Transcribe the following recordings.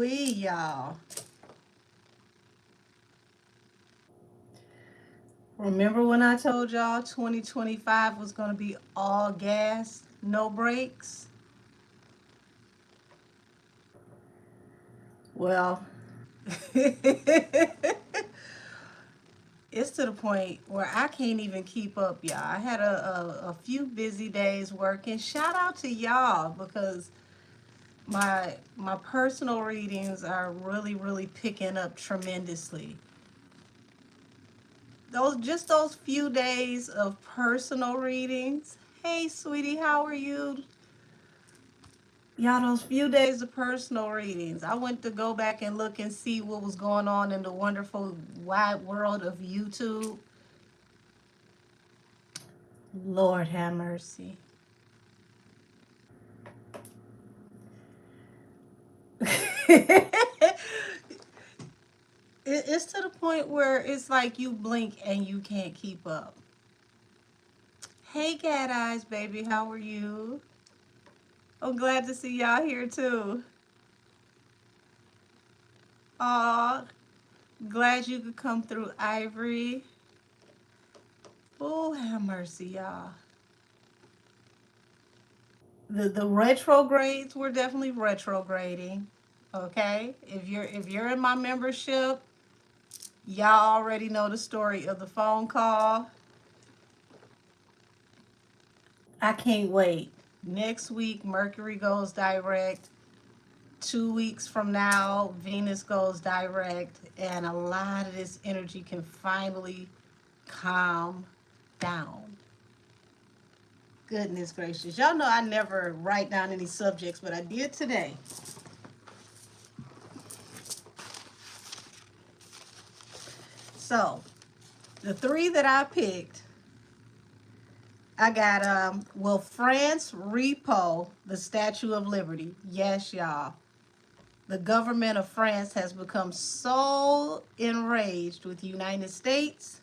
wee, y'all. Remember when I told y'all 2025 was going to be all gas, no brakes? Well, it's to the point where I can't even keep up, y'all. I had a few busy days working. Shout out to y'all because my personal readings are really picking up tremendously. Those few days of personal readings. Hey sweetie, how are you? Y'all, those few days of personal readings. I went to go back and look and see what was going on in the wonderful wide world of YouTube. Lord have mercy. It's to the point where it's like you blink and you can't keep up. Hey, Cat Eyes, baby, how are you? I'm glad to see y'all here too. Aw, glad you could come through, Ivory. Oh, have mercy, y'all. The retrogrades were definitely retrograding. Okay, if you're in my membership, y'all already know the story of the phone call. I can't wait. Next week, Mercury goes direct. 2 weeks from now, Venus goes direct, and a lot of this energy can finally calm down. Goodness gracious. Y'all know I never write down any subjects, but I did today. So, the three that I picked, I got will France repo the Statue of Liberty? Yes, y'all. The government of France has become so enraged with the United States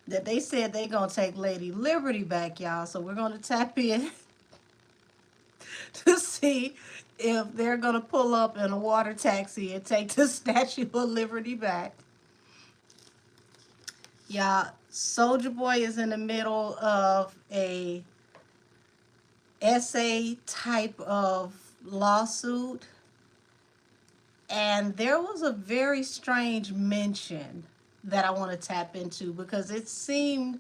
that they said they're going to take Lady Liberty back, y'all. So we're going to tap in to see if they're going to pull up in a water taxi and take the Statue of Liberty back. Y'all, Soldier Boy is in the middle of a essay type of lawsuit, and there was a very strange mention that I want to tap into because it seemed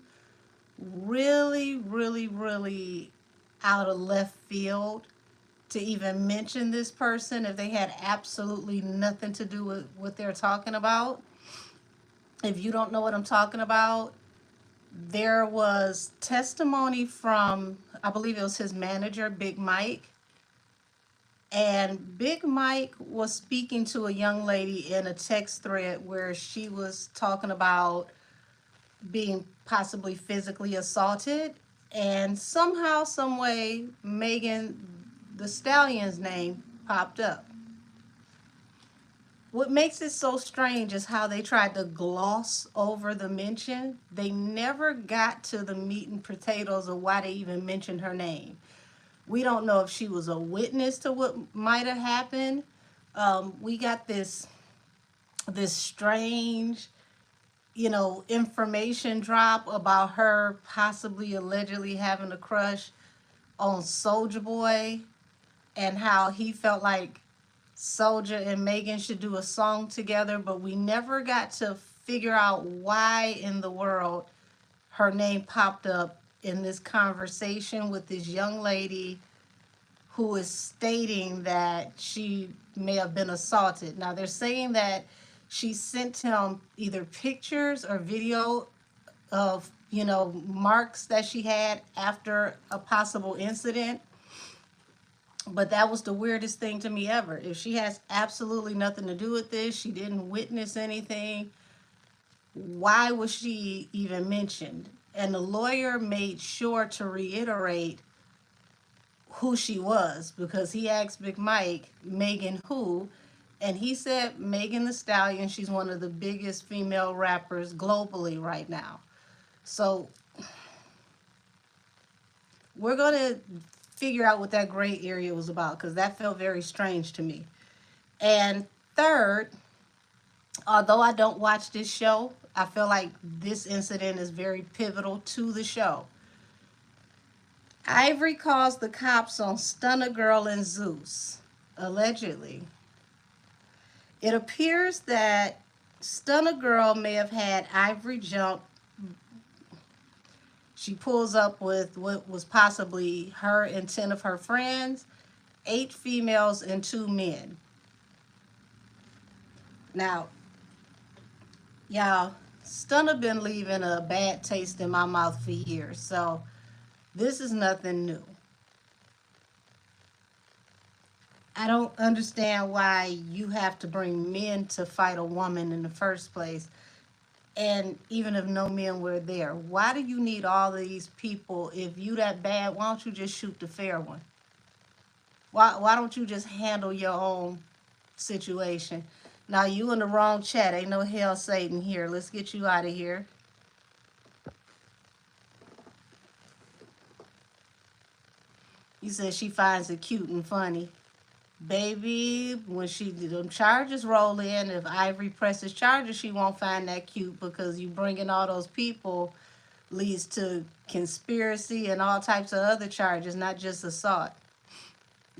really out of left field to even mention this person if they had absolutely nothing to do with what they're talking about. If you don't know what I'm talking about, there was testimony from, I believe it was his manager, Big Mike. And Big Mike was speaking to a young lady in a text thread where she was talking about being possibly physically assaulted. And somehow, some way, Megan the Stallion's name popped up. What makes it so strange is how they tried to gloss over the mention. They never got to the meat and potatoes of why they even mentioned her name. We don't know if she was a witness to what might have happened. We got this strange, information drop about her possibly allegedly having a crush on Soldier Boy and how he felt like Soldier and Megan should do a song together, but we never got to figure out why in the world her name popped up in this conversation with this young lady who is stating that she may have been assaulted. Now they're saying that she sent him either pictures or video of, marks that she had after a possible incident. But that was the weirdest thing to me ever. If she has absolutely nothing to do with this, she didn't witness anything, why was she even mentioned? And the lawyer made sure to reiterate who she was because he asked Big Mike, Megan who? And he said Megan the Stallion. She's one of the biggest female rappers globally right now. So we're going to figure out what that gray area was about because that felt very strange to me. And third, although I don't watch this show, I feel like this incident is very pivotal to the show. Ivory calls the cops on Stunna Girl and Zeus, allegedly. It appears that Stunna Girl may have had Ivory jump. She pulls up with what was possibly her and 10 of her friends, 8 females and 2 men. Now, y'all, Stunna been leaving a bad taste in my mouth for years, so this is nothing new. I don't understand why you have to bring men to fight a woman in the first place. And even if no men were there, why do you need all these people? If you that bad, why don't you just shoot the fair one? Why don't you just handle your own situation? Now you in the wrong chat. Ain't no hell Satan here. Let's get you out of here. You said she finds it cute and funny. Baby, when them charges roll in, if Ivory presses charges, she won't find that cute, because you bringing all those people leads to conspiracy and all types of other charges, not just assault.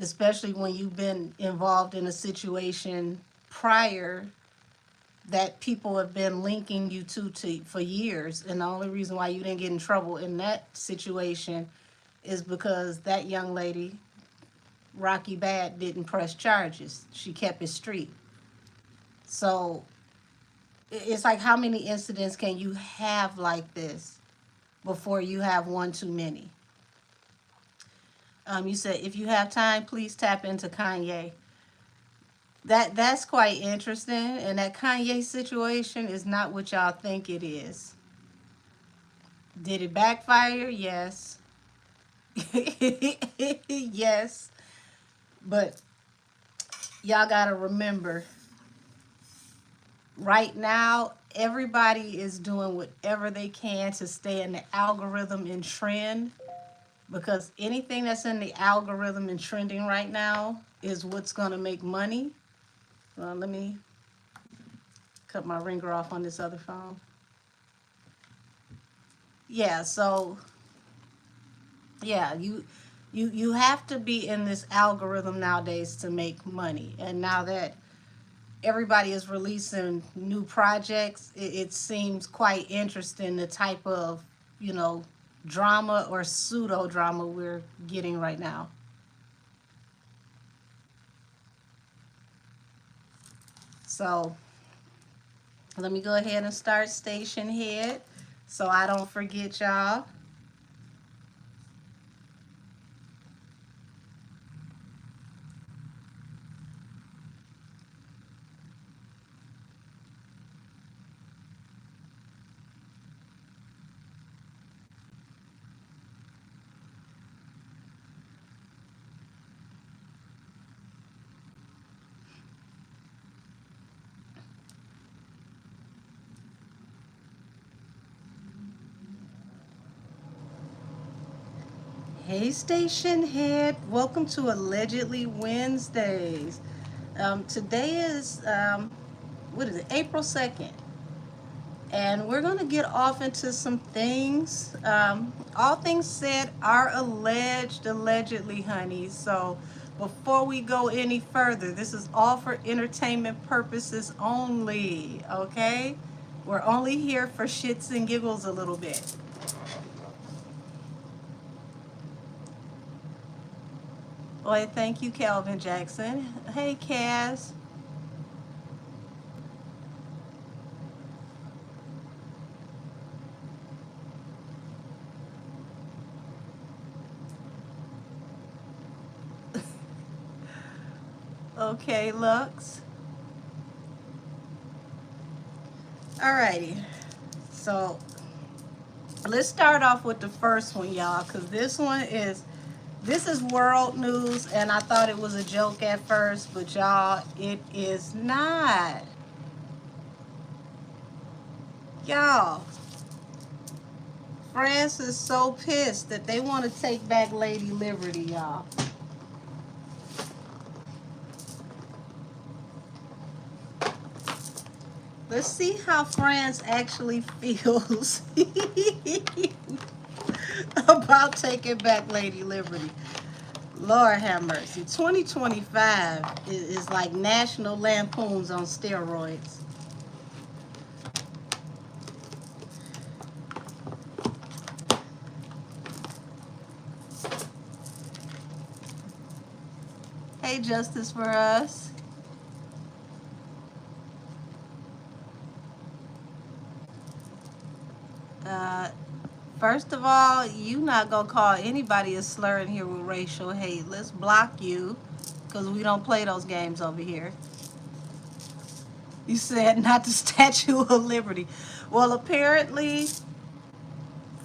Especially when you've been involved in a situation prior that people have been linking you to for years, and the only reason why you didn't get in trouble in that situation is because that young lady, Rocky Bad, didn't press charges. She kept it street. So it's like, how many incidents can you have like this before you have one too many? You said if you have time, please tap into Kanye. That's quite interesting, and that Kanye situation is not what y'all think it is. Did it backfire? Yes. Yes. But y'all gotta remember, right now, everybody is doing whatever they can to stay in the algorithm and trend, because anything that's in the algorithm and trending right now is what's going to make money. Let me cut my ringer off on this other phone. Yeah, so yeah, you have to be in this algorithm nowadays to make money. And now that everybody is releasing new projects, it seems quite interesting, the type of, drama or pseudo drama we're getting right now. So let me go ahead and start station head so I don't forget y'all. Hey, station head. Welcome to Allegedly Wednesdays. Today is, what is it, April 2nd. And we're going to get off into some things. All things said are allegedly, honey. So before we go any further, this is all for entertainment purposes only, okay? We're only here for shits and giggles a little bit. Boy, thank you, Calvin Jackson. Hey, Kaz. Okay, Lux. Alrighty. So let's start off with the first one, y'all, because this is world news, and I thought it was a joke at first, but y'all, it is not. Y'all, France is so pissed that they want to take back Lady Liberty, y'all. Let's see how France actually feels about taking back Lady Liberty. Lord have mercy. 2025 is like National Lampoons on steroids. Hey, Justice for Us. Uh, First of all, you not gonna call anybody a slur in here with racial hate. Let's block you, because we don't play those games over here. You said not the Statue of Liberty. Well, apparently,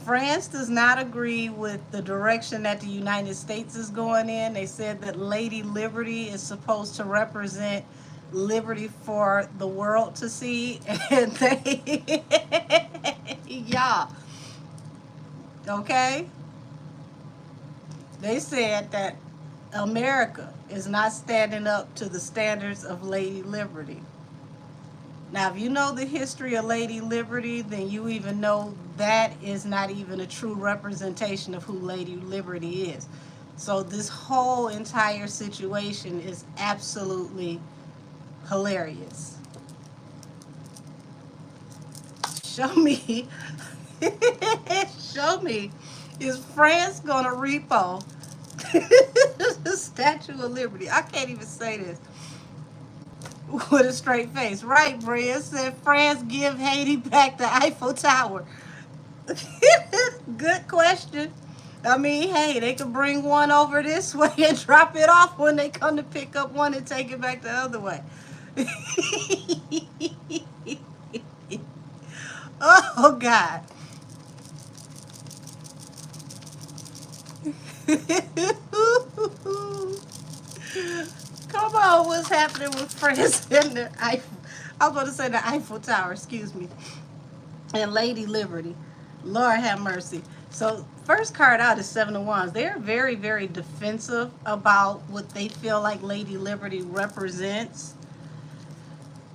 France does not agree with the direction that the United States is going in. They said that Lady Liberty is supposed to represent liberty for the world to see. And they, yeah, okay? They said that America is not standing up to the standards of Lady Liberty. Now, if you know the history of Lady Liberty, then you even know that is not even a true representation of who Lady Liberty is. So this whole entire situation is absolutely hilarious. Show me, show me, is France gonna repo the Statue of Liberty? I can't even say this with a straight face. Right, Bria said France give Haiti back the Eiffel Tower. Good question. I mean, hey, they could bring one over this way and drop it off when they come to pick up one and take it back the other way. Oh, God. Come on, what's happening with France and the Eiffel? I was about to say the Eiffel Tower, excuse me. And Lady Liberty. Lord have mercy. So first card out is Seven of Wands. They're very, very defensive about what they feel like Lady Liberty represents.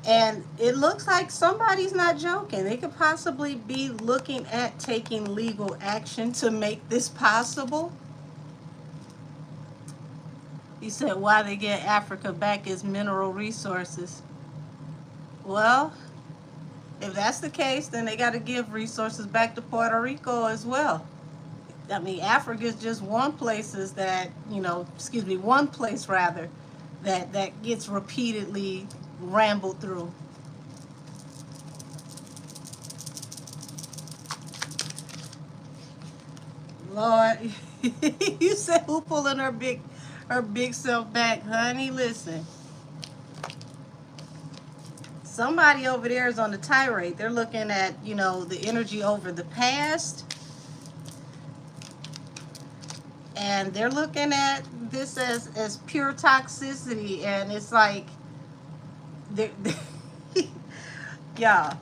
And it looks like somebody's not joking. They could possibly be looking at taking legal action to make this possible. You said why they get Africa back is mineral resources. Well, if that's the case, then they got to give resources back to Puerto Rico as well. I mean, Africa is just one places that, one place rather, that gets repeatedly rambled through. Lord, you said who pulling her big self back, honey? Listen. Somebody over there is on the tirade. They're looking at, the energy over the past. And they're looking at this as pure toxicity. And it's like, yeah.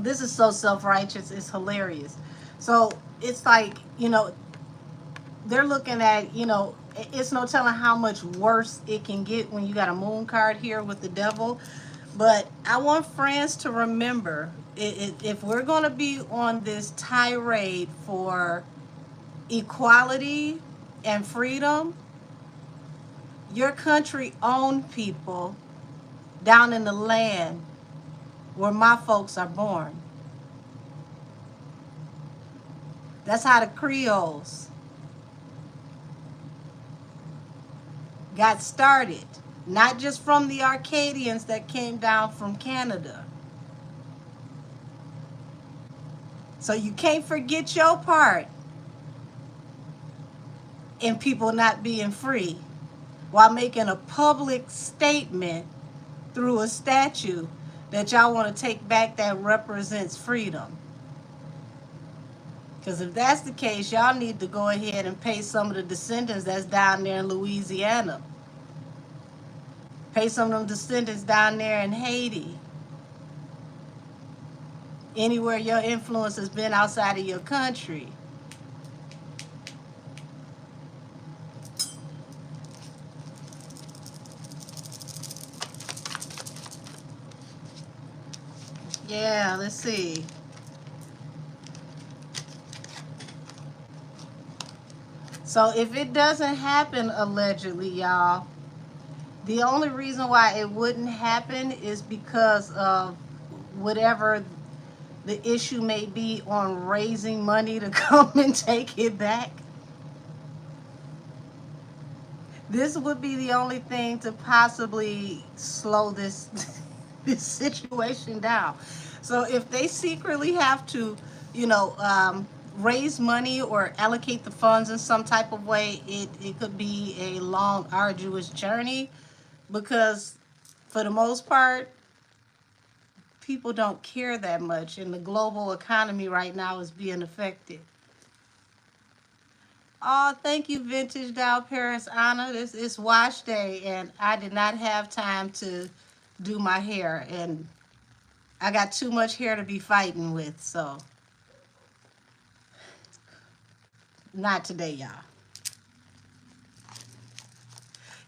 This is so self-righteous. It's hilarious. So it's like, they're looking at, it's no telling how much worse it can get when you got a moon card here with the devil. But I want friends to remember, if we're going to be on this tirade for equality and freedom, your country owned people down in the land where my folks are born. That's how the Creoles got started, not just from the Arcadians that came down from Canada. So you can't forget your part in people not being free while making a public statement through a statue that y'all want to take back that represents freedom. Because if that's the case, y'all need to go ahead and pay some of the descendants that's down there in Louisiana. Pay some of them descendants down there in Haiti. Anywhere your influence has been outside of your country. Yeah, let's see. So if it doesn't happen allegedly, y'all, the only reason why it wouldn't happen is because of whatever the issue may be on raising money to come and take it back. This would be the only thing to possibly slow this this situation down. So if they secretly have to, you know, raise money or allocate the funds in some type of way, it could be a long, arduous journey because for the most part, people don't care that much, and the global economy right now is being affected. Oh, thank you, Vintage Dow Paris Anna. This is wash day, and I did not have time to do my hair, and I got too much hair to be fighting with, so not today, y'all.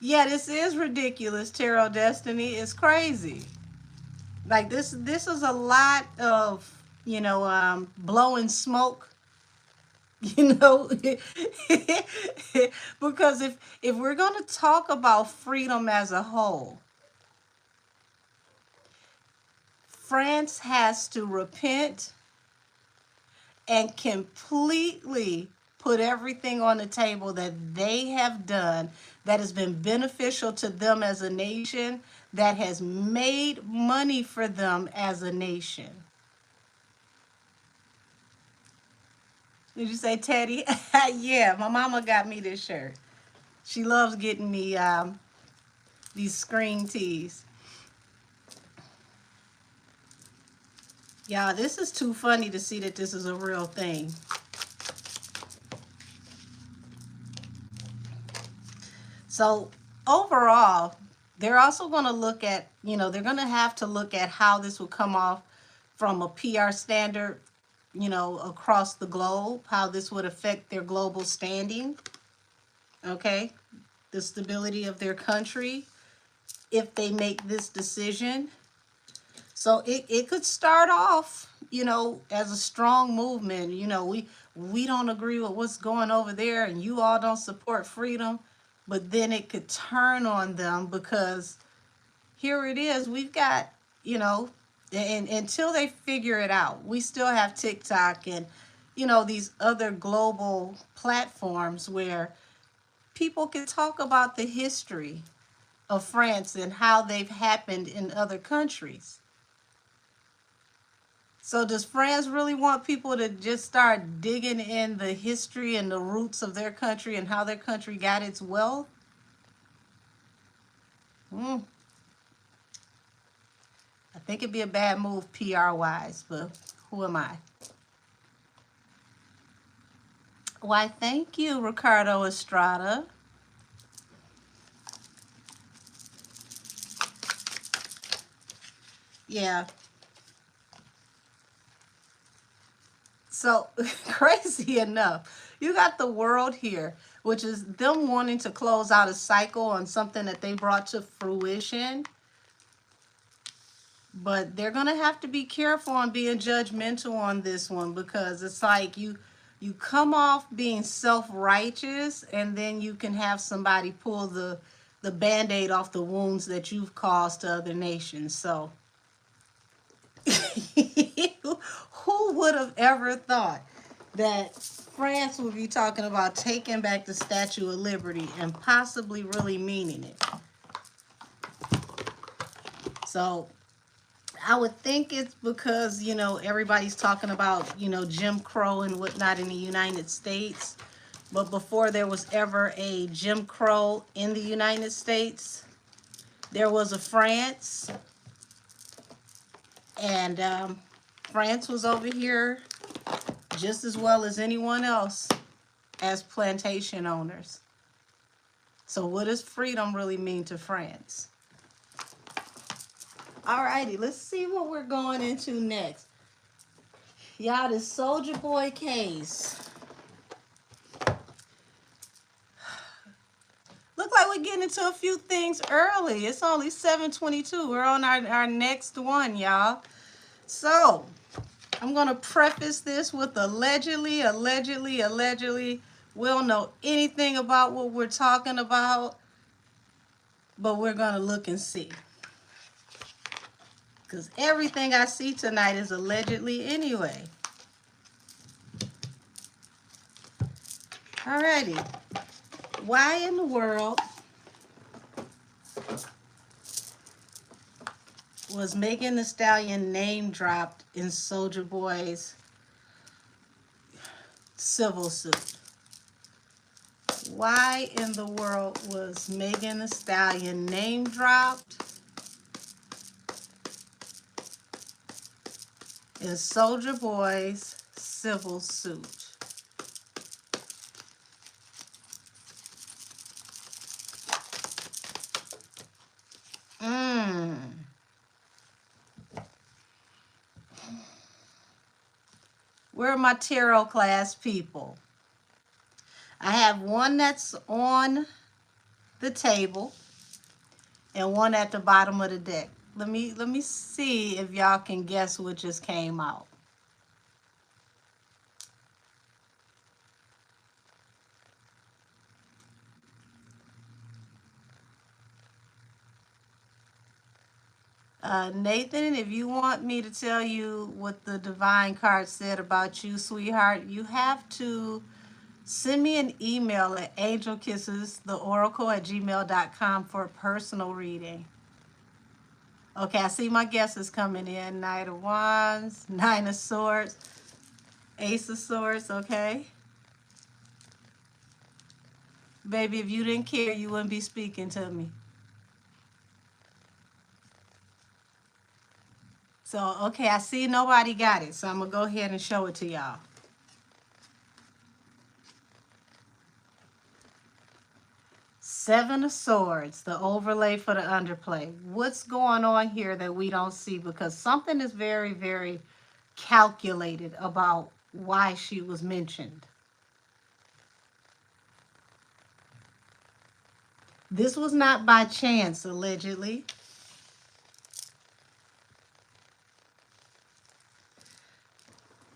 Yeah, this is ridiculous. Tarot Destiny is crazy. Like this is a lot of blowing smoke. You know, because if we're gonna talk about freedom as a whole, France has to repent and completely put everything on the table that they have done that has been beneficial to them as a nation, that has made money for them as a nation. Did you say Teddy? Yeah, my mama got me this shirt. She loves getting me these screen tees. Y'all, this is too funny to see that this is a real thing. So overall, they're also going to look at, they're going to have to look at how this will come off from a PR standard, across the globe, how this would affect their global standing, okay? The stability of their country if they make this decision. So it could start off, as a strong movement. We don't agree with what's going over there and you all don't support freedom, but then it could turn on them because here it is. We've got, and until they figure it out, we still have TikTok and, these other global platforms where people can talk about the history of France and how they've happened in other countries. So does France really want people to just start digging in the history and the roots of their country and how their country got its wealth? I think it'd be a bad move PR-wise, but who am I? Why, thank you, Ricardo Estrada. Yeah. So, crazy enough, you got the world here, which is them wanting to close out a cycle on something that they brought to fruition. But they're going to have to be careful on being judgmental on this one because it's like you come off being self-righteous and then you can have somebody pull the Band-Aid off the wounds that you've caused to other nations. So who would have ever thought that France would be talking about taking back the Statue of Liberty and possibly really meaning it? So I would think it's because, everybody's talking about, Jim Crow and whatnot in the United States. But before there was ever a Jim Crow in the United States, there was a France. And France was over here just as well as anyone else as plantation owners. So what does freedom really mean to France? Alrighty, let's see what we're going into next. Y'all, this Soulja Boy case. Look like we're getting into a few things early. It's only 7:22. We're on our next one, y'all. So, I'm going to preface this with allegedly, allegedly, allegedly. We don't know anything about what we're talking about, but we're going to look and see. Because everything I see tonight is allegedly anyway. Alrighty. Why in the world was Megan Thee Stallion name dropped in Soulja Boy's civil suit? Why in the world was Megan Thee Stallion name dropped in Soulja Boy's civil suit? Where are my tarot class people? I have one that's on the table and one at the bottom of the deck. Let me see if y'all can guess what just came out. Nathan, if you want me to tell you what the divine card said about you, sweetheart, you have to send me an email at angelkissestheoracle@gmail.com for a personal reading. Okay, I see my guesses coming in. Knight of Wands, Nine of Swords, Ace of Swords, okay? Baby, if you didn't care, you wouldn't be speaking to me. So, okay, I see nobody got it, so I'm going to go ahead and show it to y'all. Seven of Swords, the overlay for the underplay. What's going on here that we don't see? Because something is very, very calculated about why she was mentioned. This was not by chance, allegedly.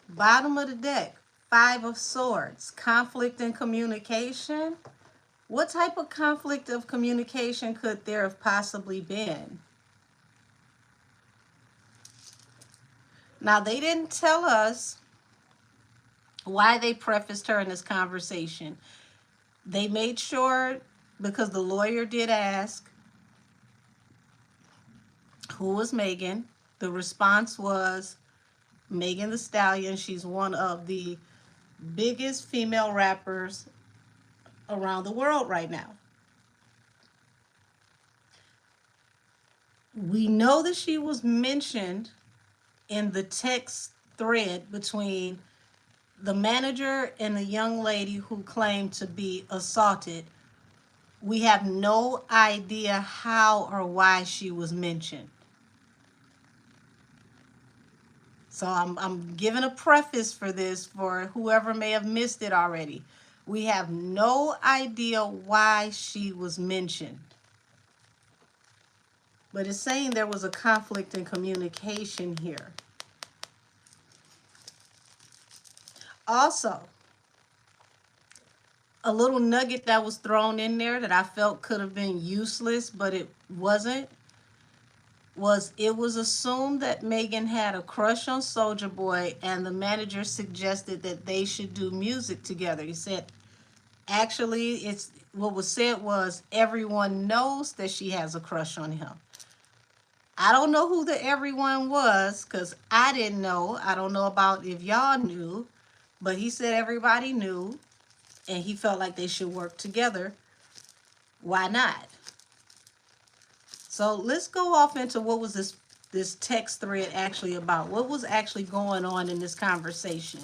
Bottom of the deck, Five of Swords, conflict and communication. What type of conflict of communication could there have possibly been? Now, they didn't tell us why they prefaced her in this conversation. They made sure, because the lawyer did ask, who was Megan? The response was Megan Thee Stallion. She's one of the biggest female rappers around the world right now. We know that she was mentioned in the text thread between the manager and the young lady who claimed to be assaulted. We have no idea how or why she was mentioned. So I'm giving a preface for this for whoever may have missed it already. We have no idea why she was mentioned. But it's saying there was a conflict in communication here. Also, a little nugget that was thrown in there that I felt could have been useless, but it wasn't, was it was assumed that Megan had a crush on Soulja Boy, and the manager suggested that they should do music together. He said, actually, it's what was said was everyone knows that she has a crush on him. I don't know who the everyone was because I didn't know. I don't know about if y'all knew, but he said everybody knew, and he felt like they should work together. Why not? So let's go off into what was this text thread actually about. What was actually going on in this conversation?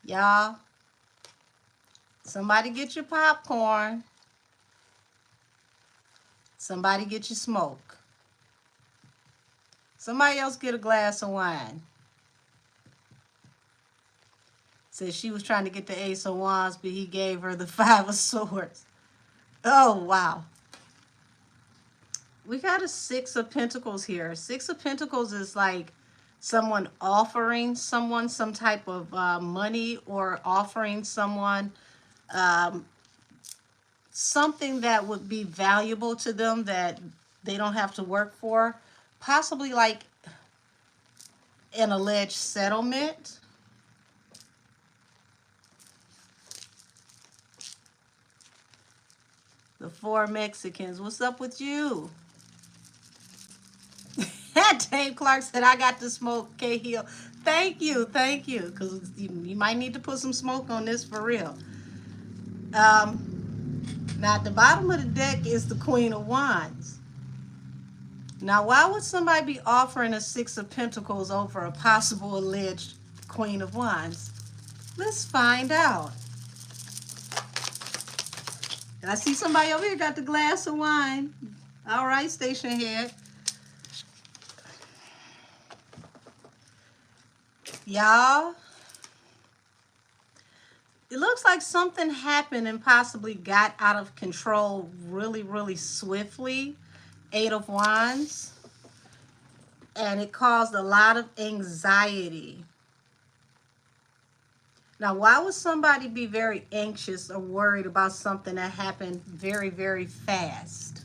Y'all, somebody get your popcorn. Somebody get your smoke. Somebody else get a glass of wine. Said she was trying to get the Ace of Wands, but he gave her the Five of Swords. Oh, wow. We got a Six of Pentacles here. Six of Pentacles is like someone offering someone some type of money, or offering someone something that would be valuable to them that they don't have to work for. Possibly like an alleged settlement. The Four Mexicans. What's up with you? Dave Clark said, I got to smoke Cahill. Thank you. Thank you. Because you might need to put some smoke on this for real. Now, at the bottom of the deck is the Queen of Wands. Now, why would somebody be offering a Six of Pentacles over a possible alleged Queen of Wands? Let's find out. And I see somebody over here got the glass of wine. All right, station head. Y'all, it looks like something happened and possibly got out of control really, really swiftly. Eight of Wands. And it caused a lot of anxiety. Now, why would somebody be very anxious or worried about something that happened very, very fast?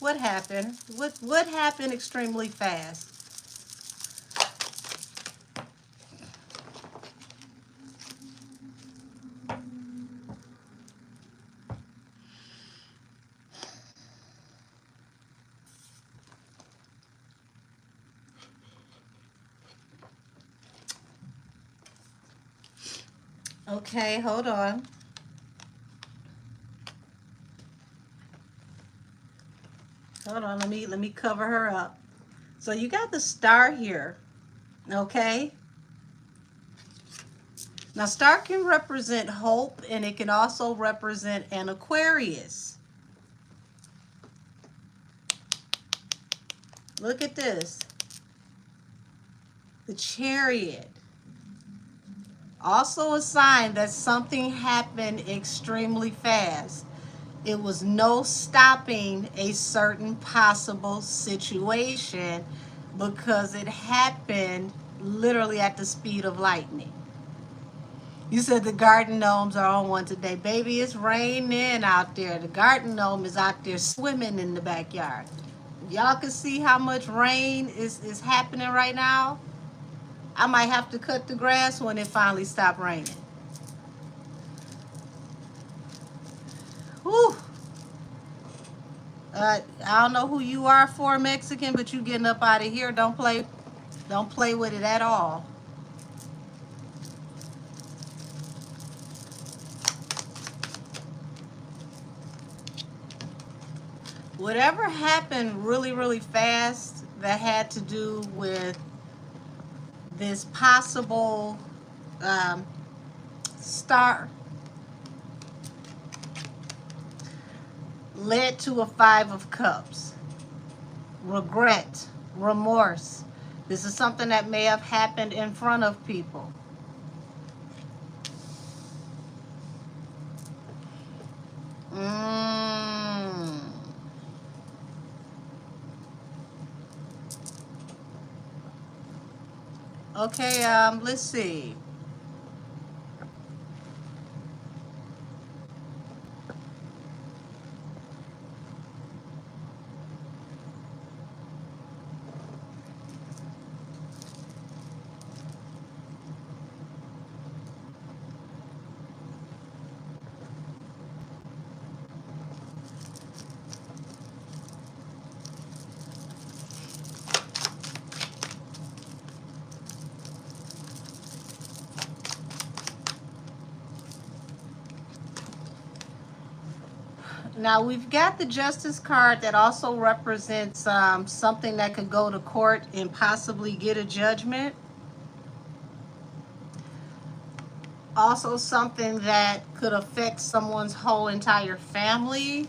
What happened? What happened extremely fast? Okay, hold on. Hold on, let me cover her up. So you got the Star here, okay? Now, Star can represent hope, and it can also represent an Aquarius. Look at this. The Chariot. Also a sign that something happened extremely fast. It was no stopping a certain possible situation because it happened literally at the speed of lightning. You said the garden gnomes are on one today. Baby, it's raining out there. The garden gnome is out there swimming in the backyard. Y'all can see how much rain is happening right now. I might have to cut the grass when it finally stops raining. Whew. I don't know who you are, for Mexican, but you getting up out of here. Don't play with it at all. Whatever happened really, really fast that had to do with this possible star led to a Five of Cups. Regret, remorse. This is something that may have happened in front of people. Okay, let's see. Now we've got the Justice card that also represents something that could go to court and possibly get a judgment. Also something that could affect someone's whole entire family.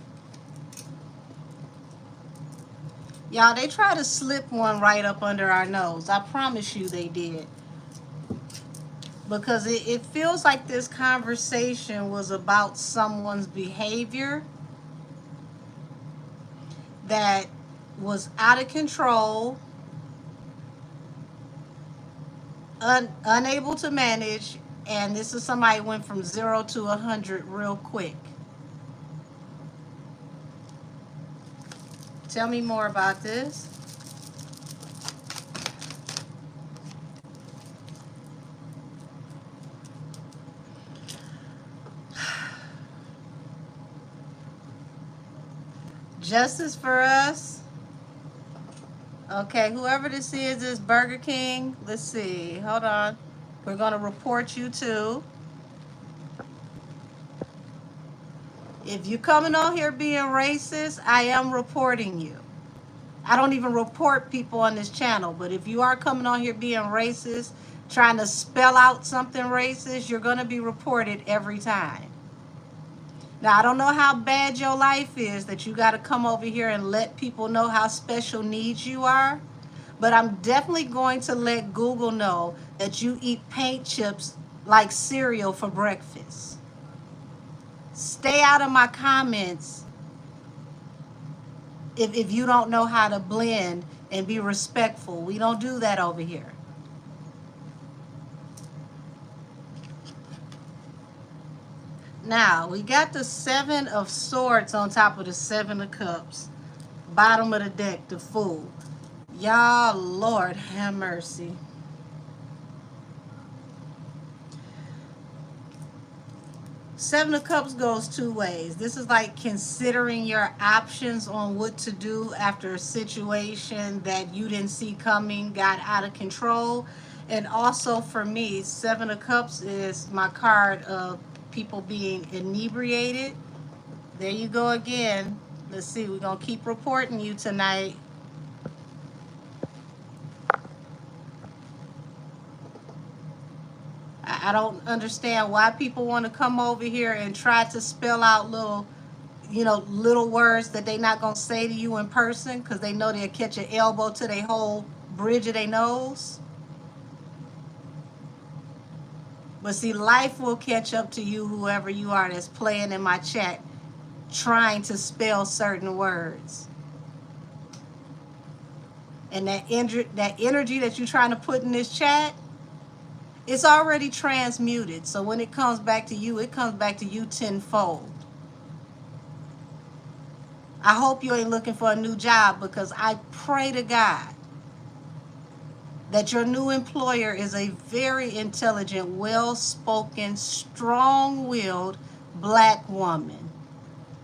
Y'all, they try to slip one right up under our nose. I promise you they did. because it feels like this conversation was about someone's behavior that was out of control, unable to manage, and this is somebody who went from 0 to 100 real quick. Tell me more about this. Justice for us. Okay, whoever this is Burger King. Let's see. Hold on. We're going to report you too. If you're coming on here being racist, I am reporting you. I don't even report people on this channel, but if you are coming on here being racist, trying to spell out something racist, you're going to be reported every time. Now, I don't know how bad your life is that you got to come over here and let people know how special needs you are, but I'm definitely going to let Google know that you eat paint chips like cereal for breakfast. Stay out of my comments if you don't know how to blend and be respectful. We don't do that over here. Now, we got the 7 of Swords on top of the 7 of Cups. Bottom of the deck, the Fool. Y'all, Lord have mercy. Seven of Cups goes 2 ways. This is like considering your options on what to do after a situation that you didn't see coming got out of control. And also for me, 7 of Cups is my card of people being inebriated. There you go again. Let's see, we're going to keep reporting you tonight. I don't understand why people want to come over here and try to spell out little words that they not going to say to you in person because they know they'll catch an elbow to their whole bridge of their nose. But see, life will catch up to you, whoever you are that's playing in my chat, trying to spell certain words. And that energy that you're trying to put in this chat, it's already transmuted. So when it comes back to you, it comes back to you tenfold. I hope you ain't looking for a new job, because I pray to God that your new employer is a very intelligent, well-spoken, strong-willed black woman.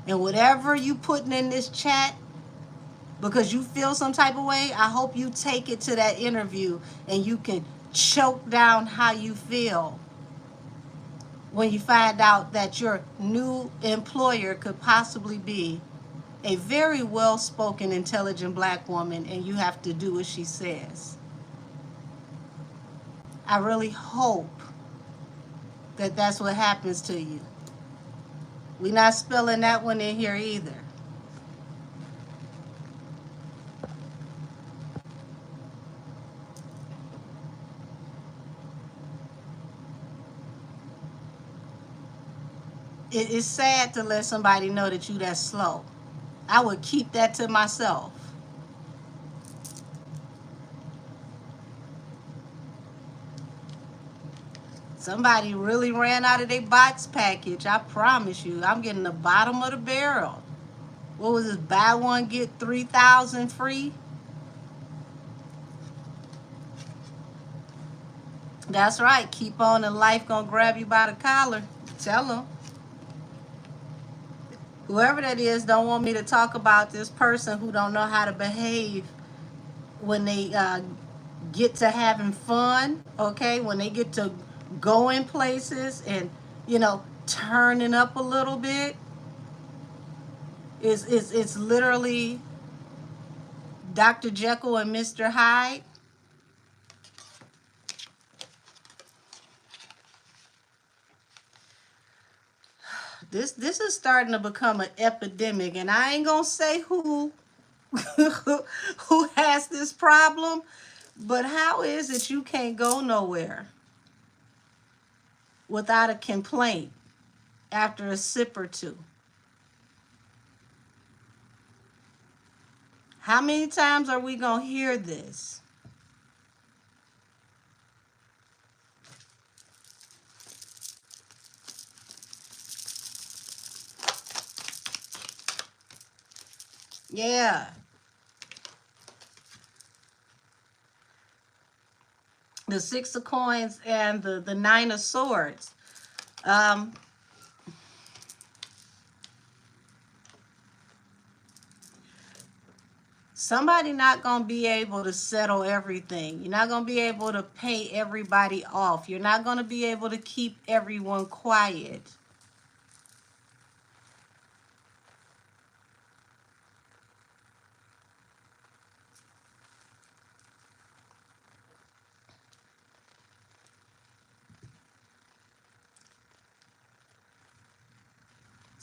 And whatever you putting in this chat, because you feel some type of way, I hope you take it to that interview and you can choke down how you feel when you find out that your new employer could possibly be a very well-spoken, intelligent black woman, and you have to do what she says. I really hope that that's what happens to you. We're not spelling that one in here either. It's sad to let somebody know that you that slow. I would keep that to myself. Somebody really ran out of their box package. I promise you. I'm getting the bottom of the barrel. What was this? Buy one, get 3,000 free? That's right. Keep on and life gonna grab you by the collar. Tell them. Whoever that is don't want me to talk about this person who don't know how to behave when they get to having fun, okay? When they get to going places and, turning up a little bit. It's literally Dr. Jekyll and Mr. Hyde. This is starting to become an epidemic, and I ain't gonna say who who has this problem, but how is it you can't go nowhere? without a complaint after a sip or two? How many times are we going to hear this? Yeah. The Six of Coins and the Nine of Swords. Somebody not going to be able to settle everything. You're not going to be able to pay everybody off. You're not going to be able to keep everyone quiet.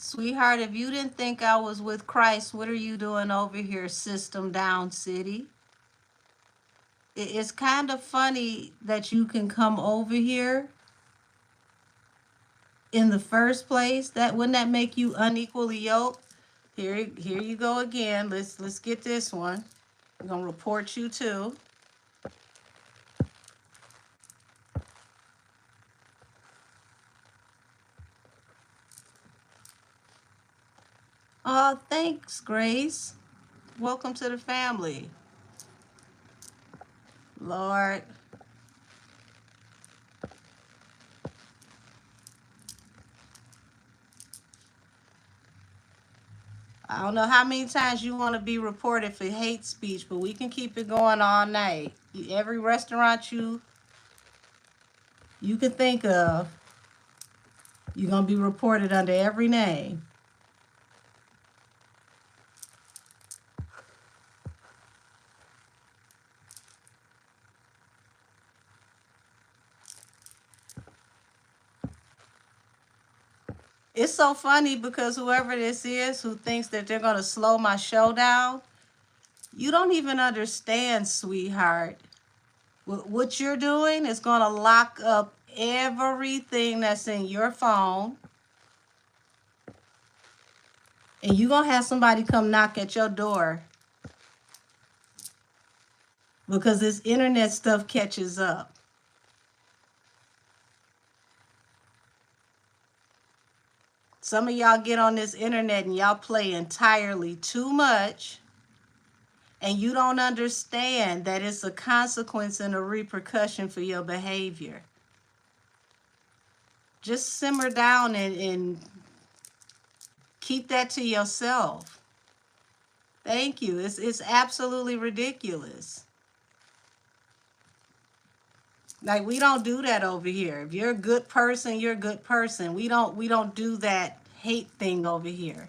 Sweetheart, if you didn't think I was with Christ, what are you doing over here, System Down City? It's kind of funny that you can come over here in the first place. That wouldn't that make you unequally yoked? Here you go again. Let's get this one. I'm gonna report you too. Oh, thanks, Grace. Welcome to the family. Lord. I don't know how many times you want to be reported for hate speech, but we can keep it going all night. Every restaurant you can think of, you're going to be reported under every name. It's so funny because whoever this is who thinks that they're going to slow my show down, you don't even understand, sweetheart. What you're doing is going to lock up everything that's in your phone. And you're going to have somebody come knock at your door because this internet stuff catches up. Some of y'all get on this internet and y'all play entirely too much. And you don't understand that it's a consequence and a repercussion for your behavior. Just simmer down and keep that to yourself. Thank you. It's absolutely ridiculous. Like, we don't do that over here. If you're a good person, you're a good person. We don't do that hate thing over here.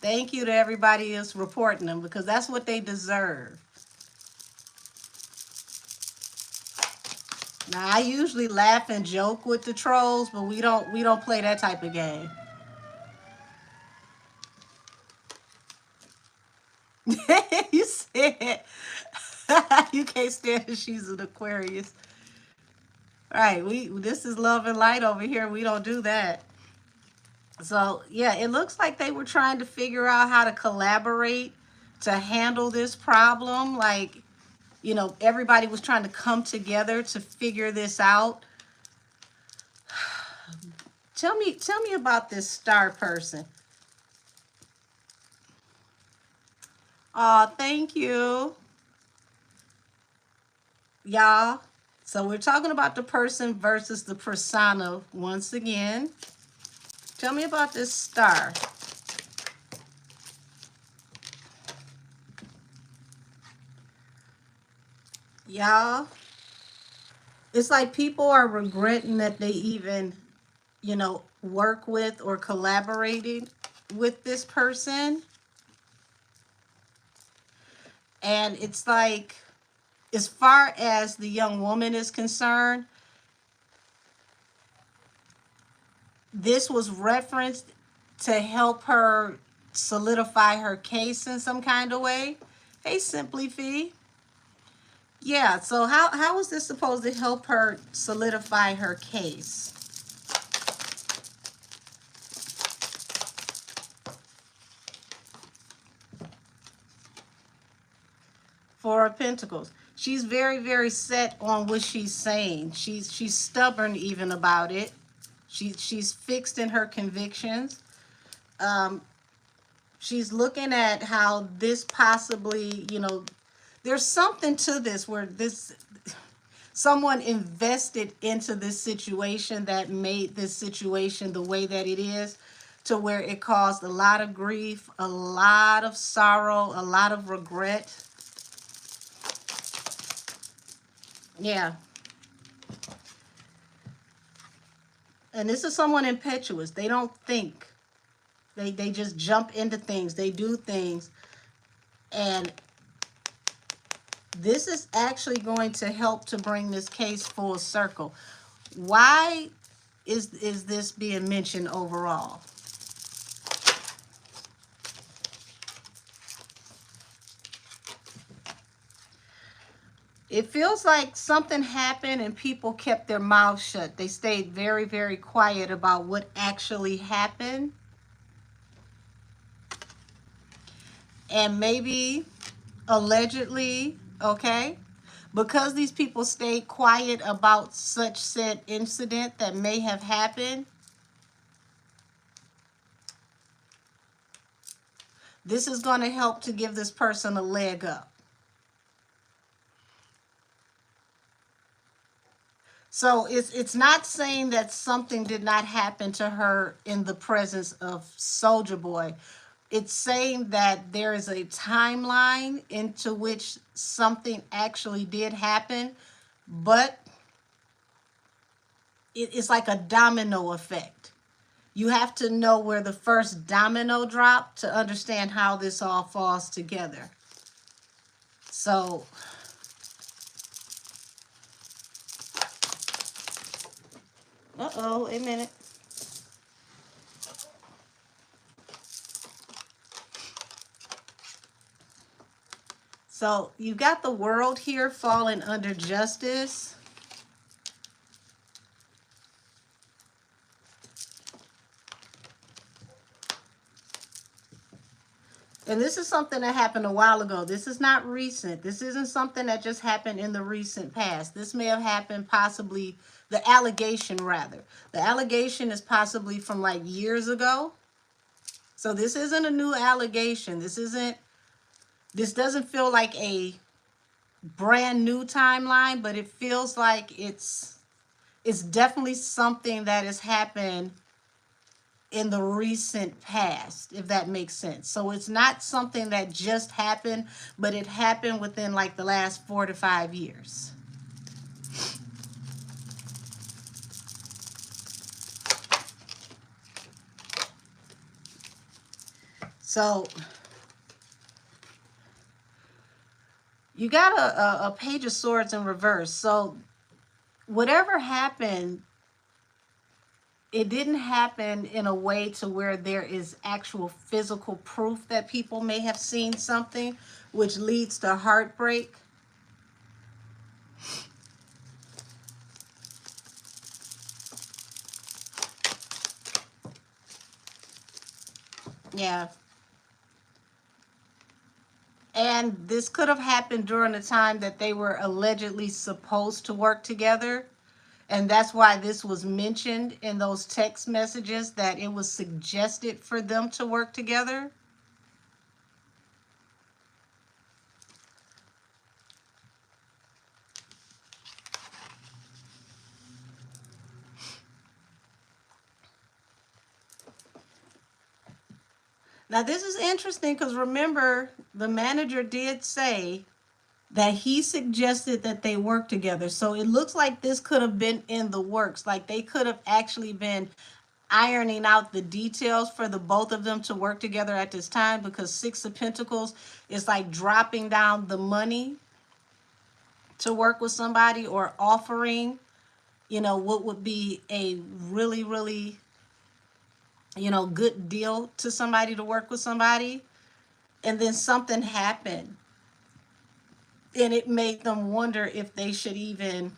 Thank you to everybody else reporting them because that's what they deserve. Now, I usually laugh and joke with the trolls, but we don't play that type of game. You said you can't stand that she's an Aquarius. All right, this is love and light over here. We don't do that. So, yeah, it looks like they were trying to figure out how to collaborate to handle this problem. Like, everybody was trying to come together to figure this out. Tell me about this star person. Oh, thank you. Y'all. So we're talking about the person versus the persona once again. Tell me about this star. Y'all, it's like people are regretting that they even, work with or collaborated with this person. And it's like, as far as the young woman is concerned, this was referenced to help her solidify her case in some kind of way. Hey, Simply Fee. Yeah, so how is this supposed to help her solidify her case? Four of Pentacles. She's very, very set on what she's saying. She's stubborn even about it. She's fixed in her convictions. She's looking at how this possibly, there's something to this where someone invested into this situation that made this situation the way that it is, to where it caused a lot of grief, a lot of sorrow, a lot of regret. Yeah. And this is someone impetuous. They don't think. They just jump into things. They do things. And this is actually going to help to bring this case full circle. Why is this being mentioned overall? It feels like something happened and people kept their mouths shut. They stayed very, very quiet about what actually happened. And maybe, allegedly, okay, because these people stayed quiet about such said incident that may have happened, this is going to help to give this person a leg up. So it's not saying that something did not happen to her in the presence of Soulja Boy. It's saying that there is a timeline into which something actually did happen, but it's like a domino effect. You have to know where the first domino dropped to understand how this all falls together. So a minute. So you got the World here falling under Justice. And this is something that happened a while ago. This is not recent. This isn't something that just happened in the recent past. This may have happened possibly, the allegation rather. The allegation is possibly from like years ago. So this isn't a new allegation. This doesn't feel like a brand new timeline, but it feels like it's definitely something that has happened in the recent past, if that makes sense. So it's not something that just happened, but it happened within like the last 4 to 5 years. So you got a Page of Swords in reverse. So whatever happened, it didn't happen in a way to where there is actual physical proof that people may have seen something, which leads to heartbreak. Yeah. And this could have happened during the time that they were allegedly supposed to work together. And that's why this was mentioned in those text messages, that it was suggested for them to work together. Now, this is interesting because remember, the manager did say that he suggested that they work together. So it looks like this could have been in the works. Like they could have actually been ironing out the details for the both of them to work together at this time, because Six of Pentacles is like dropping down the money to work with somebody, or offering, what would be a really, really good deal to somebody to work with somebody, and then something happened and it made them wonder if they should even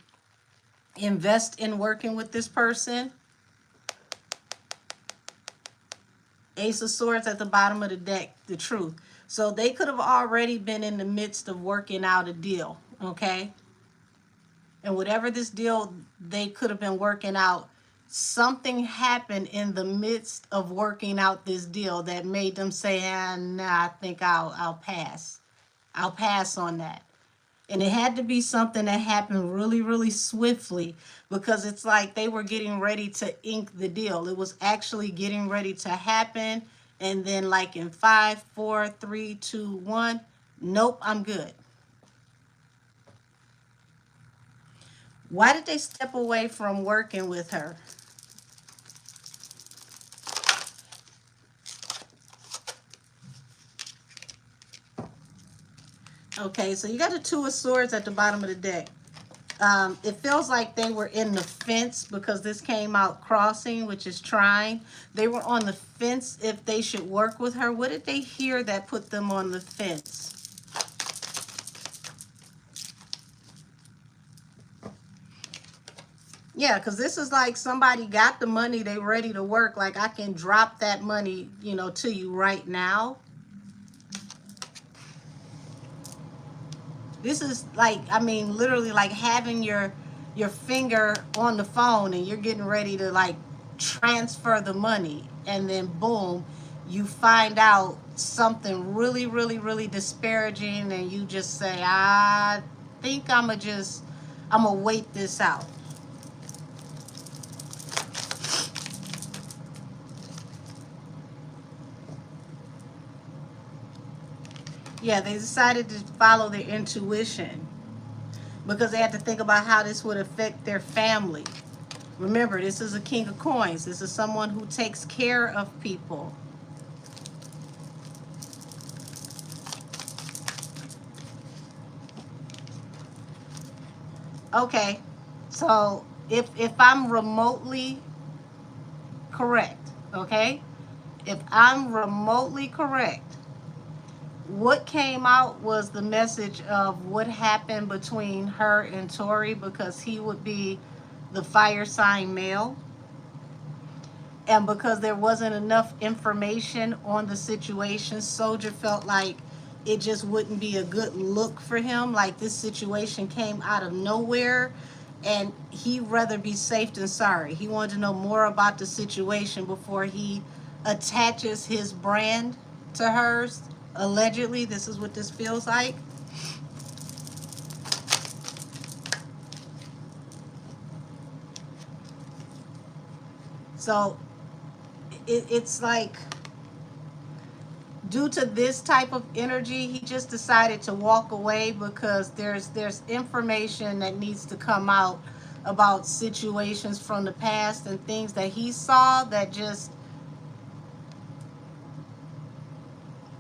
invest in working with this person. Ace of Swords at the bottom of the deck, the truth. So they could have already been in the midst of working out a deal, okay? And whatever this deal they could have been working out, something happened in the midst of working out this deal that made them say, nah, I think I'll pass. I'll pass on that. And it had to be something that happened really, really swiftly, because it's like they were getting ready to ink the deal. It was actually getting ready to happen. And then like in 5, 4, 3, 2, 1, nope, I'm good. Why did they step away from working with her? Okay, so you got the Two of Swords at the bottom of the deck. It feels like they were in the fence, because this came out crossing, which is trying. They were on the fence if they should work with her. What did they hear that put them on the fence? Yeah, because this is like somebody got the money, they ready to work. Like, I can drop that money, to you right now. This is like, I mean, literally like having your finger on the phone and you're getting ready to like transfer the money, and then boom, you find out something really, really, really disparaging, and you just say, I think I'm gonna wait this out. Yeah, they decided to follow their intuition because they had to think about how this would affect their family. Remember, this is a King of Coins. This is someone who takes care of people. Okay, so if I'm remotely correct, okay? If I'm remotely correct, what came out was the message of what happened between her and Tori, because he would be the fire sign male. And because there wasn't enough information on the situation, Soldier felt like it just wouldn't be a good look for him. Like, this situation came out of nowhere, and he'd rather be safe than sorry. He wanted to know more about the situation before he attaches his brand to hers. Allegedly, this is what this feels like. So it's like, due to this type of energy, he just decided to walk away, because there's information that needs to come out about situations from the past and things that he saw that just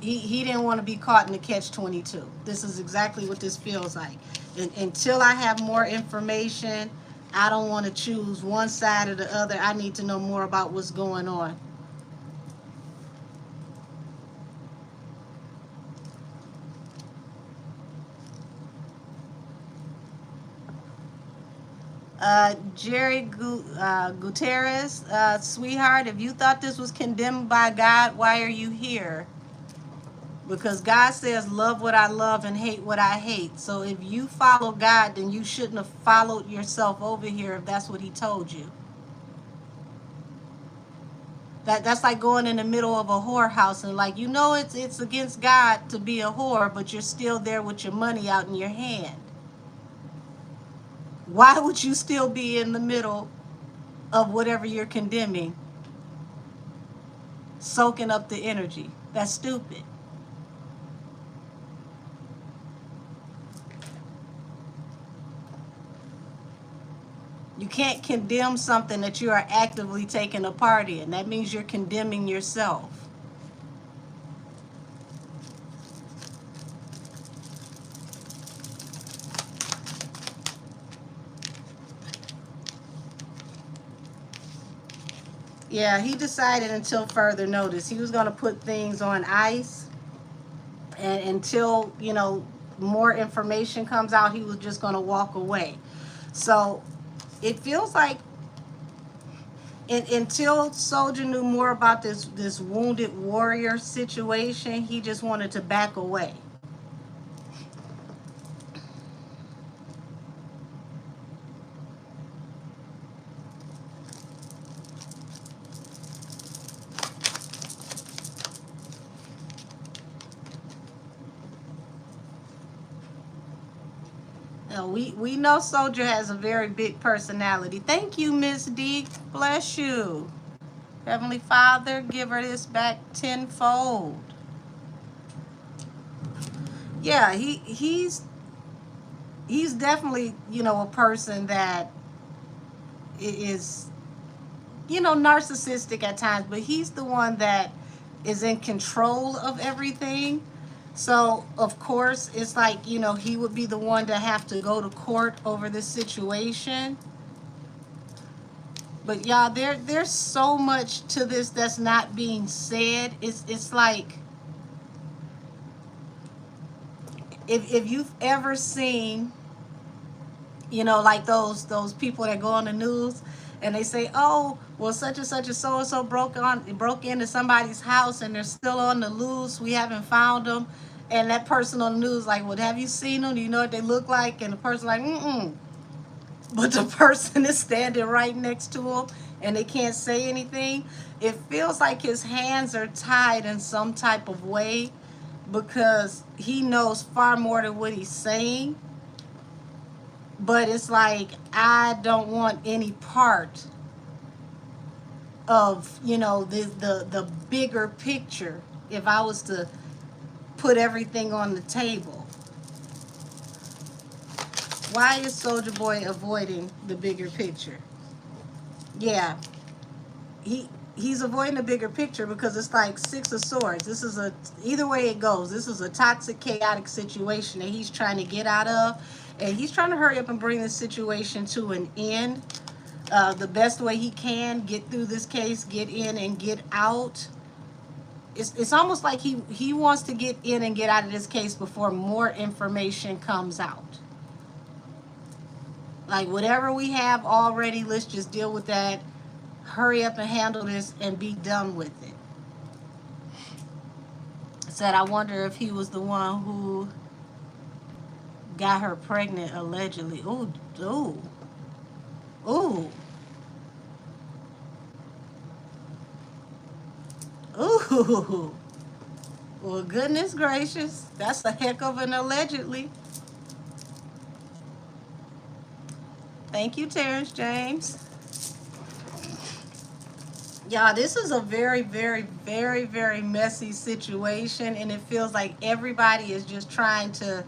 he didn't want to be caught in the catch-22. This is exactly what this feels like. And until I have more information, I don't want to choose one side or the other. I need to know more about what's going on. Jerry Gutierrez, sweetheart, if you thought this was condemned by God, why are you here? Because God says, love what I love and hate what I hate. So if you follow God, then you shouldn't have followed yourself over here if that's what he told you. That's like going in the middle of a whorehouse and like, it's against God to be a whore, but you're still there with your money out in your hand. Why would you still be in the middle of whatever you're condemning, soaking up the energy? That's stupid. You can't condemn something that you are actively taking a part in. That means you're condemning yourself. Yeah, he decided until further notice he was going to put things on ice, and until, you know, more information comes out, he was just going to walk away. So it feels like until Soldier knew more about this wounded warrior situation, he just wanted to back away. We know Soldier has a very big personality. Thank you, Miss D. Bless you. Heavenly Father, give her this back tenfold. Yeah, he's definitely, you know, a person that is, you know, narcissistic at times, but he's the one that is in control of everything. So of course it's like, you know, he would be the one to have to go to court over this situation. But y'all, there's so much to this that's not being said. It's like, if you've ever seen, you know, like those people that go on the news and they say, oh, well, such and so broke into somebody's house and they're still on the loose, we haven't found them. And that person on the news like, well, have you seen them, do you know what they look like? And the person like, mm-mm. But the person is standing right next to him and they can't say anything. It feels like his hands are tied in some type of way, because he knows far more than what he's saying. But it's like, I don't want any part of, you know, the bigger picture. If I was to put everything on the table, why is Soldier Boy avoiding the bigger picture? Yeah, he's avoiding the bigger picture because it's like Six of Swords. This is a, either way it goes, this is a toxic, chaotic situation that he's trying to get out of, and he's trying to hurry up and bring this situation to an end. The best way he can get through this case, get in and get out. It's almost like he wants to get in and get out of this case before more information comes out. Like, whatever we have already, let's just deal with that. Hurry up and handle this and be done with it. Said, I wonder if he was the one who got her pregnant, allegedly. Ooh, ooh, ooh, ooh. Well, goodness gracious, that's a heck of an allegedly. Thank you, Terrence James. Yeah, this is a very, very, very, very messy situation, and it feels like everybody is just trying to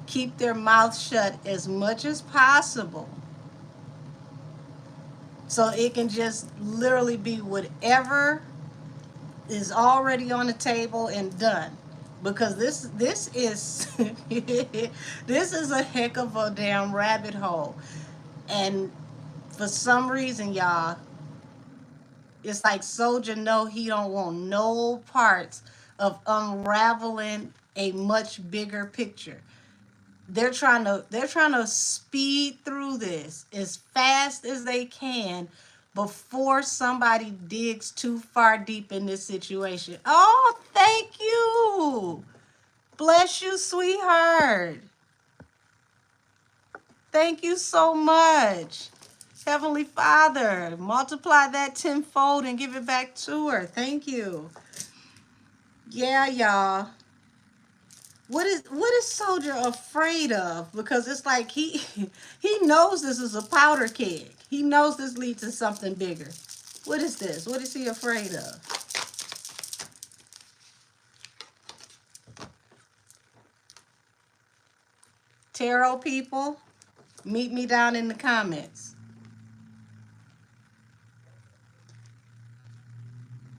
keep their mouth shut as much as possible, so it can just literally be whatever is already on the table and done. Because this is this is a heck of a damn rabbit hole, and for some reason, y'all, it's like Soldier know he don't want no parts of unraveling a much bigger picture. They're trying to speed through this as fast as they can before somebody digs too far deep in this situation. Oh, thank you. Bless you, sweetheart. Thank you so much. Heavenly Father, multiply that tenfold and give it back to her. Thank you. Yeah, y'all. What is Soldier afraid of? Because it's like he knows this is a powder keg. He knows this leads to something bigger. What is this? What is he afraid of? Tarot people, meet me down in the comments.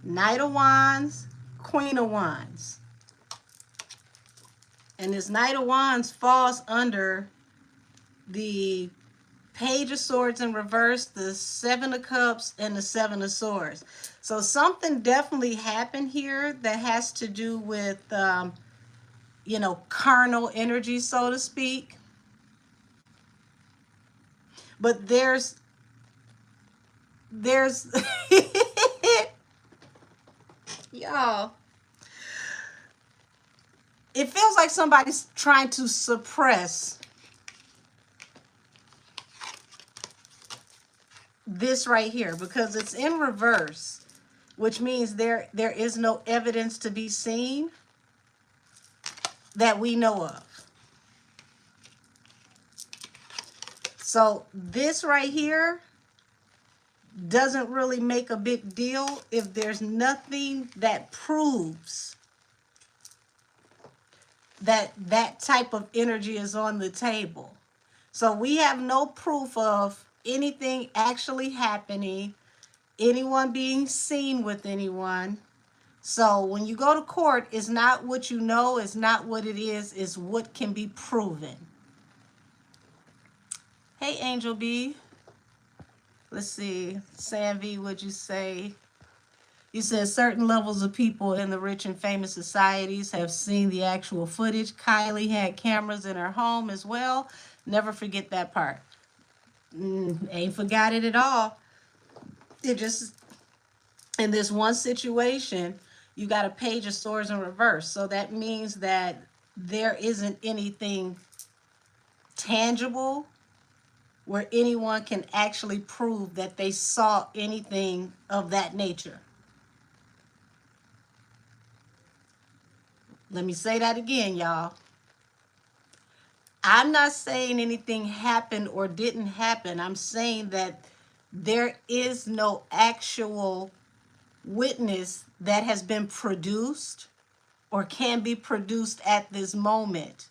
Knight of Wands, Queen of Wands. And this Knight of Wands falls under the Page of Swords in reverse, the Seven of Cups, and the Seven of Swords. So something definitely happened here that has to do with, you know, carnal energy, so to speak. But there's y'all, it feels like somebody's trying to suppress this right here because it's in reverse, which means there is no evidence to be seen that we know of. So this right here doesn't really make a big deal if there's nothing that proves that that type of energy is on the table. So we have no proof of anything actually happening, anyone being seen with anyone. So when you go to court, it's not what you know, it's not what it is, it's what can be proven. Hey, Angel B. Let's see. Sanvi, what'd you say? You said certain levels of people in the rich and famous societies have seen the actual footage. Kylie had cameras in her home as well. Never forget that part. Ain't forgot it at all. It just, in this one situation, you got a Page of Swords in reverse. So that means that there isn't anything tangible where anyone can actually prove that they saw anything of that nature. Let me say that again, y'all. I'm not saying anything happened or didn't happen. I'm saying that there is no actual witness that has been produced or can be produced at this moment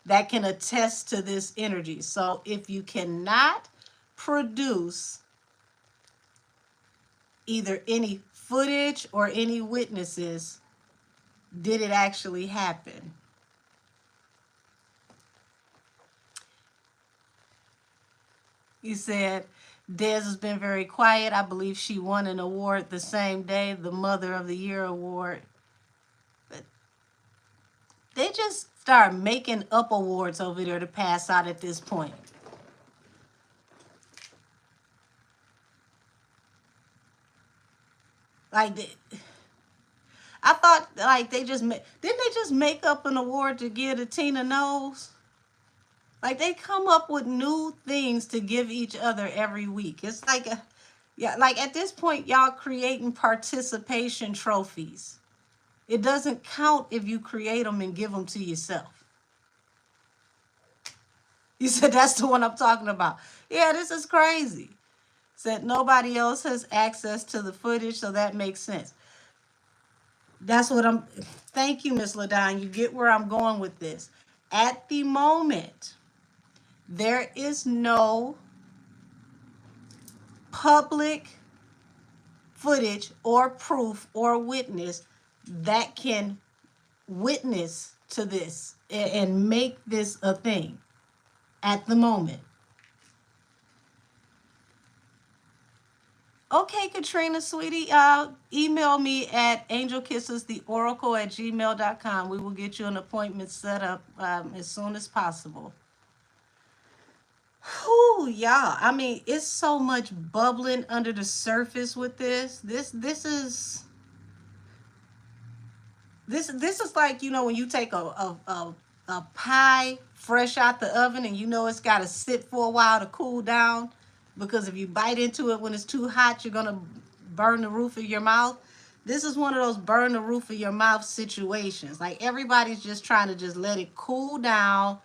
that can attest to this energy. So if you cannot produce either any footage or any witnesses, did it actually happen? You said, Des has been very quiet. I believe she won an award the same day, the Mother of the Year award. But they just start making up awards over there to pass out at this point. Like, I thought like didn't they just make up an award to give to Tina Knowles? Like they come up with new things to give each other every week. It's like like at this point, y'all creating participation trophies. It doesn't count if you create them and give them to yourself. You said that's the one I'm talking about. Yeah, this is crazy. Said nobody else has access to the footage, so that makes sense. That's what I'm, thank you, Miss LaDon. You get where I'm going with this. At the moment, there is no public footage or proof or witness that can witness to this and make this a thing at the moment. Okay, Katrina, sweetie, email me at angelkissestheoracle@gmail.com. We will get you an appointment set up as soon as possible. Whew, y'all. I mean, it's so much bubbling under the surface with this. This is like, you know, when you take a pie fresh out the oven and you know it's got to sit for a while to cool down, because if you bite into it when it's too hot, you're going to burn the roof of your mouth. This is one of those burn the roof of your mouth situations. Like everybody's just trying to just let it cool down,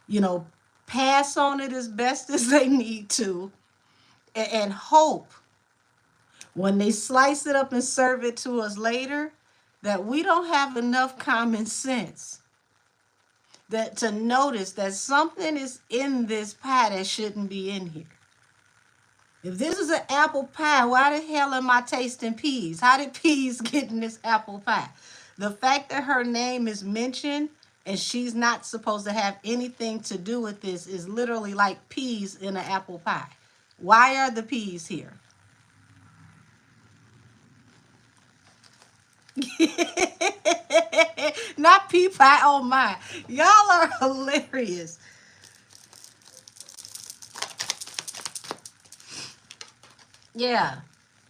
you know, pass on it as best as they need to, and hope when they slice it up and serve it to us later that we don't have enough common sense that to notice that something is in this pie that shouldn't be in here. If this is an apple pie, why the hell am I tasting peas? How did peas get in this apple pie? The fact that her name is mentioned and she's not supposed to have anything to do with this is literally like peas in an apple pie. Why are the peas here? Not pea pie, oh my. Y'all are hilarious. Yeah.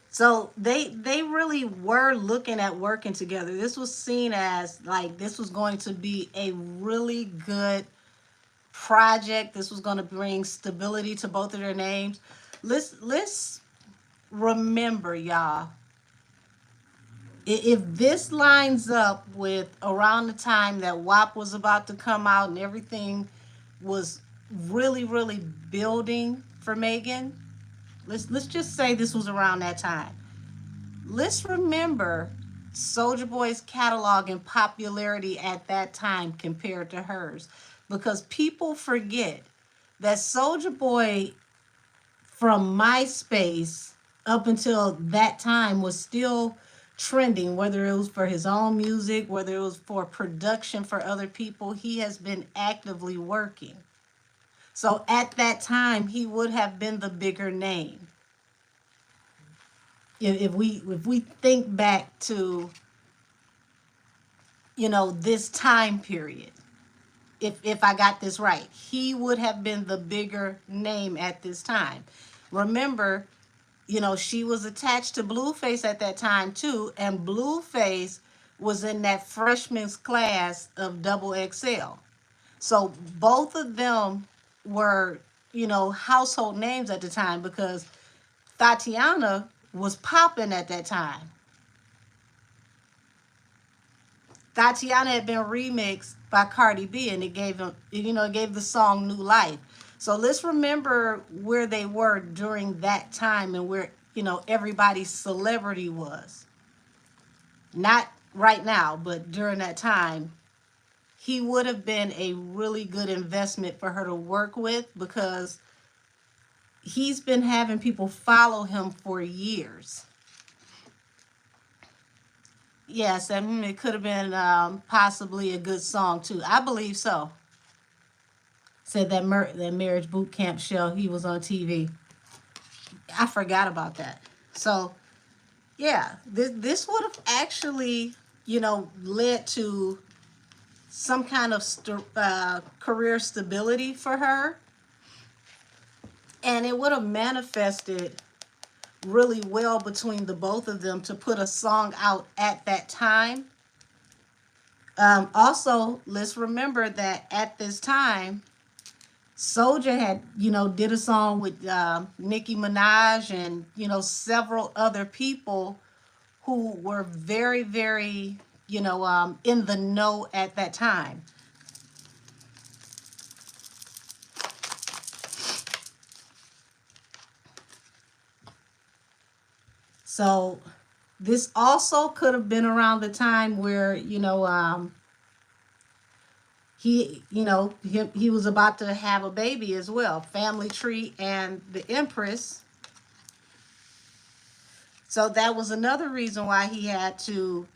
So they really were looking at working together. This was seen as like this was going to be a really good project. This was going to bring stability to both of their names. Let's remember, y'all. If this lines up with around the time that WAP was about to come out and everything was really, really building for Megan, let's just say this was around that time. Let's remember Soulja Boy's catalog and popularity at that time compared to hers, because people forget that Soulja Boy from MySpace up until that time was still trending, whether it was for his own music, whether it was for production for other people. He has been actively working. So at that time, he would have been the bigger name. If we think back to, this time period, if I got this right, he would have been the bigger name at this time. Remember, she was attached to Blueface at that time too, and Blueface was in that freshman's class of Double XL. So both of them were, household names at the time, because Tatiana was popping at that time. Tatiana had been remixed by Cardi B, and it gave him, it gave the song new life. So let's remember where they were during that time and where, everybody's celebrity was. Not right now, but during that time, he would have been a really good investment for her to work with, because he's been having people follow him for years. Yes, and it could have been possibly a good song too. I believe so. Said that marriage boot camp show, he was on TV. I forgot about that. So yeah, this would have actually, led to some kind of career stability for her, and it would have manifested really well between the both of them to put a song out at that time. Also, let's remember that at this time, Soulja had, did a song with Nicki Minaj and, several other people who were very, very, in the know at that time. So this also could have been around the time where, he was about to have a baby as well. Family Tree and the Empress. So that was another reason why he had to,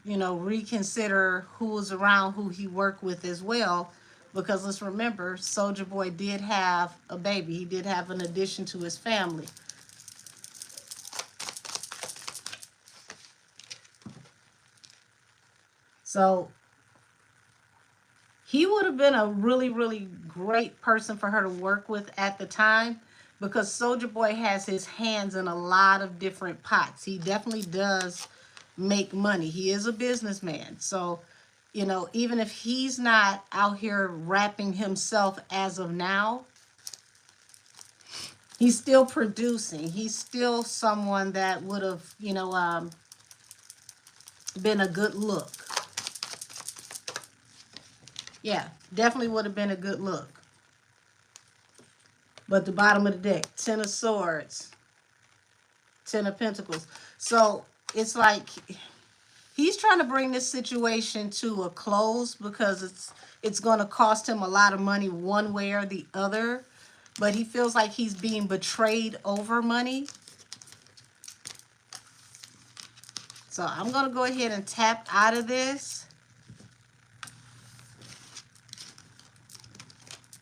reconsider who was around, who he worked with as well. Because let's remember, Soulja Boy did have a baby. He did have an addition to his family. So he would have been a really, really great person for her to work with at the time, because Soulja Boy has his hands in a lot of different pots. He definitely does make money. He is a businessman. So, even if he's not out here rapping himself as of now, he's still producing. He's still someone that would have, been a good look. Yeah, definitely would have been a good look. But the bottom of the deck, 10 of Swords, 10 of Pentacles. So it's like he's trying to bring this situation to a close, because it's going to cost him a lot of money one way or the other. But he feels like he's being betrayed over money. So I'm going to go ahead and tap out of this.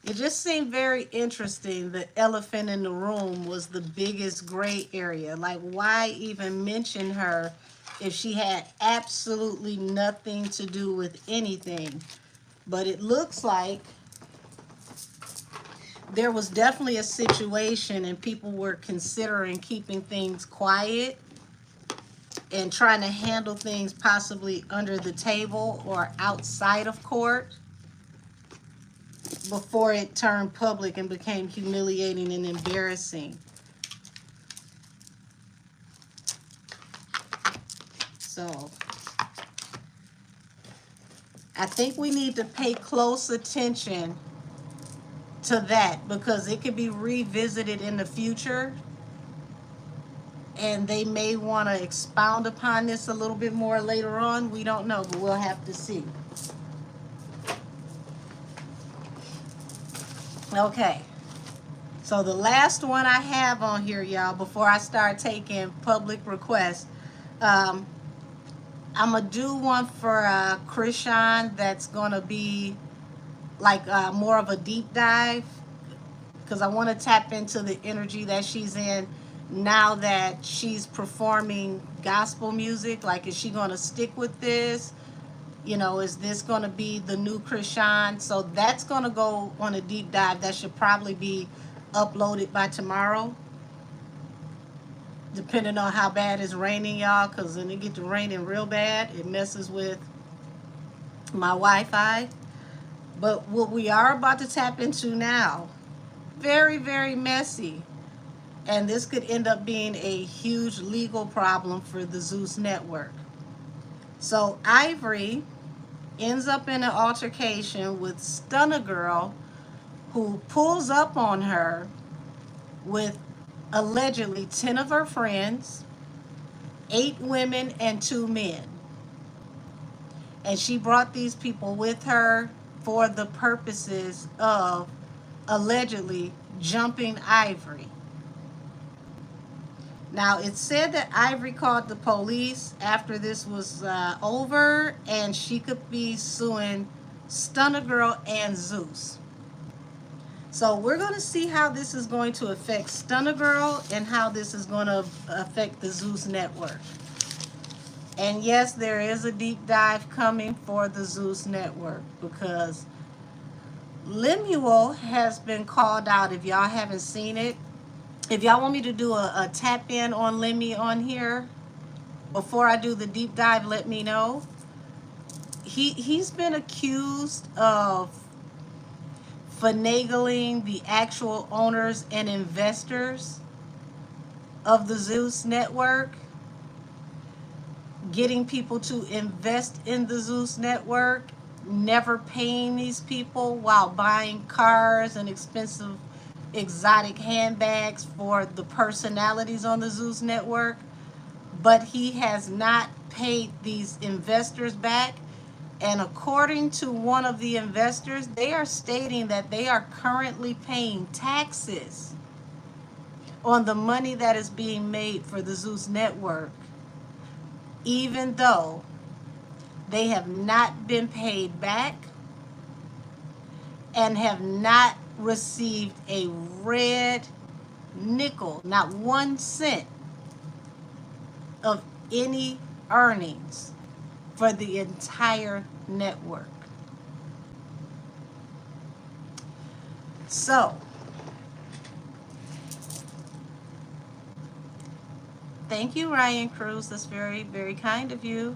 It just seemed very interesting. The elephant in the room was the biggest gray area. Like, why even mention her if she had absolutely nothing to do with anything? But it looks like there was definitely a situation and people were considering keeping things quiet and trying to handle things possibly under the table or outside of court before it turned public and became humiliating and embarrassing. So I think we need to pay close attention to that because it could be revisited in the future and they may want to expound upon this a little bit more later on. We don't know, but we'll have to see. Okay, so the last one I have on here, y'all, before I start taking public requests, I'm gonna do one for Krishan that's gonna be like more of a deep dive because I want to tap into the energy that she's in now that she's performing gospel music. Like, is she gonna stick with this? You know, is this going to be the new Krishan? So that's going to go on a deep dive. That should probably be uploaded by tomorrow, depending on how bad it's raining, y'all, because when it gets to raining real bad, it messes with my Wi-Fi. But what we are about to tap into now, very, very messy. And this could end up being a huge legal problem for the Zeus network. So Ivory ends up in an altercation with Stunna Girl, who pulls up on her with allegedly 10 of her friends, 8 women and 2 men. And she brought these people with her for the purposes of allegedly jumping Ivory. Now, it's said that Ivory called the police after this was over, and she could be suing Stunna Girl and Zeus. So we're going to see how this is going to affect Stunna Girl and how this is going to affect the Zeus network. And yes, there is a deep dive coming for the Zeus network because Lemuel has been called out. If y'all haven't seen it, if y'all want me to do a tap in on Lemmy on here before I do the deep dive, let me know. He's been accused of finagling the actual owners and investors of the Zeus network, getting people to invest in the Zeus network, never paying these people while buying cars and expensive exotic handbags for the personalities on the Zeus network, but he has not paid these investors back. And according to one of the investors, they are stating that they are currently paying taxes on the money that is being made for the Zeus network, even though they have not been paid back and have not received a red nickel, not 1 cent of any earnings for the entire network. So, thank you, Ryan Cruz. That's very, very kind of you.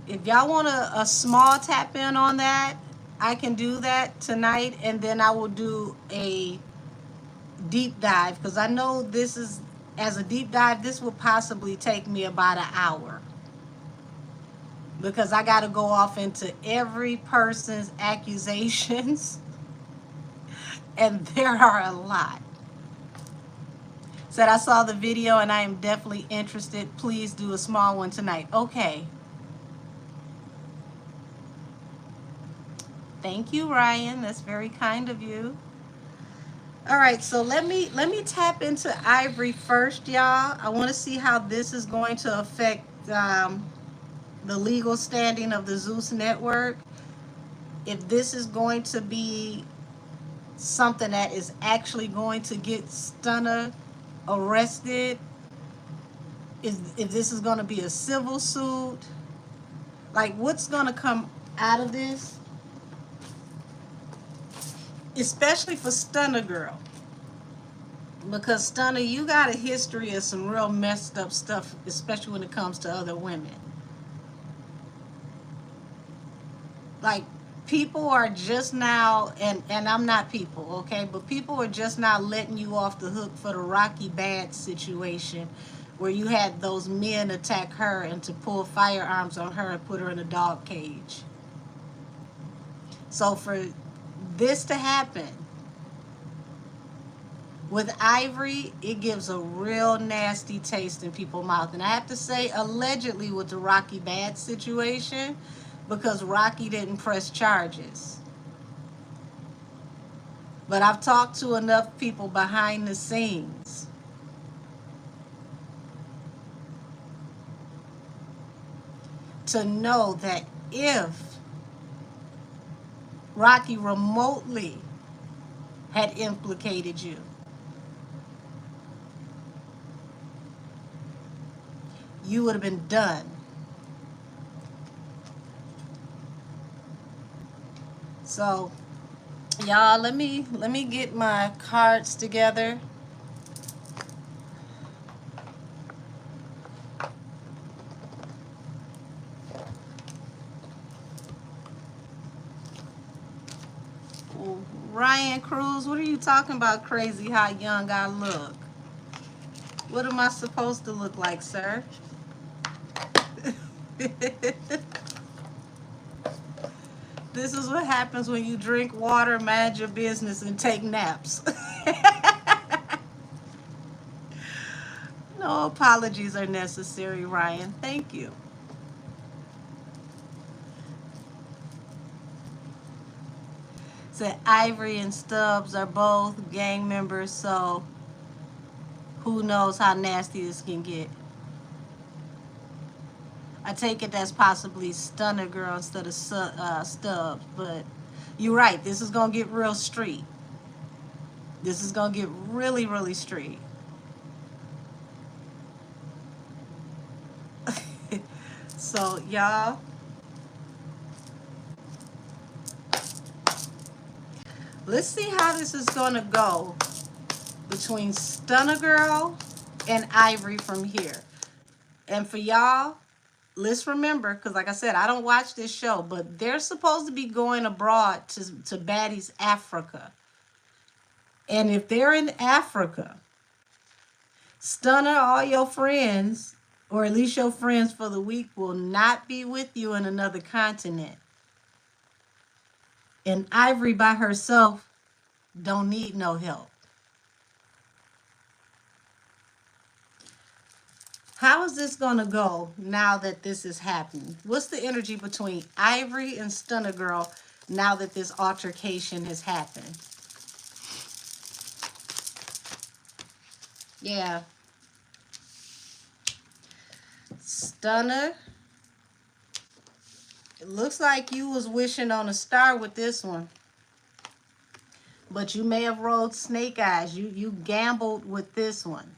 If y'all want a small tap in on that, I can do that tonight, and then I will do a deep dive because I know this is, as a deep dive, this will possibly take me about an hour because I got to go off into every person's accusations, and there are a lot. Said I saw the video and I am definitely interested. Please do a small one tonight. Okay. Thank you, Ryan. That's very kind of you. All right, so let me tap into Ivory first, y'all. I want to see how this is going to affect the legal standing of the Zeus network. if this is going to be something that is actually going to get Stunna arrested, if this is going to be a civil suit, like what's going to come out of this, especially for Stunna Girl. Because Stunna, you got a history of some real messed up stuff, especially when it comes to other women. Like, people are just now, and I'm not people, okay, but people are just now letting you off the hook for the Rocky Bad situation, where you had those men attack her and to pull firearms on her and put her in a dog cage. So for this to happen with Ivory, it gives a real nasty taste in people's mouth. And I have to say, allegedly, with the Rocky Bad situation, because Rocky didn't press charges. But I've talked to enough people behind the scenes to know that if Rocky remotely had implicated you, you would have been done. So, y'all, let me get my cards together. Ryan Cruz, what are you talking about, crazy how young I look? What am I supposed to look like, sir? This is what happens when you drink water, mind your business, and take naps. No apologies are necessary, Ryan. Thank you. Said Ivory and Stubbs are both gang members, so who knows how nasty this can get. I take it that's possibly Stunna Girl instead of Stubbs, but you're right. This is going to get real street. This is going to get really, really street. So, y'all, let's see how this is going to go between Stunna Girl and Ivory from here. And for y'all, let's remember, because like I said, I don't watch this show, but they're supposed to be going abroad to Baddies Africa. And if they're in Africa, Stunna, all your friends, or at least your friends for the week, will not be with you in another continent. And Ivory by herself don't need no help. How is this going to go now that this is happening? What's the energy between Ivory and Stunna Girl now that this altercation has happened? Yeah. Stunna, it looks like you was wishing on a star with this one. But you may have rolled snake eyes. You gambled with this one.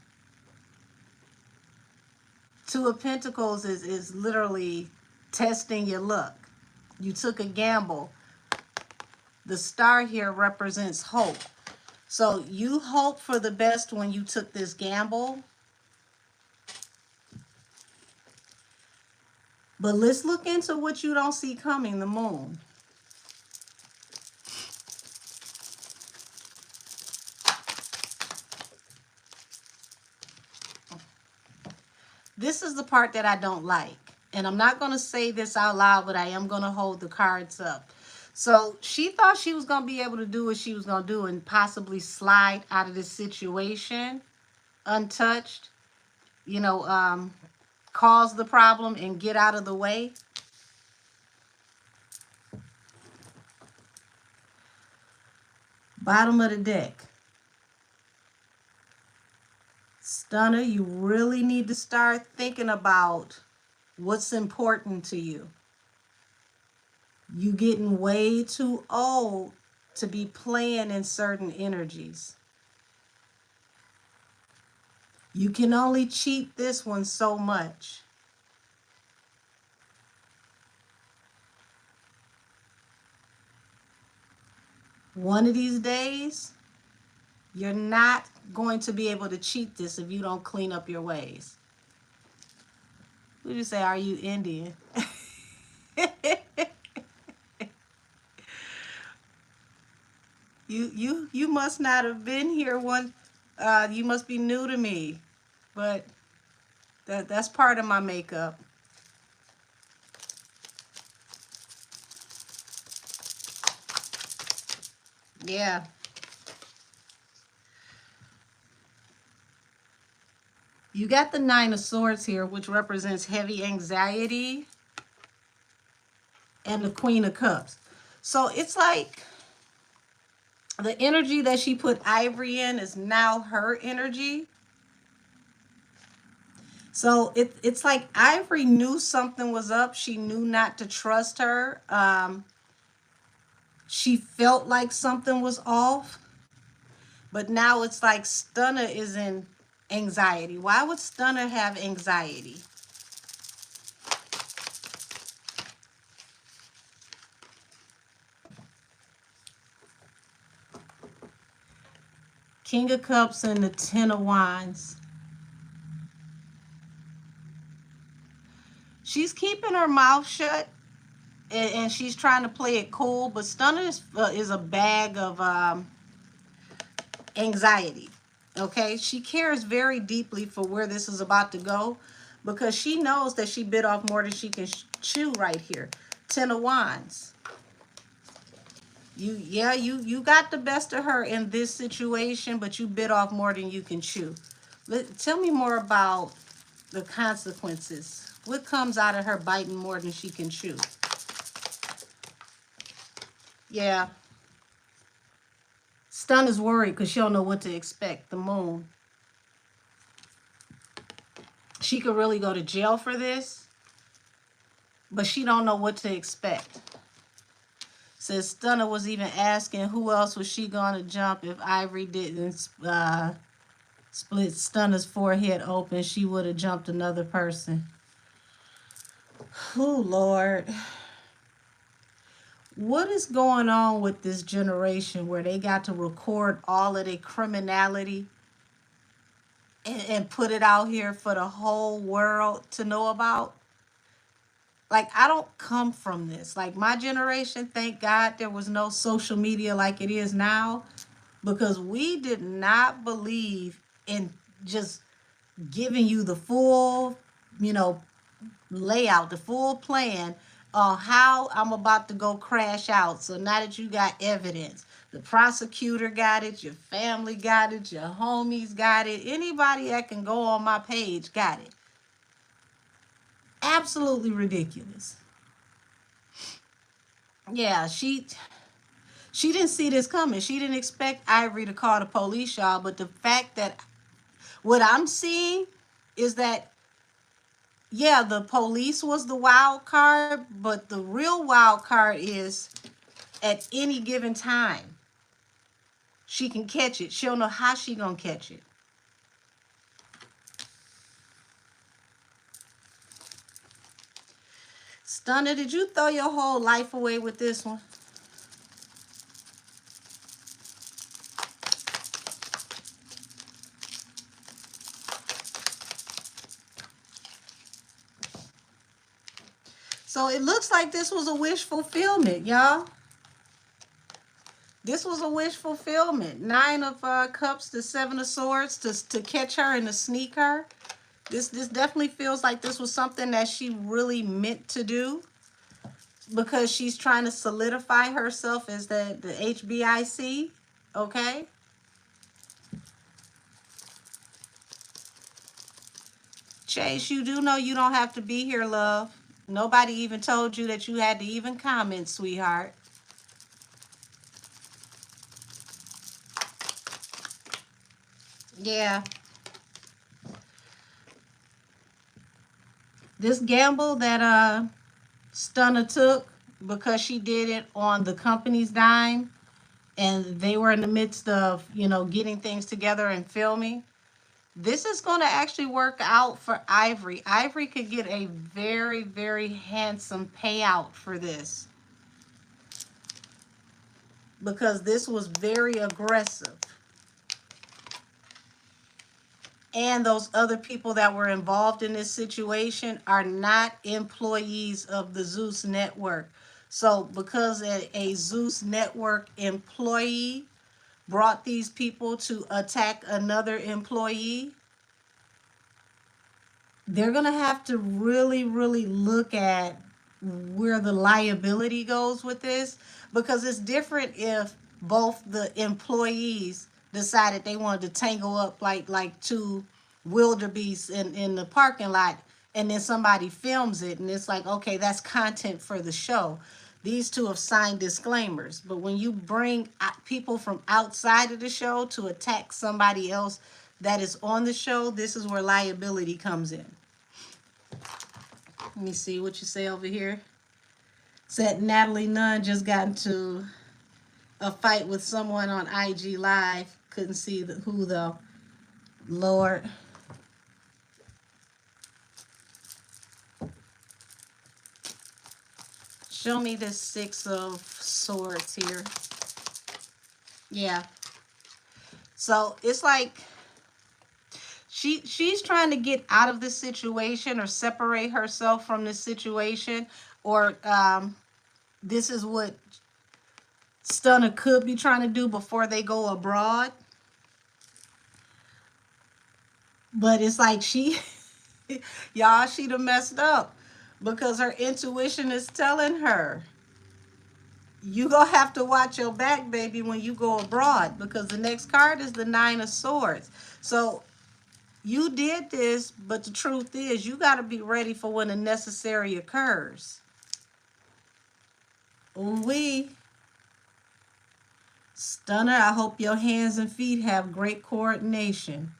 Two of Pentacles is literally testing your luck. You took a gamble. The star here represents hope. So you hope for the best when you took this gamble. But let's look into what you don't see coming, the moon. This is the part that I don't like. And I'm not going to say this out loud, but I am going to hold the cards up. So she thought she was going to be able to do what she was going to do and possibly slide out of this situation untouched. You know, cause the problem and get out of the way. Bottom of the deck. Stunna, you really need to start thinking about what's important to you. You getting way too old to be playing in certain energies. You can only cheat this one so much. One of these days, you're not going to be able to cheat this if you don't clean up your ways. Would you say, are you Indian? You must not have been here one. You must be new to me, but that's part of my makeup. Yeah. You got the Nine of Swords here, which represents heavy anxiety, and the Queen of Cups. So it's like the energy that she put Ivory in is now her energy. So it's like Ivory knew something was up. She knew not to trust her. She felt like something was off. But now it's like Stunna is in anxiety. Why would Stunna have anxiety? King of Cups and the Ten of Wands. She's keeping her mouth shut, and she's trying to play it cool, but Stunna is a bag of anxiety. Okay, she cares very deeply for where this is about to go, because she knows that she bit off more than she can chew right here. Ten of Wands. You got the best of her in this situation, but you bit off more than you can chew. Tell me more about the consequences. What comes out of her biting more than she can chew? Yeah. Stun is worried because she don't know what to expect. The Moon. She could really go to jail for this, but she don't know what to expect. Says Stunna was even asking who else was she going to jump if Ivory didn't split Stunna's forehead open. She would have jumped another person. Oh, Lord. What is going on with this generation where they got to record all of their criminality and put it out here for the whole world to know about? Like, I don't come from this. Like, my generation, thank God there was no social media like it is now, because we did not believe in just giving you the full, layout, the full plan on how I'm about to go crash out. So now that you got evidence, the prosecutor got it, your family got it, your homies got it, anybody that can go on my page got it. Absolutely ridiculous. Yeah, she didn't see this coming. She didn't expect Ivory to call the police, y'all. But the fact that what I'm seeing is that, yeah, the police was the wild card, but the real wild card is at any given time, she can catch it. She'll know how she gonna catch it. Stunna, did you throw your whole life away with this one? So it looks like this was a wish fulfillment, y'all. This was a wish fulfillment. Nine of Cups to Seven of Swords to catch her and to sneak her. This definitely feels like this was something that she really meant to do, because she's trying to solidify herself as the HBIC, okay? Chase, you do know you don't have to be here, love. Nobody even told you that you had to even comment, sweetheart. Yeah. This gamble that Stunna took because she did it on the company's dime and they were in the midst of, getting things together and filming. This is going to actually work out for Ivory. Ivory could get a very, very handsome payout for this because this was very aggressive. And those other people that were involved in this situation are not employees of the Zeus network. So because a Zeus network employee brought these people to attack another employee, they're going to have to really, really look at where the liability goes with this, because it's different if both the employees decided they wanted to tangle up like two wildebeests in the parking lot, and then somebody films it and it's like, okay, that's content for the show. These two have signed disclaimers. But when you bring people from outside of the show to attack somebody else that is on the show, this is where liability comes in. Let me see what you say over here. Said Natalie Nunn just got into a fight with someone on IG Live. Couldn't see who though. Lord. Show me this Six of Swords here. Yeah. So it's like she's trying to get out of this situation or separate herself from this situation, or this is what Stunna could be trying to do before they go abroad. But it's like y'all, she done messed up because her intuition is telling her, you gonna have to watch your back, baby, when you go abroad, because the next card is the Nine of Swords. So you did this, but the truth is you got to be ready for when the necessary occurs. Ooh-wee. Stunner, I hope your hands and feet have great coordination.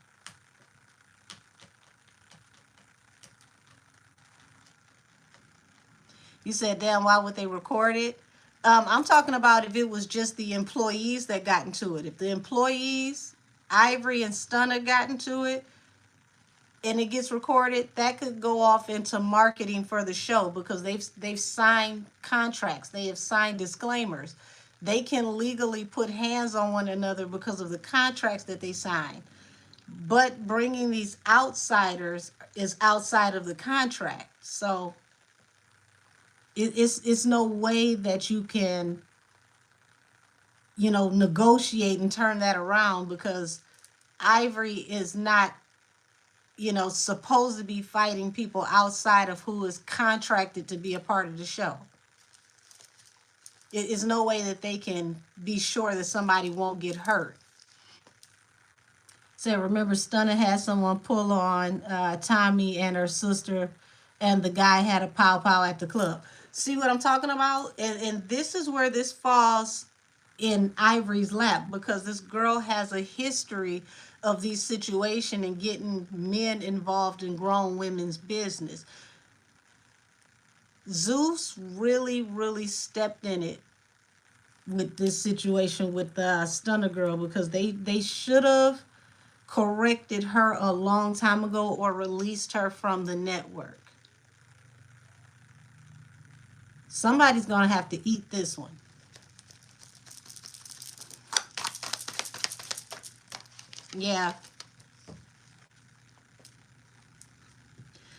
You said, damn, why would they record it? I'm talking about if it was just the employees that got into it. If the employees, Ivory and Stunna, got into it, and it gets recorded, that could go off into marketing for the show because they've signed contracts. They have signed disclaimers. They can legally put hands on one another because of the contracts that they signed. But bringing these outsiders is outside of the contract. So it's no way that you can, negotiate and turn that around, because Ivory is not, supposed to be fighting people outside of who is contracted to be a part of the show. It is no way that they can be sure that somebody won't get hurt. So remember, Stunna had someone pull on Tommy and her sister, and the guy had a pow-pow at the club. See what I'm talking about? And this is where this falls in Ivory's lap, because this girl has a history of these situations and getting men involved in grown women's business. Zeus really, really stepped in it with this situation with the Stunna girl, because they should have corrected her a long time ago or released her from the network. Somebody's going to have to eat this one. Yeah.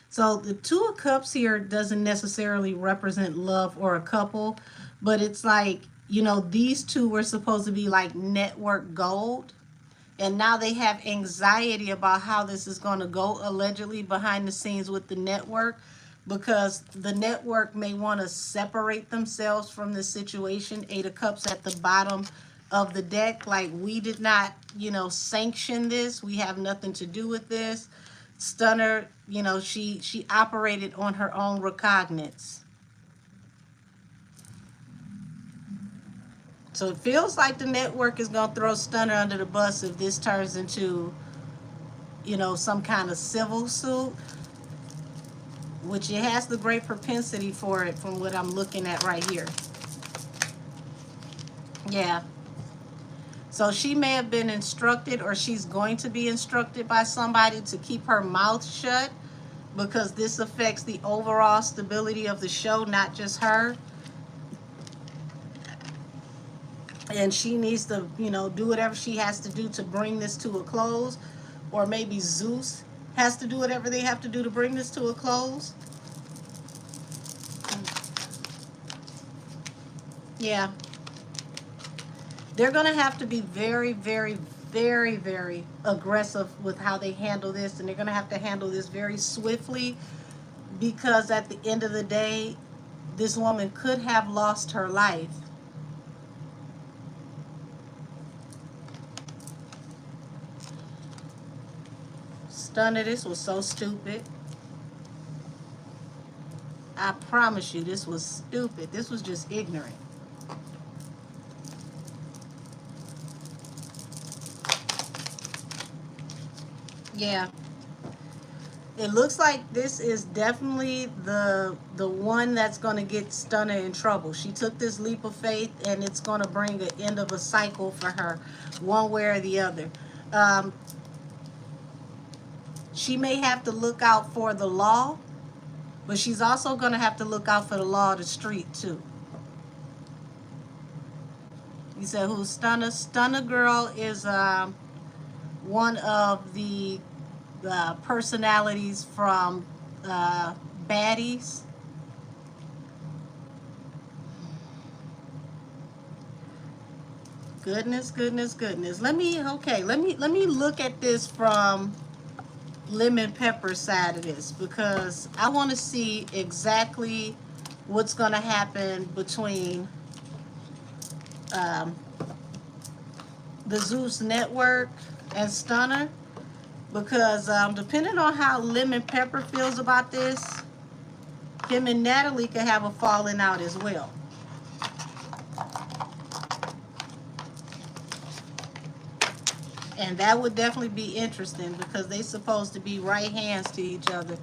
So the Two of Cups here doesn't necessarily represent love or a couple, but it's like, these two were supposed to be like network gold. And now they have anxiety about how this is going to go, allegedly behind the scenes with the network, because the network may want to separate themselves from the situation. Eight of Cups at the bottom of the deck, like, we did not, sanction this. We have nothing to do with this. Stunner, she operated on her own recognizance. So it feels like the network is going to throw Stunner under the bus if this turns into, some kind of civil suit. which it has the great propensity for it from what I'm looking at right here. Yeah. So she may have been instructed, or she's going to be instructed by somebody to keep her mouth shut, because this affects the overall stability of the show, not just her. And she needs to, you know, do whatever she has to do to bring this to a close. Or maybe Zeus has to do whatever they have to do to bring this to a close. Yeah. They're going to have to be very, very, very, very aggressive with how they handle this. And they're going to have to handle this very swiftly, because at the end of the day, this woman could have lost her life. Stunna, this was so stupid. I promise you, this was stupid. This was just ignorant. Yeah. It looks like this is definitely the one that's going to get Stunna in trouble. She took this leap of faith, and it's going to bring an end of a cycle for her, one way or the other. She may have to look out for the law, but she's also going to have to look out for the law of the street, too. You said who's Stunna? Stunna Girl is one of the personalities from Baddies. Goodness, goodness, goodness. Let me look at this from Lemon Pepper's side of this, because I want to see exactly what's going to happen between the Zeus Network and Stunna, because depending on how Lemon Pepper feels about this, him and Natalie could have a falling out as well. And that would definitely be interesting, because they're supposed to be right hands to each other.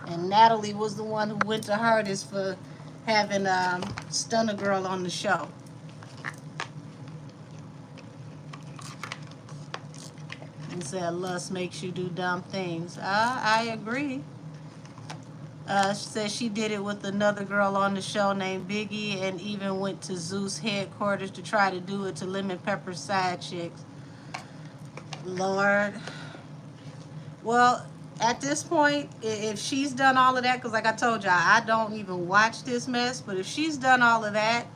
And Natalie was the one who went the hardest for having Stunna Girl on the show. And said lust makes you do dumb things. I agree. She said she did it with another girl on the show named Biggie, and even went to Zeus headquarters to try to do it to Lemon Pepper's side chicks. Lord. Well, at this point, if she's done all of that, because like I told y'all, I don't even watch this mess, but if she's done all of that,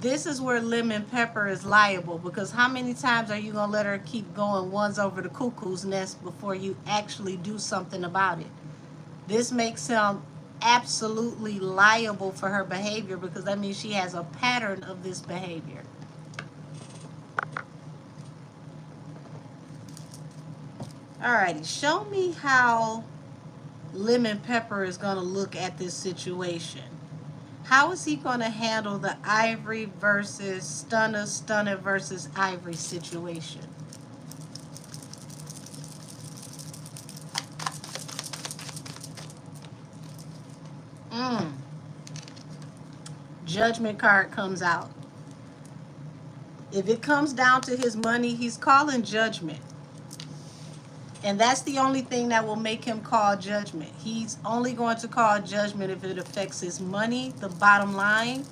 this is where Lemon Pepper is liable, because how many times are you going to let her keep going ones over the cuckoo's nest before you actually do something about it? This makes him absolutely liable for her behavior, because that means she has a pattern of this behavior. Alrighty, show me how Lemon Pepper is going to look at this situation. How is he going to handle the Ivory versus Stunna, Stunna versus Ivory situation? Judgment card comes out. If it comes down to his money, he's calling judgment. And that's the only thing that will make him call judgment. He's only going to call judgment if it affects his money, the bottom line.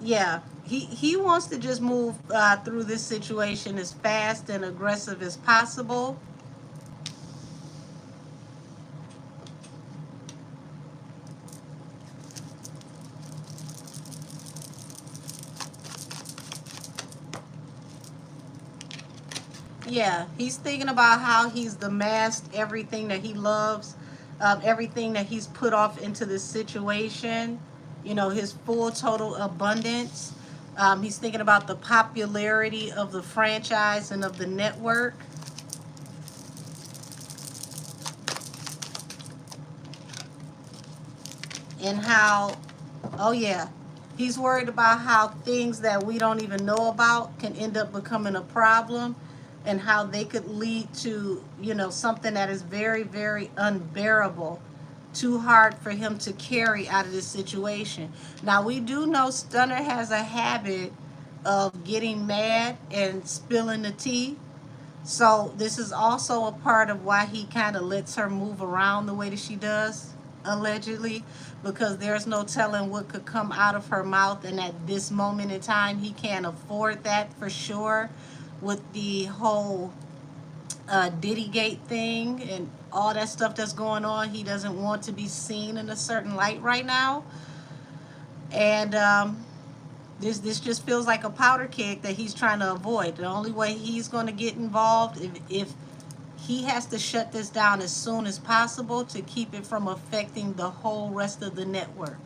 Yeah, he wants to just move through this situation as fast and aggressive as possible. Yeah, he's thinking about how he's amassed everything that he loves, everything that he's put off into this situation, you know, his full total abundance. He's thinking about the popularity of the franchise and of the network. And how, oh yeah, he's worried about how things that we don't even know about can end up becoming a problem. and how they could lead to, something that is very, very unbearable, too hard for him to carry out of this situation. Now, we do know Stunner has a habit of getting mad and spilling the tea. So this is also a part of why he kind of lets her move around the way that she does, allegedly, because there's no telling what could come out of her mouth. And at this moment in time, he can't afford that for sure, with the whole Diddy Gate thing and all that stuff that's going on. He doesn't want to be seen in a certain light right now. And this just feels like a powder keg that he's trying to avoid. The only way he's going to get involved, if he has to shut this down as soon as possible to keep it from affecting the whole rest of the network.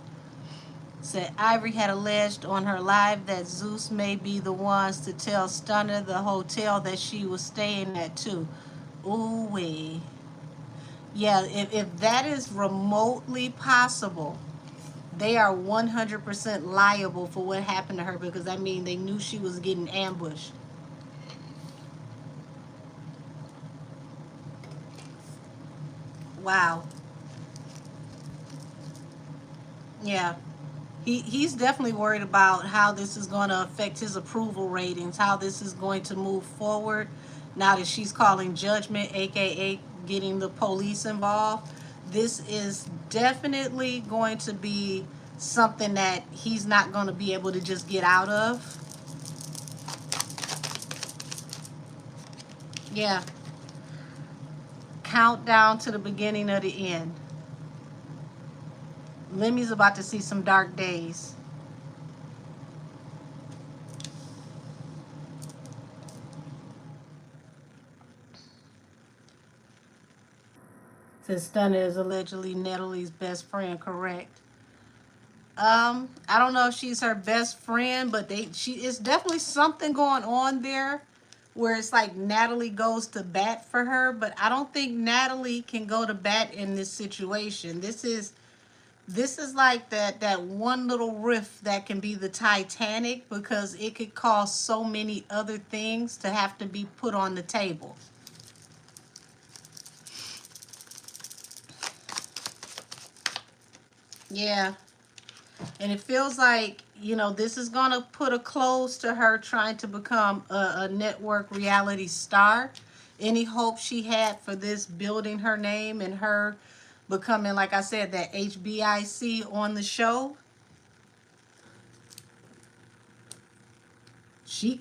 Said Ivory had alleged on her live that Zeus may be the ones to tell Stunner the hotel that she was staying at too. Ooh wee. Yeah, if that is remotely possible, they are 100% liable for what happened to her, because I mean they knew she was getting ambushed. Wow. Yeah. He's definitely worried about how this is going to affect his approval ratings, how this is going to move forward now that she's calling judgment, aka getting the police involved. This is definitely going to be something that he's not going to be able to just get out of. Yeah. Countdown to the beginning of the end. Lemmy's about to see some dark days. Since Stunna is allegedly Natalie's best friend, correct? I don't know if she's her best friend, but it's definitely something going on there where it's like Natalie goes to bat for her, but I don't think Natalie can go to bat in this situation. This is like that one little rift that can be the Titanic, because it could cause so many other things to have to be put on the table. Yeah. And it feels like, this is going to put a close to her trying to become a network reality star. Any hope she had for this building her name and her becoming, like I said, that HBIC on the show, she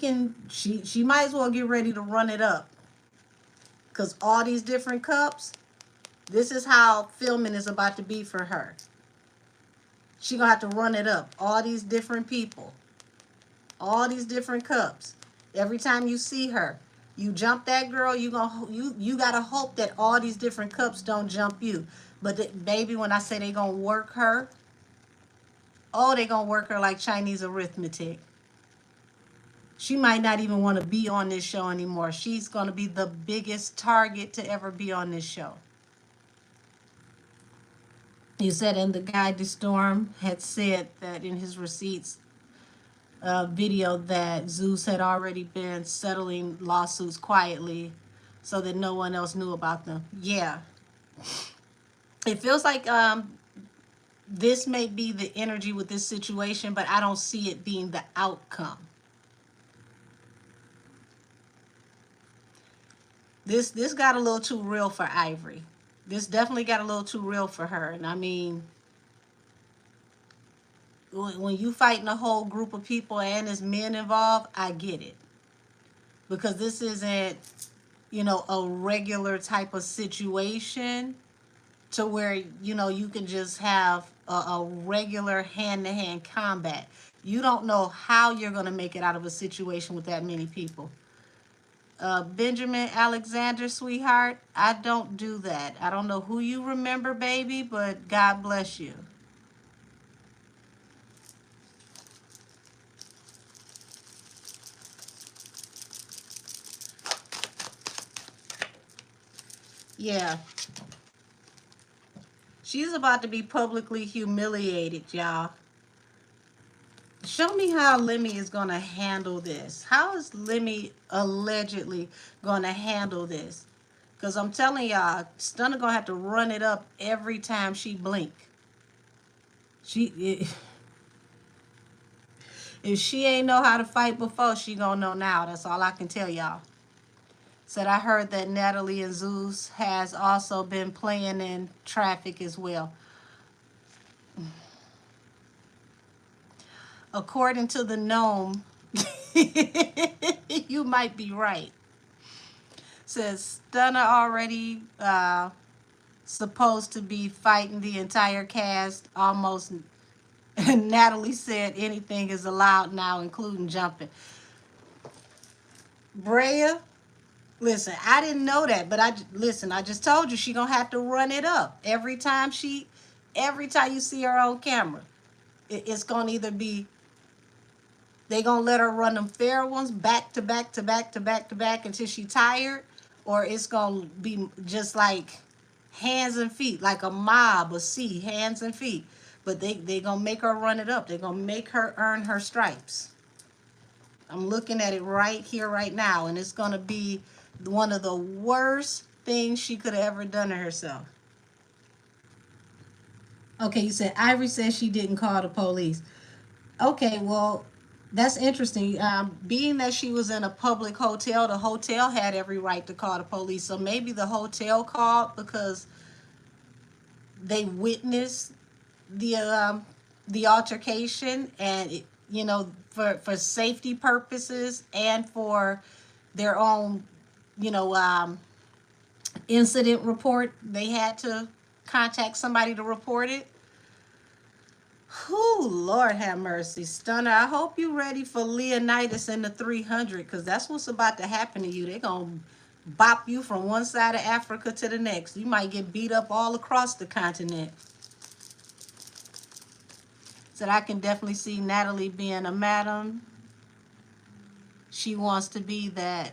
might as well get ready to run it up. Because all these different cups, this is how filming is about to be for her. She gonna have to run it up. All these different people, all these different cups. Every time you see her, you jump that girl, you gotta hope that all these different cups don't jump you. But baby, when I say they gonna work her, oh, they gonna work her like Chinese arithmetic. She might not even want to be on this show anymore. She's gonna be the biggest target to ever be on this show. He said, and the guy, DeStorm, had said that in his receipts video that Zeus had already been settling lawsuits quietly so that no one else knew about them. Yeah. It feels like this may be the energy with this situation, but I don't see it being the outcome. This got a little too real for Ivory. This definitely got a little too real for her. And I mean, when you fighting a whole group of people and there's men involved, I get it. Because this isn't, a regular type of situation to where, you can just have a regular hand-to-hand combat. You don't know how you're going to make it out of a situation with that many people. Benjamin Alexander, sweetheart, I don't do that. I don't know who you remember, baby, but God bless you. Yeah. She's about to be publicly humiliated, y'all. Show me how Lemmy is going to handle this. How is Lemmy allegedly going to handle this? Because I'm telling y'all, Stunna going to have to run it up every time she blink. If she ain't know how to fight before, she going to know now. That's all I can tell y'all. Said I heard that Natalie and Zeus has also been playing in traffic as well. According to the gnome, you might be right. Says Stunna already supposed to be fighting the entire cast almost. And Natalie said anything is allowed now, including jumping. Brea, listen, I didn't know that, but I just told you she gonna have to run it up every time you see her on camera. It's gonna either be they gonna let her run them fair ones back to back to back to back to back until she tired, or it's gonna be just like hands and feet, like a mob of C, hands and feet. But they gonna make her run it up. They're gonna make her earn her stripes. I'm looking at it right here, right now, and it's gonna be one of the worst things she could have ever done to herself. Okay, you said Ivory says she didn't call the police. Okay, well, that's interesting. Being that she was in a public hotel, the hotel had every right to call the police. So maybe the hotel called because they witnessed the altercation, and for safety purposes and for their own incident report, they had to contact somebody to report it. Whew, Lord have mercy. Stunna, I hope you ready for Leonidas in the 300, because that's what's about to happen to you. They're going to bop you from one side of Africa to the next. You might get beat up all across the continent. Said I can definitely see Natalie being a madam. She wants to be that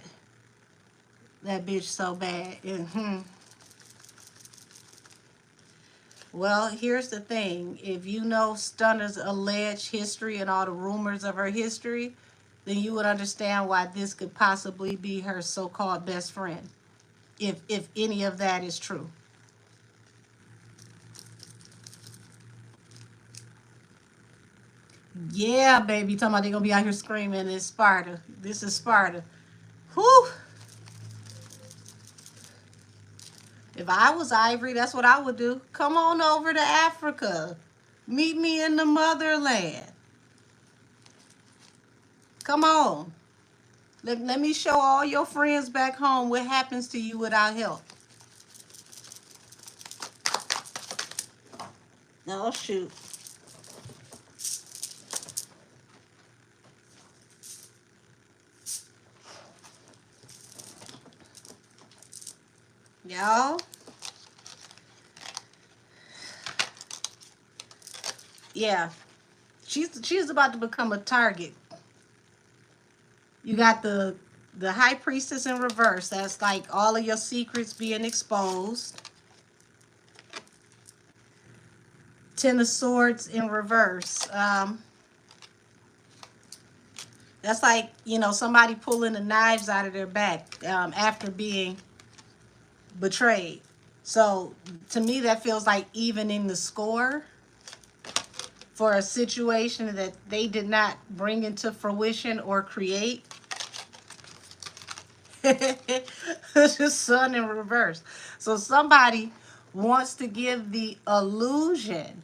bitch so bad. Well, here's the thing. If you know Stunna's alleged history and all the rumors of her history, then you would understand why this could possibly be her so-called best friend, if any of that is true. Yeah, baby. Talking about they're going to be out here screaming, it's Sparta. This is Sparta. Whew. If I was Ivory, that's what I would do. Come on over to Africa. Meet me in the motherland. Come on. Let me show all your friends back home what happens to you without help. Oh, shoot. Y'all. Yeah. She's about to become a target. You got the high priestess in reverse. That's like all of your secrets being exposed. Ten of Swords in reverse. That's like, somebody pulling the knives out of their back after being betrayed. So to me, that feels like evening the score for a situation that they did not bring into fruition or create. It's just sun in reverse. So somebody wants to give the illusion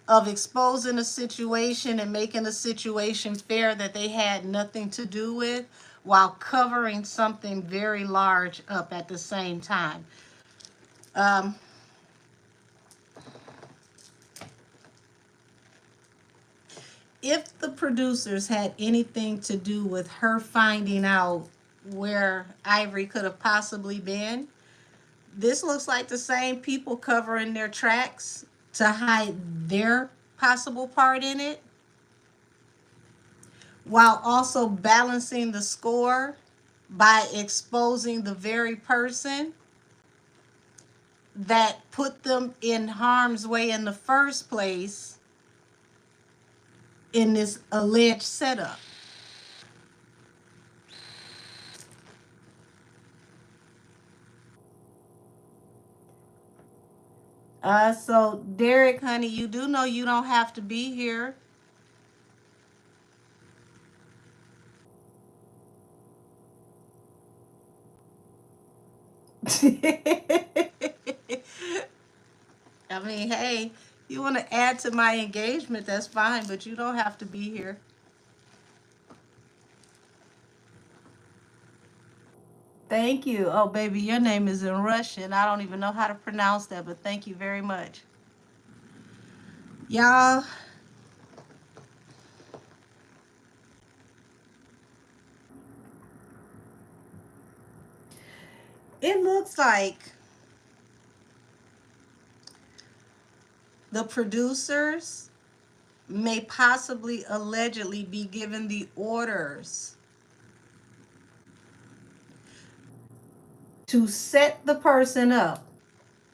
of exposing a situation and making a situation fair that they had nothing to do with, while covering something very large up at the same time. If the producers had anything to do with her finding out where Ivory could have possibly been, this looks like the same people covering their tracks to hide their possible part in it, while also balancing the score by exposing the very person that put them in harm's way in the first place in this alleged setup. So Derek, honey, you do know you don't have to be here. I mean, hey, you want to add to my engagement, that's fine, but you don't have to be here. Thank you. Oh, baby, your name is in Russian. I don't even know how to pronounce that, but thank you very much. Y'all, it looks like the producers may possibly allegedly be given the orders to set the person up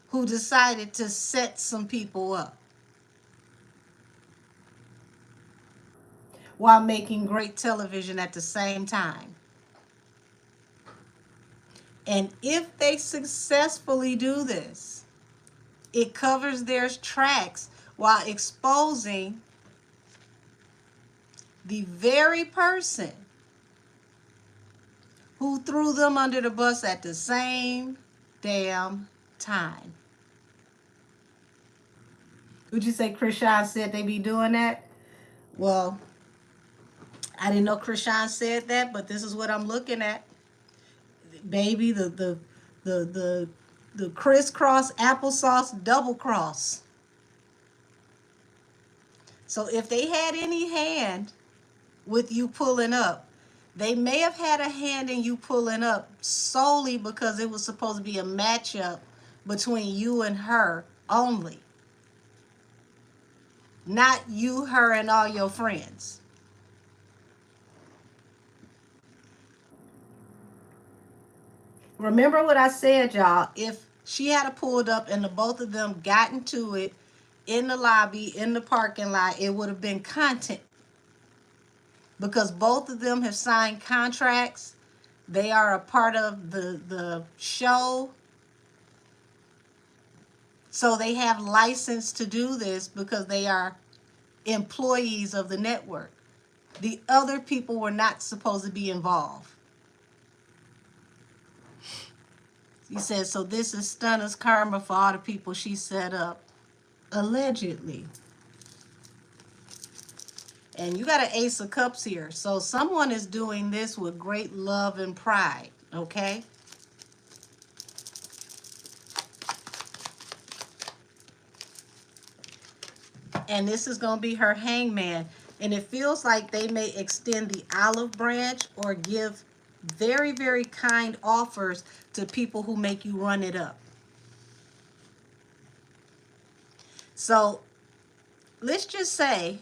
who decided to set some people up while making great television at the same time. And if they successfully do this, it covers their tracks while exposing the very person who threw them under the bus at the same damn time. Would you say Krishan said they be doing that? Well, I didn't know Krishan said that, but this is what I'm looking at. Baby, the the the crisscross applesauce double cross. So if they had any hand with you pulling up, they may have had a hand in you pulling up solely because it was supposed to be a matchup between you and her only, not you, her, and all your friends. Remember what I said, y'all. If she had pulled up and the both of them got into it in the lobby, in the parking lot, it would have been content because both of them have signed contracts. They are a part of the show. So they have license to do this because they are employees of the network. The other people were not supposed to be involved. He said, so this is Stunna's karma for all the people she set up, allegedly. And you got an Ace of Cups here. So someone is doing this with great love and pride, okay? And this is going to be her hangman. And it feels like they may extend the olive branch or give very, very kind offers to people who make you run it up. So let's just say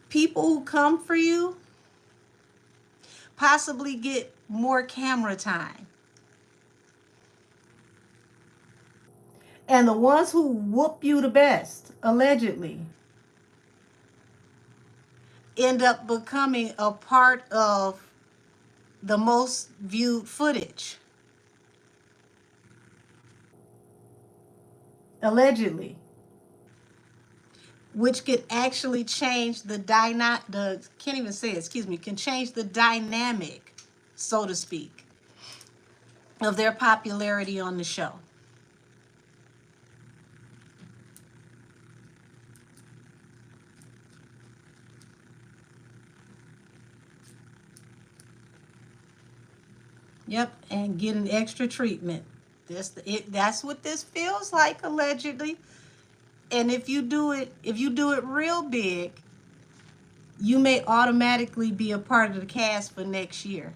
people who come for you possibly get more camera time. And the ones who whoop you the best, allegedly, end up becoming a part of the most viewed footage. Allegedly. Which could actually change can't even say it, excuse me, can change the dynamic, so to speak, of their popularity on the show. Yep, and get an extra treatment. That's what this feels like, allegedly. And if you do it real big, you may automatically be a part of the cast for next year.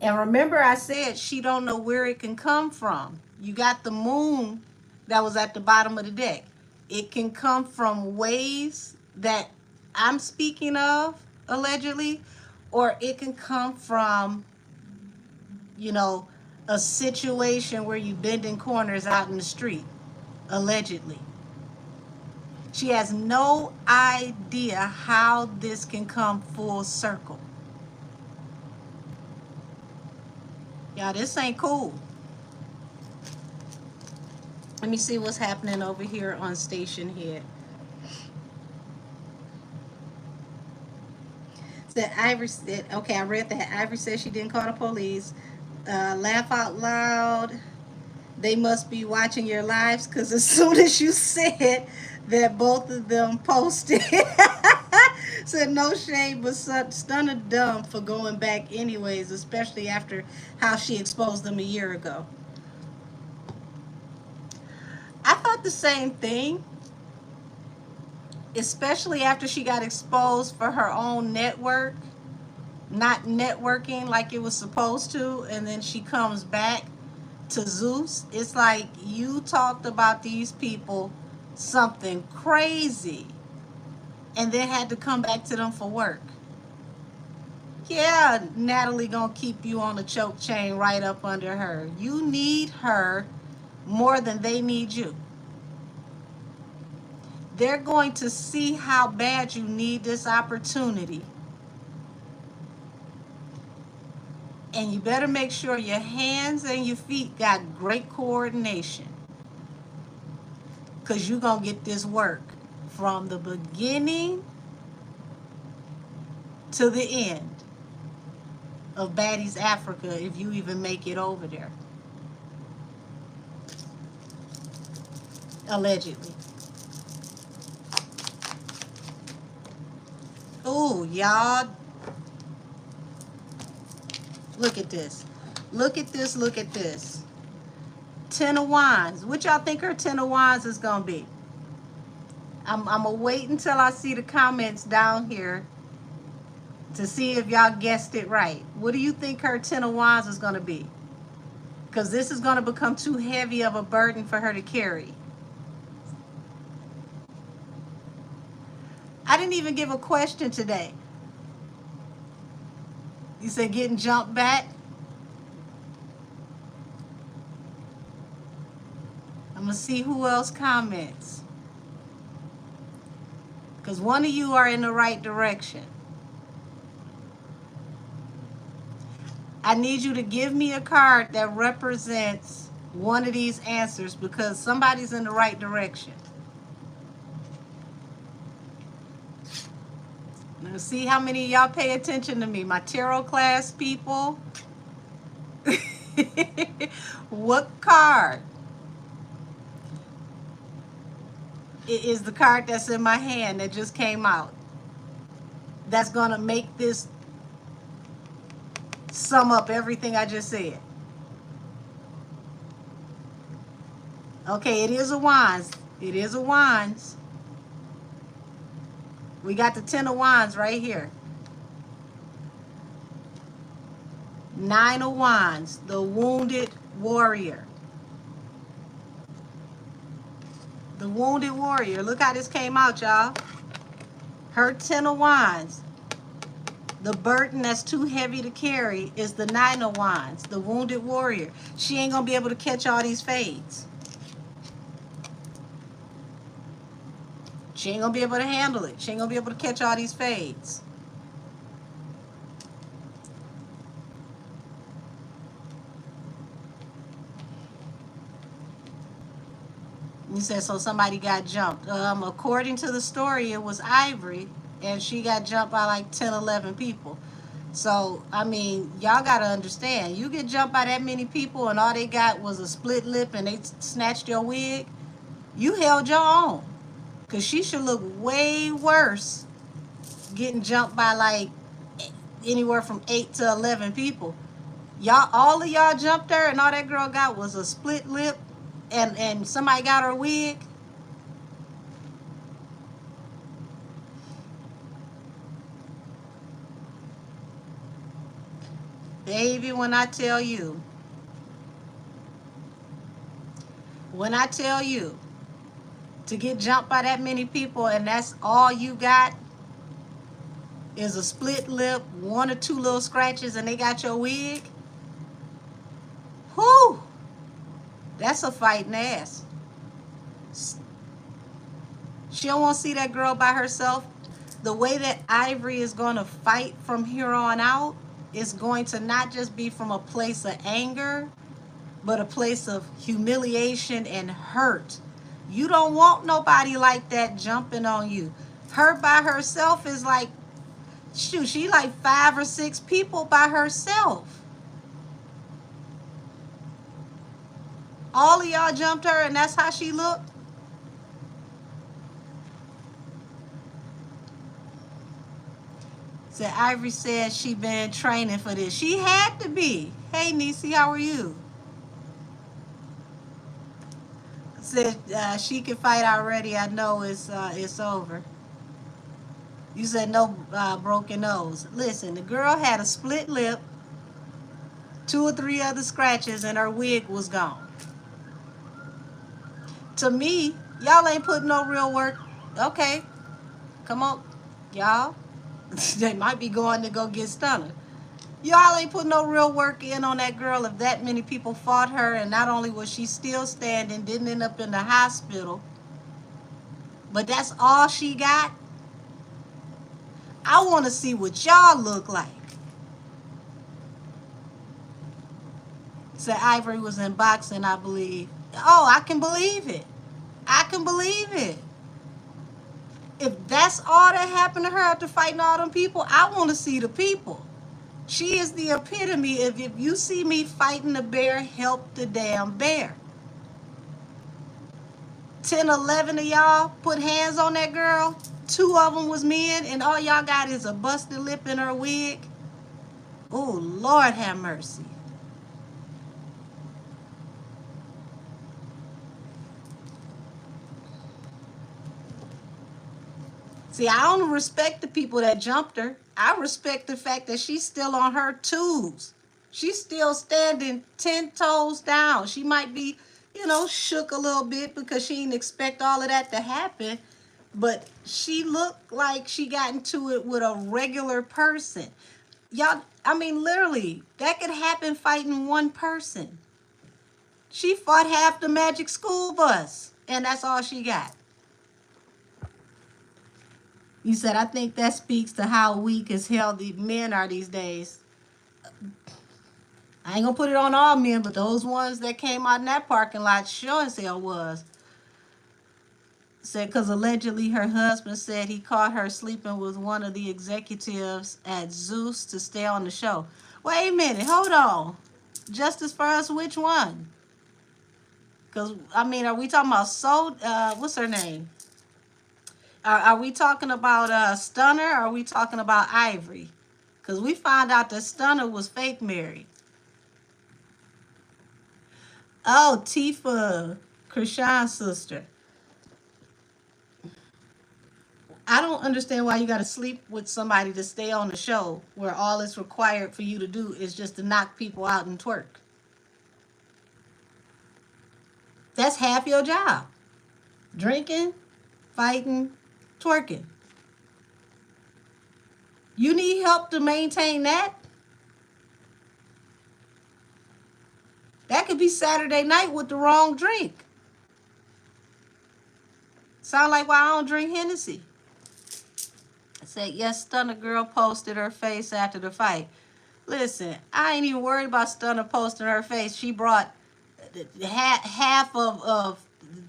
And remember I said she don't know where it can come from. You got the moon that was at the bottom of the deck. It can come from ways that I'm speaking of, allegedly, or it can come from, you know, a situation where you bending corners out in the street, allegedly. She has no idea how this can come full circle. Y'all, this ain't cool. Let me see what's happening over here on Station Head. Said Ivory said, okay, I read that. Ivory said she didn't call the police. Laugh out loud. They must be watching your lives, because as soon as you said that, both of them posted. Said no shame, but Stunna dumb for going back anyways, especially after how she exposed them a year ago. I thought the same thing, especially after she got exposed for her own network, not networking like it was supposed to, and then she comes back to Zeus. It's like you talked about these people something crazy and then had to come back to them for work. Yeah, Natalie gonna keep you on a choke chain right up under her. You need her more than they need you. They're going to see how bad you need this opportunity. And you better make sure your hands and your feet got great coordination, because you're going to get this work from the beginning to the end of Baddies Africa, if you even make it over there. Allegedly. Ooh, y'all. Look at this. Look at this. Look at this. 10 of Wands. What y'all think her 10 of Wands is going to be? I'm going to wait until I see the comments down here to see if y'all guessed it right. What do you think her 10 of Wands is going to be? Because this is going to become too heavy of a burden for her to carry. I didn't even give a question today. You said getting jumped back? I'm going to see who else comments. Because one of you are in the right direction. I need you to give me a card that represents one of these answers, because somebody's in the right direction. Let's see how many of y'all pay attention to me. My tarot class people. What card is the card that's in my hand that just came out, that's going to make this sum up everything I just said? Okay, it is a Wands. It is a Wands. We got the 10 of Wands right here. 9 of Wands, the wounded warrior. The wounded warrior. Look how this came out, y'all. Her 10 of Wands. The burden that's too heavy to carry is the 9 of Wands, the wounded warrior. She ain't going to be able to catch all these fades. She ain't going to be able to handle it. She ain't going to be able to catch all these fades. You said, so somebody got jumped. According to the story, it was Ivory, and she got jumped by like 10, 11 people. So, I mean, y'all got to understand, you get jumped by that many people and all they got was a split lip and they snatched your wig, you held your own. Because she should look way worse getting jumped by like anywhere from 8 to 11 people. Y'all, all of y'all jumped her and all that girl got was a split lip and somebody got her wig. Baby, when I tell you to get jumped by that many people and that's all you got is a split lip, 1 or 2 little scratches, and they got your wig, whoo, That's a fighting ass. She don't want to see that girl by herself. The way that Ivory is going to fight from here on out is going to not just be from a place of anger, but a place of humiliation and hurt. You don't want nobody like that jumping on you. Her by herself is like, shoot, she like 5 or 6 people by herself. All of y'all jumped her and that's how she looked. So Ivory said she been training for this. She had to be. Hey Niecy, how are you? Said she can fight already. I know it's over. You said no broken nose. Listen, the girl had a split lip, 2 or 3 other scratches, and her wig was gone. To me, y'all ain't putting no real work. Okay, come on, y'all. They might be going to go get Stunna. Y'all ain't put no real work in on that girl if that many people fought her, and not only was she still standing, didn't end up in the hospital, but that's all she got. I want to see what y'all look like. Said Ivory was in boxing, I believe. Oh, I can believe it. I can believe it. If that's all that happened to her after fighting all them people, I want to see the people. She is the epitome. If you see me fighting the bear, help the damn bear. 10, 11 of y'all put hands on that girl. 2 of them was men, and all y'all got is a busted lip in her wig. Oh, Lord have mercy. See, I don't respect the people that jumped her. I respect the fact that she's still on her twos. She's still standing 10 toes down. She might be, shook a little bit because she didn't expect all of that to happen. But she looked like she got into it with a regular person. Y'all, I mean, literally, that could happen fighting one person. She fought half the Magic School Bus, and that's all she got. You said, I think that speaks to how weak as hell the men are these days. I ain't gonna put it on all men, but those ones that came out in that parking lot sure as hell was. Said, because allegedly her husband said he caught her sleeping with one of the executives at Zeus to stay on the show. Wait a minute, hold on. Justice for us, which one? Because, I mean, are we talking about what's her name? Are we talking about Stunna, or are we talking about Ivory? Because we found out that Stunna was fake married. Oh, Tifa, Krishan's sister. I don't understand why you got to sleep with somebody to stay on the show where all it's required for you to do is just to knock people out and twerk. That's half your job. Drinking, fighting, twerking. You need help to maintain that? That could be Saturday night with the wrong drink. Sound like why I don't drink Hennessy. I said, yes, Stunna girl posted her face after the fight. Listen, I ain't even worried about Stunna posting her face. She brought half of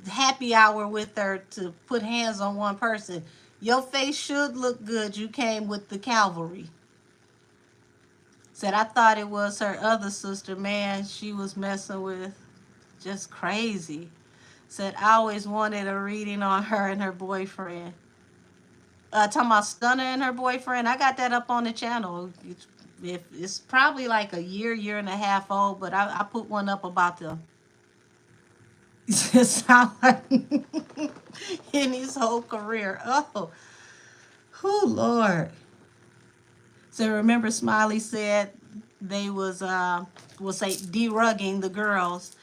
happy hour with her to put hands on one person. Your face should look good. You came with the cavalry. Said, I thought it was her other sister, man, she was messing with. Just crazy. Said, I always wanted a reading on her and her boyfriend. Talking about Stunna and her boyfriend. I got that up on the channel. It's probably like a year and a half old, but I put one up about them. It sound like in his whole career. Oh Lord. So remember Smiley said they was we'll say derugging the girls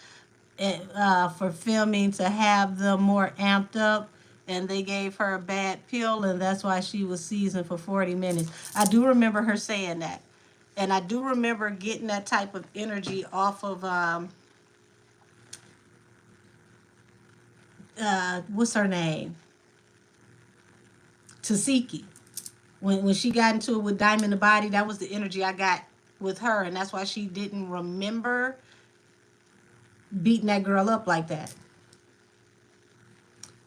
for filming to have them more amped up, and they gave her a bad pill, and that's why she was seasoned for 40 minutes. I do remember her saying that. And I do remember getting that type of energy off of what's her name? Tasiki. When she got into it with Diamond the Body, that was the energy I got with her, and that's why she didn't remember beating that girl up like that.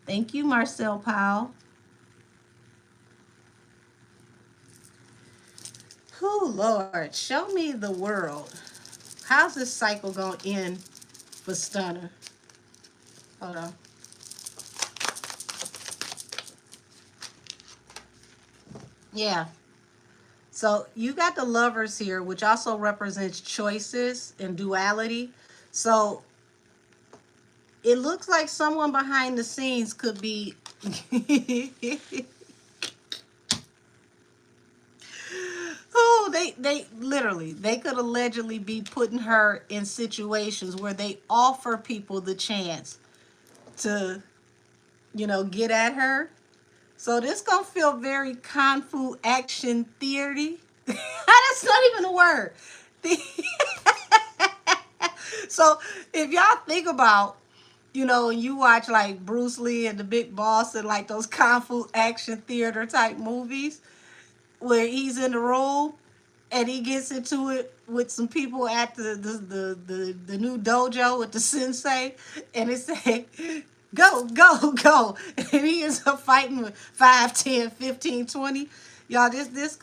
Thank you, Marcel Powell. Oh Lord, show me the world. How's this cycle gonna end for Stunna? Hold on. Yeah. So you got the Lovers here, which also represents choices and duality. So it looks like someone behind the scenes could be oh, they literally, they could allegedly be putting her in situations where they offer people the chance to, get at her. So this gonna feel very kung fu action theory. That's not even a word. So if y'all think about, and you watch like Bruce Lee and the Big Boss and like those kung fu action theater type movies where he's in the room and he gets into it with some people at the new dojo with the sensei, and it say go, go, go, and he ends up fighting with 5, 10, 15, 20. Y'all, this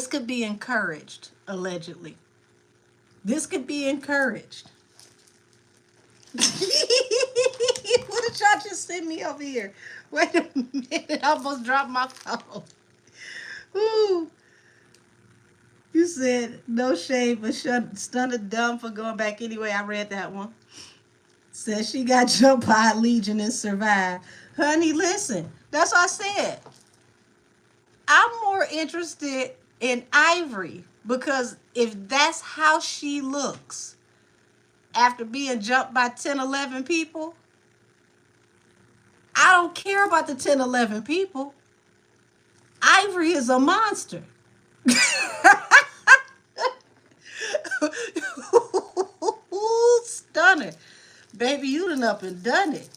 could be encouraged, allegedly. This could be encouraged. What did y'all just send me over here? Wait a minute, I almost dropped my phone. Ooh. You said no shade, but Stunna dumb for going back anyway. I read that one. Said she got jumped by a legion and survived. Honey, listen. That's what I said. I'm more interested in Ivory because if that's how she looks after being jumped by 10, 11 people, I don't care about the 10, 11 people. Ivory is a monster. Stunner. Baby, you done up and done it.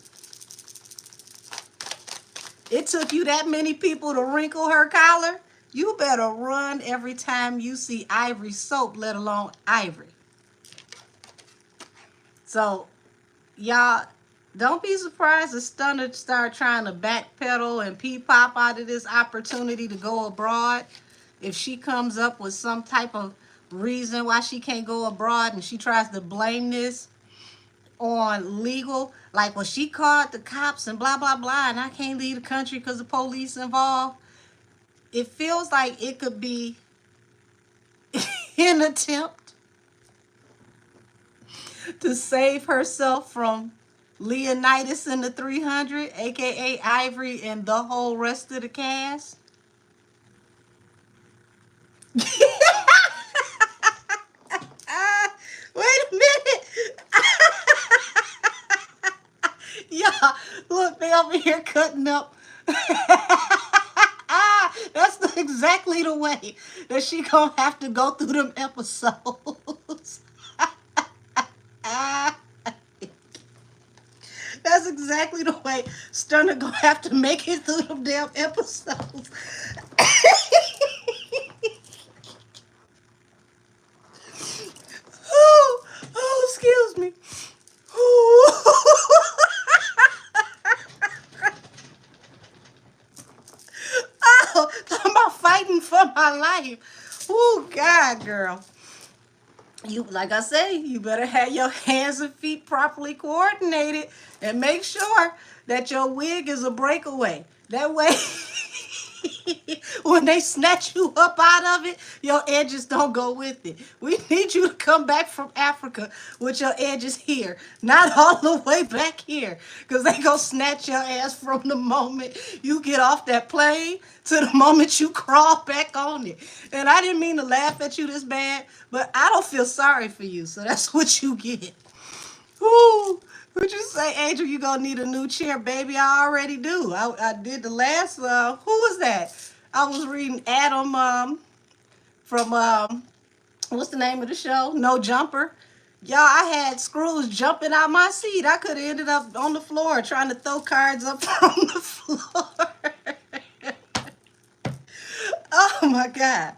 It took you that many people to wrinkle her collar. You better run every time you see Ivory soap, let alone Ivory. So, y'all, don't be surprised if Stunna start trying to backpedal and pop out of this opportunity to go abroad. If she comes up with some type of reason why she can't go abroad and she tries to blame this on legal, like, well, she called the cops and blah, blah, blah, and I can't leave the country because the police involved. It feels like it could be an attempt to save herself from Leonidas and the 300, aka Ivory, and the whole rest of the cast. Wait a minute. Yeah, look, they over here cutting up. That's exactly the way that she gonna have to go through them episodes. That's exactly the way Stunna gonna have to make it through them damn episodes. Oh, excuse me. Oh, talking about fighting for my life. Oh, God, girl. You, like I say, you better have your hands and feet properly coordinated and make sure that your wig is a breakaway. That way, when they snatch you up out of it, your edges don't go with it. We need you to come back from Africa with your edges here, not all the way back here, because they gonna snatch your ass from the moment you get off that plane to the moment you crawl back on it. And I didn't mean to laugh at you this bad, but I don't feel sorry for you, so that's what you get. Ooh. Would you say, Angel, you gonna need a new chair? Baby, I already do. I did the last, who was that? I was reading Adam from, what's the name of the show? No Jumper. Y'all, I had screws jumping out my seat. I could have ended up on the floor trying to throw cards up from the floor. Oh my God.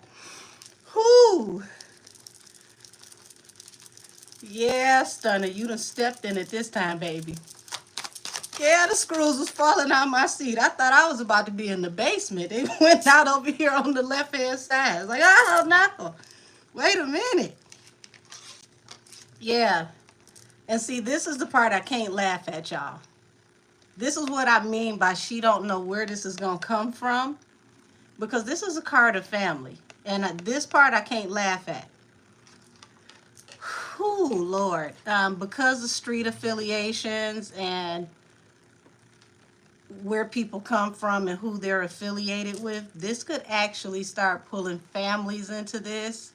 Whoo. Yeah, Stunner, you done stepped in it this time, baby. Yeah, the screws was falling out my seat. I thought I was about to be in the basement. They went out over here on the left-hand side. I was like, oh no. Wait a minute. Yeah. And see, this is the part I can't laugh at, y'all. This is what I mean by she don't know where this is going to come from. Because this is a card of family. And this part I can't laugh at. Whew, Lord. Because of street affiliations and where people come from and who they're affiliated with, this could actually start pulling families into this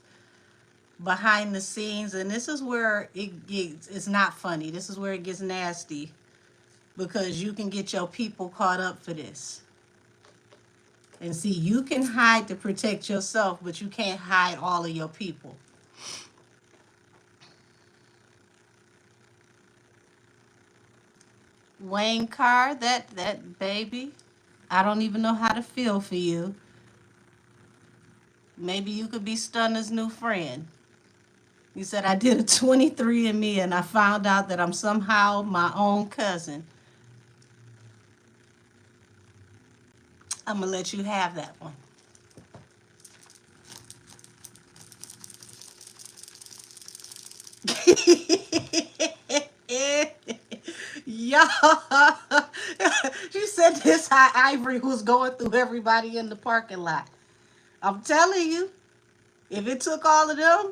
behind the scenes. And this is where it's not funny. This is where it gets nasty. Because you can get your people caught up for this. And see, you can hide to protect yourself, but you can't hide all of your people. Wayne Carr, that baby, I don't even know how to feel for you. Maybe you could be Stunner's new friend. You said, I did a 23andMe and I found out that I'm somehow my own cousin. I'm going to let you have that one. Y'all, she said this how Ivory was going through everybody in the parking lot. I'm telling you, if it took all of them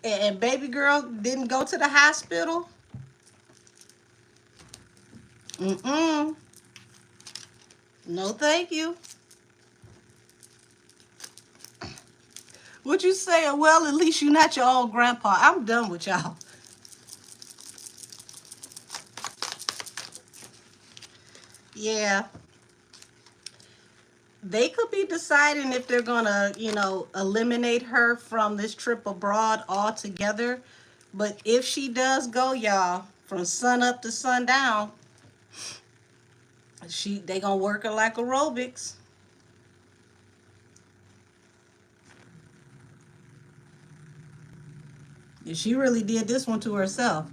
and baby girl didn't go to the hospital, mm-mm, no thank you. What you saying? Well, at least you're not your own grandpa. I'm done with y'all. Yeah. They could be deciding if they're gonna, eliminate her from this trip abroad altogether. But if she does go, y'all, from sun up to sundown, they gonna work her like aerobics. And she really did this one to herself.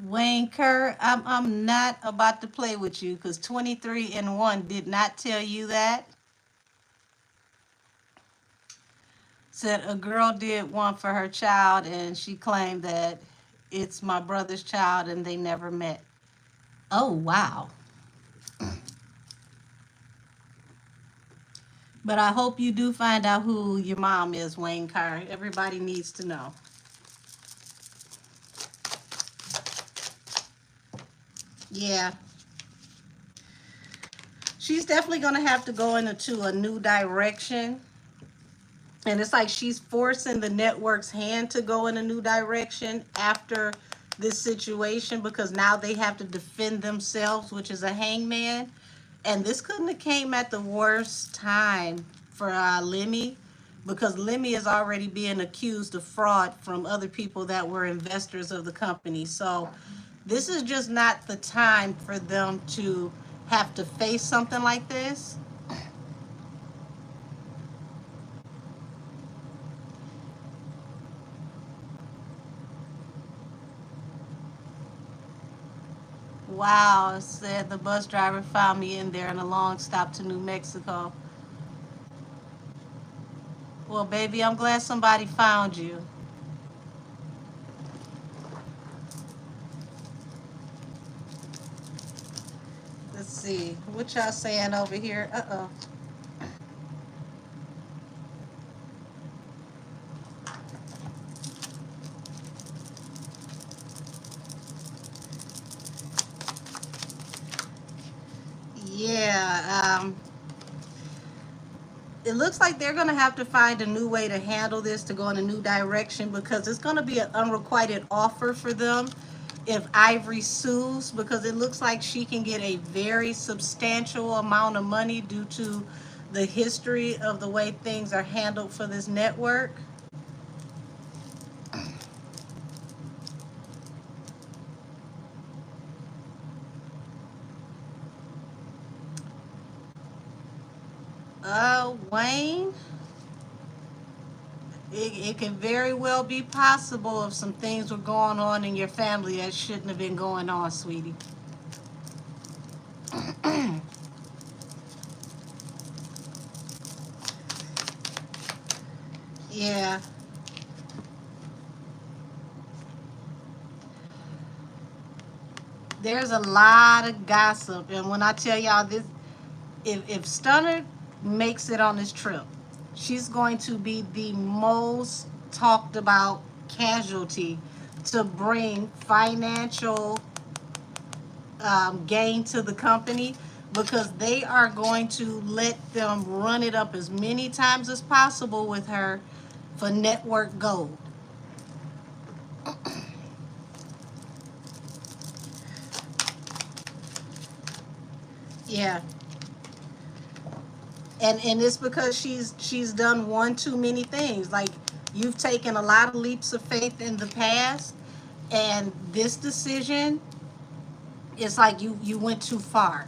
Wayne Kerr, I'm not about to play with you because 23andOne did not tell you that. Said a girl did one for her child and she claimed that it's my brother's child and they never met. Oh, wow. But I hope you do find out who your mom is, Wayne Carr. Everybody needs to know. Yeah. She's definitely going to have to go into a new direction. And it's like she's forcing the network's hand to go in a new direction after this situation because now they have to defend themselves, which is a hangman. And this couldn't have came at the worst time for Lemmy because Lemmy is already being accused of fraud from other people that were investors of the company. So this is just not the time for them to have to face something like this. Wow, it said the bus driver found me in there in a long stop to New Mexico. Well, baby, I'm glad somebody found you. Let's see. What y'all saying over here? Uh-oh. Yeah, it looks like they're going to have to find a new way to handle this to go in a new direction because it's going to be an unrequited offer for them. if Ivory sues, because it looks like she can get a very substantial amount of money due to the history of the way things are handled for this network. Wayne, it can very well be possible if some things were going on in your family that shouldn't have been going on, sweetie. Yeah. There's a lot of gossip, and when I tell y'all this, if Stunner makes it on this trip, she's going to be the most talked about casualty to bring financial gain to the company, because they are going to let them run it up as many times as possible with her for network gold. Yeah. And it's because she's done one too many things. Like, you've taken a lot of leaps of faith in the past, and this decision, it's like you went too far.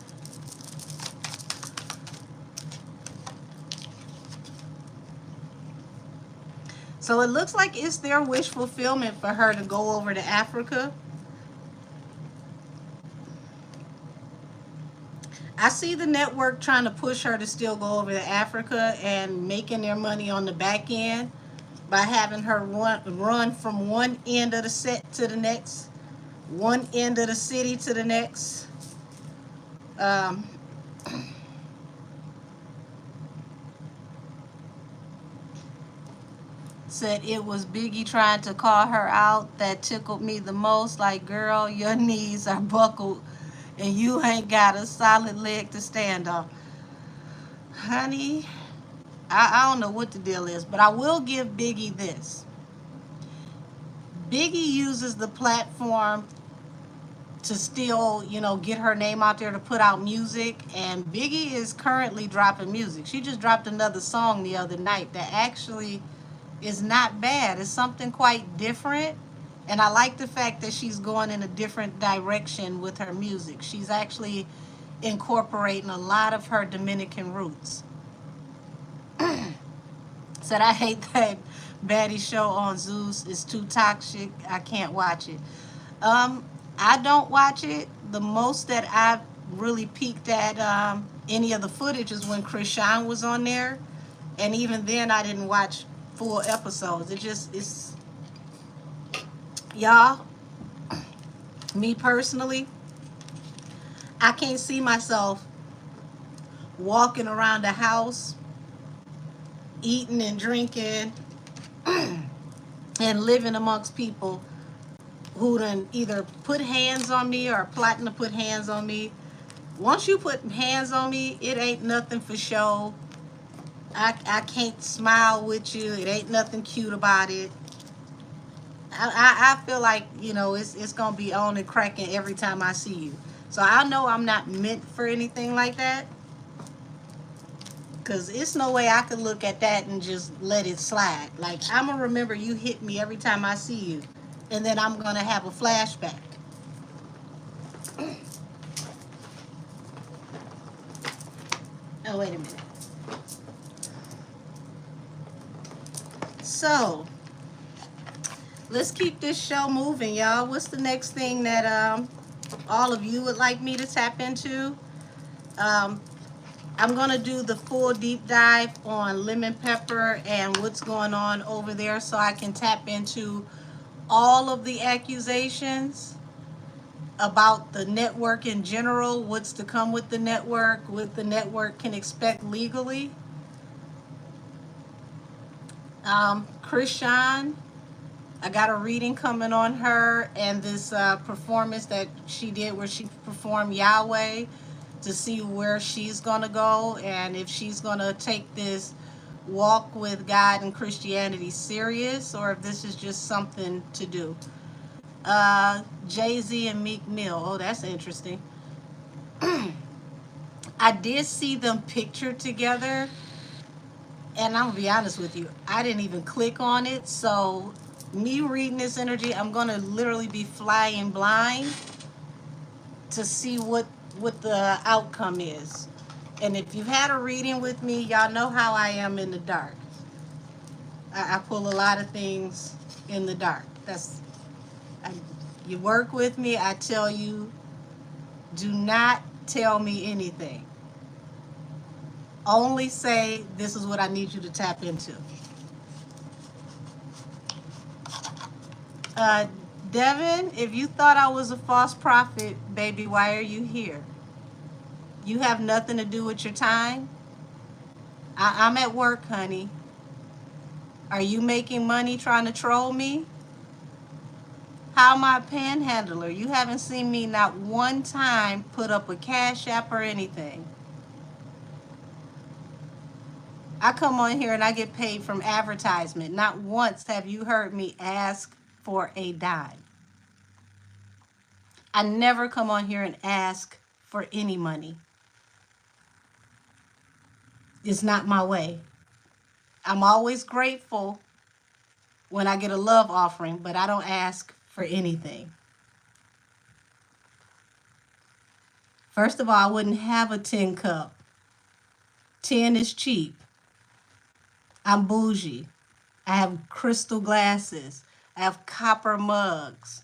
So it looks like it's their wish fulfillment for her to go over to Africa. I see the network trying to push her to still go over to Africa and making their money on the back end by having her run from one end of the set to the next, one end of the city to the next. Um, Said it was Biggie trying to call her out that tickled me the most. Like, girl, your knees are buckled and you ain't got a solid leg to stand on. Honey, I don't know what the deal is, but I will give Biggie this. Biggie uses the platform to still, get her name out there to put out music. And Biggie is currently dropping music. She just dropped another song the other night that actually is not bad. It's something quite different. And I like the fact that she's going in a different direction with her music. She's actually incorporating a lot of her Dominican roots. Said, I hate that baddie show on Zeus. It's too toxic. I can't watch it. Um, I don't watch it. The most that I've really peeked at any of the footage is when Krishan was on there. And even then, I didn't watch full episodes. It's, y'all, me personally, I can't see myself walking around the house, eating and drinking, and living amongst people who done either put hands on me or plotting to put hands on me. Once you put hands on me, it ain't nothing for show. I can't smile with you. It ain't nothing cute about it. I feel like, it's going to be on and cracking every time I see you. So I know I'm not meant for anything like that. Because it's no way I could look at that and just let it slide. Like, I'm going to remember you hit me every time I see you. And then I'm going to have a flashback. Oh, wait a minute. So, let's keep this show moving, y'all. What's the next thing that all of you would like me to tap into? I'm going to do the full deep dive on Lemon Pepper and what's going on over there, so I can tap into all of the accusations about the network in general, what's to come with the network, what the network can expect legally. Krishan, I got a reading coming on her and this performance that she did where she performed Yahweh, to see where she's going to go and if she's going to take this walk with God and Christianity serious, or if this is just something to do. Jay-Z and Meek Mill. Oh, that's interesting. I did see them pictured together, and I'm gonna be honest with you, I didn't even click on it. So, me reading this energy, I'm gonna literally be flying blind to see what the outcome is. And if you've had a reading with me, y'all know how I am in the dark. I pull a lot of things in the dark. I, you work with me, I tell you, do not tell me anything. Only say this is what I need you to tap into. Uh, Devin, if you thought I was a false prophet, baby, why are you here? You have nothing to do with your time. I'm at work, honey. Are you making money trying to troll me? How am I a panhandler? You haven't seen me not one time put up a cash app or anything. I come on here and I get paid from advertisement. Not once have you heard me ask for a dime. I never come on here and ask for any money. It's not my way. I'm always grateful when I get a love offering, but I don't ask for anything. First of all, I wouldn't have a 10 cup. 10 is cheap. I'm bougie. I have crystal glasses. I have copper mugs.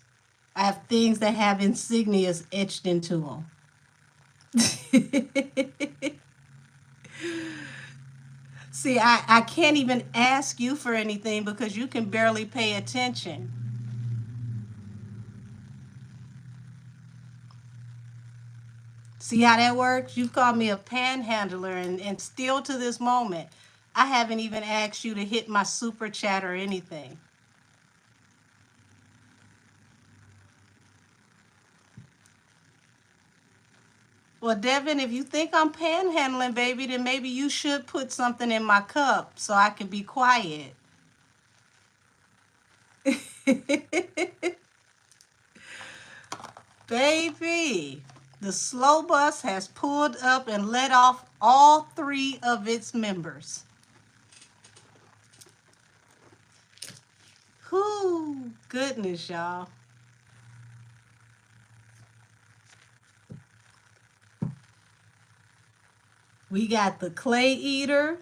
I have things that have insignias etched into them. See, I can't even ask you for anything because you can barely pay attention. See how that works? You've called me a panhandler, and still to this moment, I haven't even asked you to hit my super chat or anything. Well, Devin, if you think I'm panhandling, baby, then maybe you should put something in my cup so I can be quiet. Baby, the slow bus has pulled up and let off all 3 of its members. Whoo, goodness, y'all. We got the clay eater.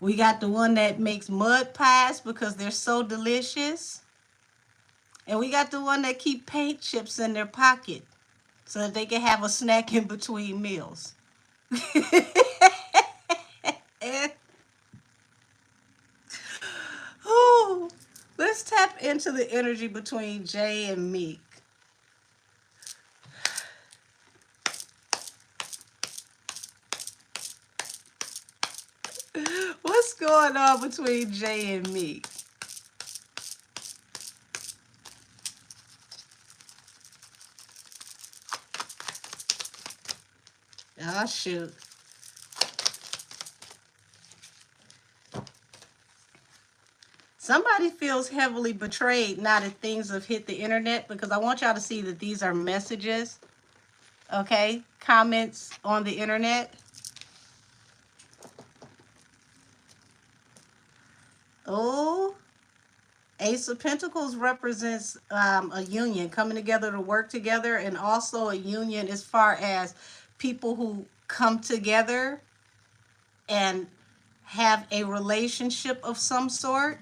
We got the one that makes mud pies because they're so delicious. And we got the one that keep paint chips in their pocket so that they can have a snack in between meals. Ooh, let's tap into the energy between Jay and Meek. What's going on between Jay and Meek? Oh, shoot. Somebody feels heavily betrayed now that things have hit the internet, because I want y'all to see that these are messages, okay? Comments on the internet. Oh, Ace of Pentacles represents a union, coming together to work together, and also a union as far as people who come together and have a relationship of some sort.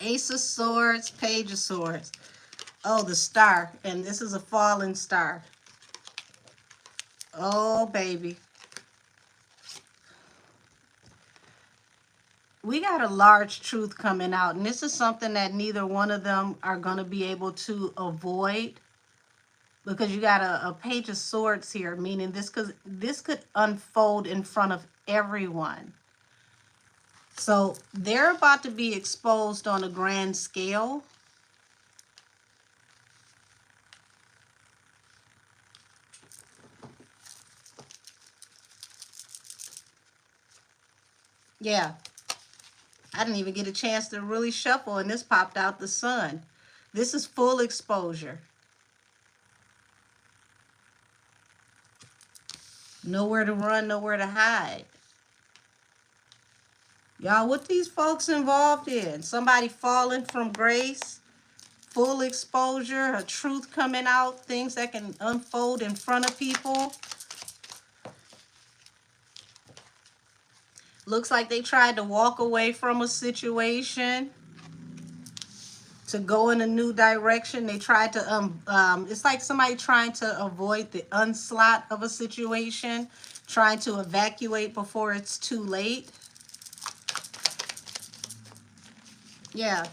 Ace of Swords, Page of Swords. Oh, the star. And this is a fallen star. Oh, baby. We got a large truth coming out. And this is something that neither one of them are going to be able to avoid. Because you got a Page of Swords here. Meaning this could unfold in front of everyone. So they're about to be exposed on a grand scale. Yeah, I didn't even get a chance to really shuffle, and this popped out the sun. This is full exposure. Nowhere to run, nowhere to hide. Y'all, what these folks involved in? Somebody falling from grace, full exposure, a truth coming out, things that can unfold in front of people. Looks like they tried to walk away from a situation to go in a new direction. They tried to, it's like somebody trying to avoid the onslaught of a situation, trying to evacuate before it's too late. Yeah.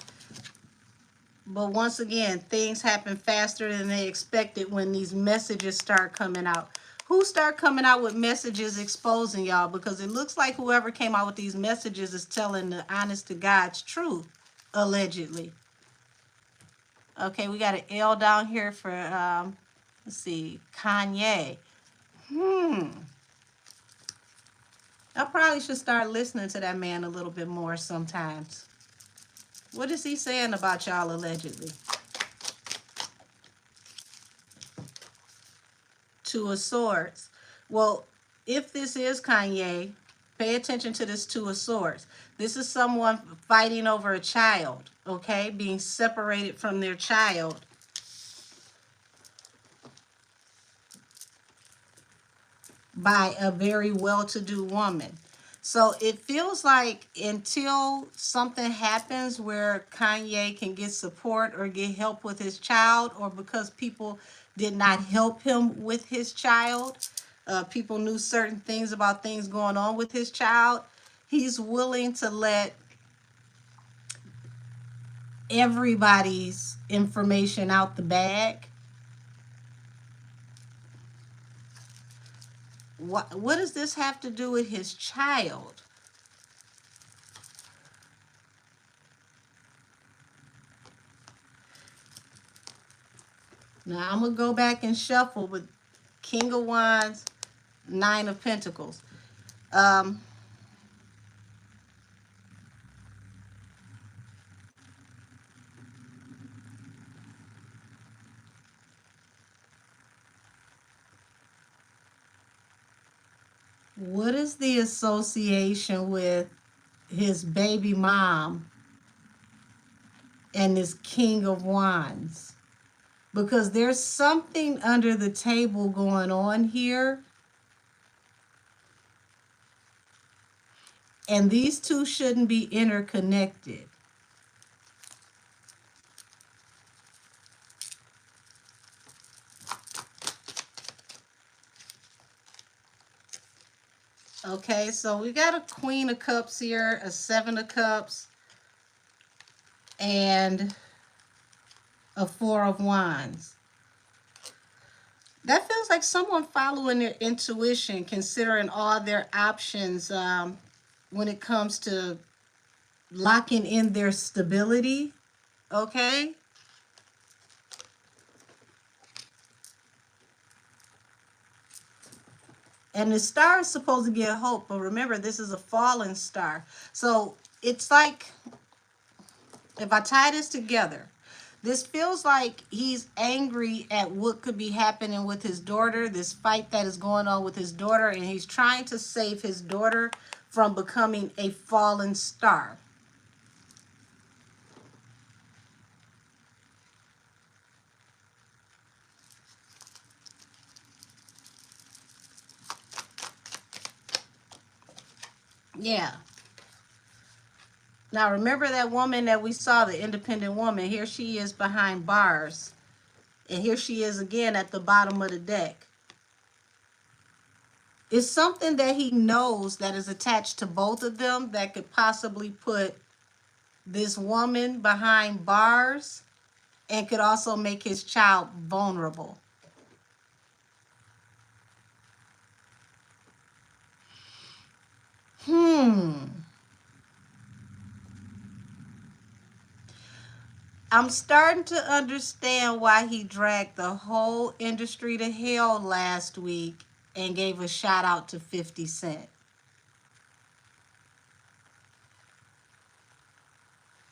But once again, things happen faster than they expected when these messages start coming out. Who start coming out with messages exposing y'all? Because it looks like whoever came out with these messages is telling the honest to God's truth, allegedly. Okay, we got an L down here for, let's see, Kanye. I probably should start listening to that man a little bit more sometimes. What is he saying about y'all allegedly? Two of Swords. Well, if this is Kanye, pay attention to this Two of Swords. This is someone fighting over a child, okay? Being separated from their child. By a very well-to-do woman. So it feels like until something happens where Kanye can get support or get help with his child, or because people did not help him with his child, people knew certain things about things going on with his child, he's willing to let everybody's information out the bag. What does this have to do with his child? Now, I'm going to go back and shuffle with King of Wands, Nine of Pentacles. What is the association with his baby mom and this King of Wands? Because there's something under the table going on here. And these two shouldn't be interconnected. Okay, so we got a Queen of Cups here, a Seven of Cups, and a Four of Wands. That feels like someone following their intuition, considering all their options when it comes to locking in their stability, okay? And the star is supposed to give hope, but remember, this is a fallen star. So it's like, if I tie this together, this feels like he's angry at what could be happening with his daughter, this fight that is going on with his daughter, and he's trying to save his daughter from becoming a fallen star. Yeah. Now, remember that woman that we saw, the independent woman? Here she is behind bars. And here she is again at the bottom of the deck. It's something that he knows that is attached to both of them that could possibly put this woman behind bars and could also make his child vulnerable. I'm starting to understand why he dragged the whole industry to hell last week and gave a shout out to 50 Cent.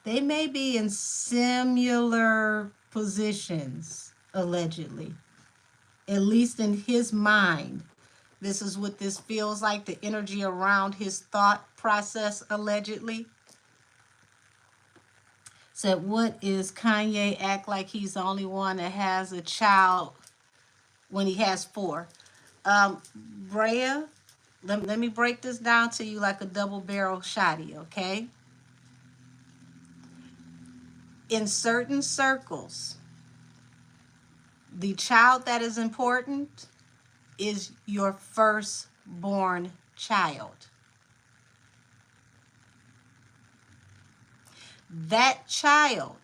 They may be in similar positions, allegedly. At least in his mind. This is what this feels like, the energy around his thought process, allegedly. Said, what is Kanye act like he's the only one that has a child when he has four? Brea, let me break this down to you like a double barrel shotty, okay? In certain circles, the child that is important is your firstborn child. That child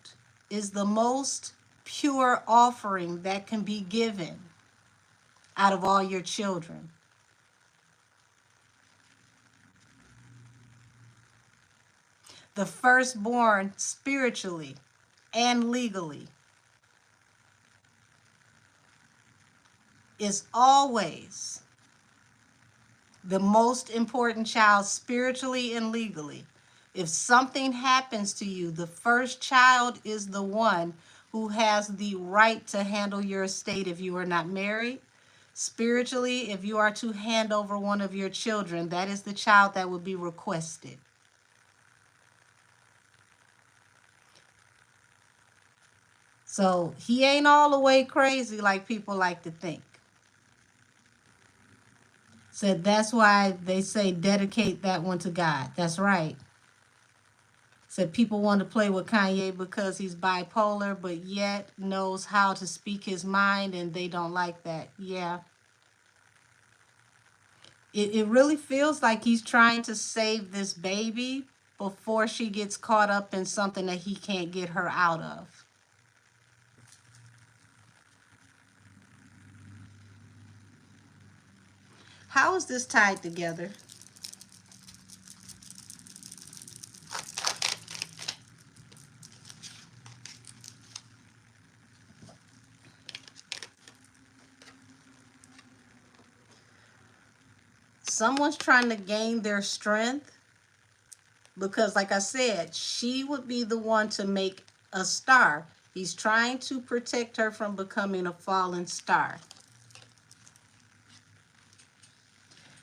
is the most pure offering that can be given out of all your children. The firstborn spiritually and legally is always the most important child spiritually and legally. If something happens to you, the first child is the one who has the right to handle your estate if you are not married. Spiritually, if you are to hand over one of your children, that is the child that would be requested. So he ain't all the way crazy like people like to think. Said that's why they say dedicate that one to God. That's right. Said people want to play with Kanye because he's bipolar, but yet knows how to speak his mind, and they don't like that. Yeah. It really feels like he's trying to save this baby before she gets caught up in something that he can't get her out of. How is this tied together? Someone's trying to gain their strength because, like I said, she would be the one to make a star. He's trying to protect her from becoming a fallen star.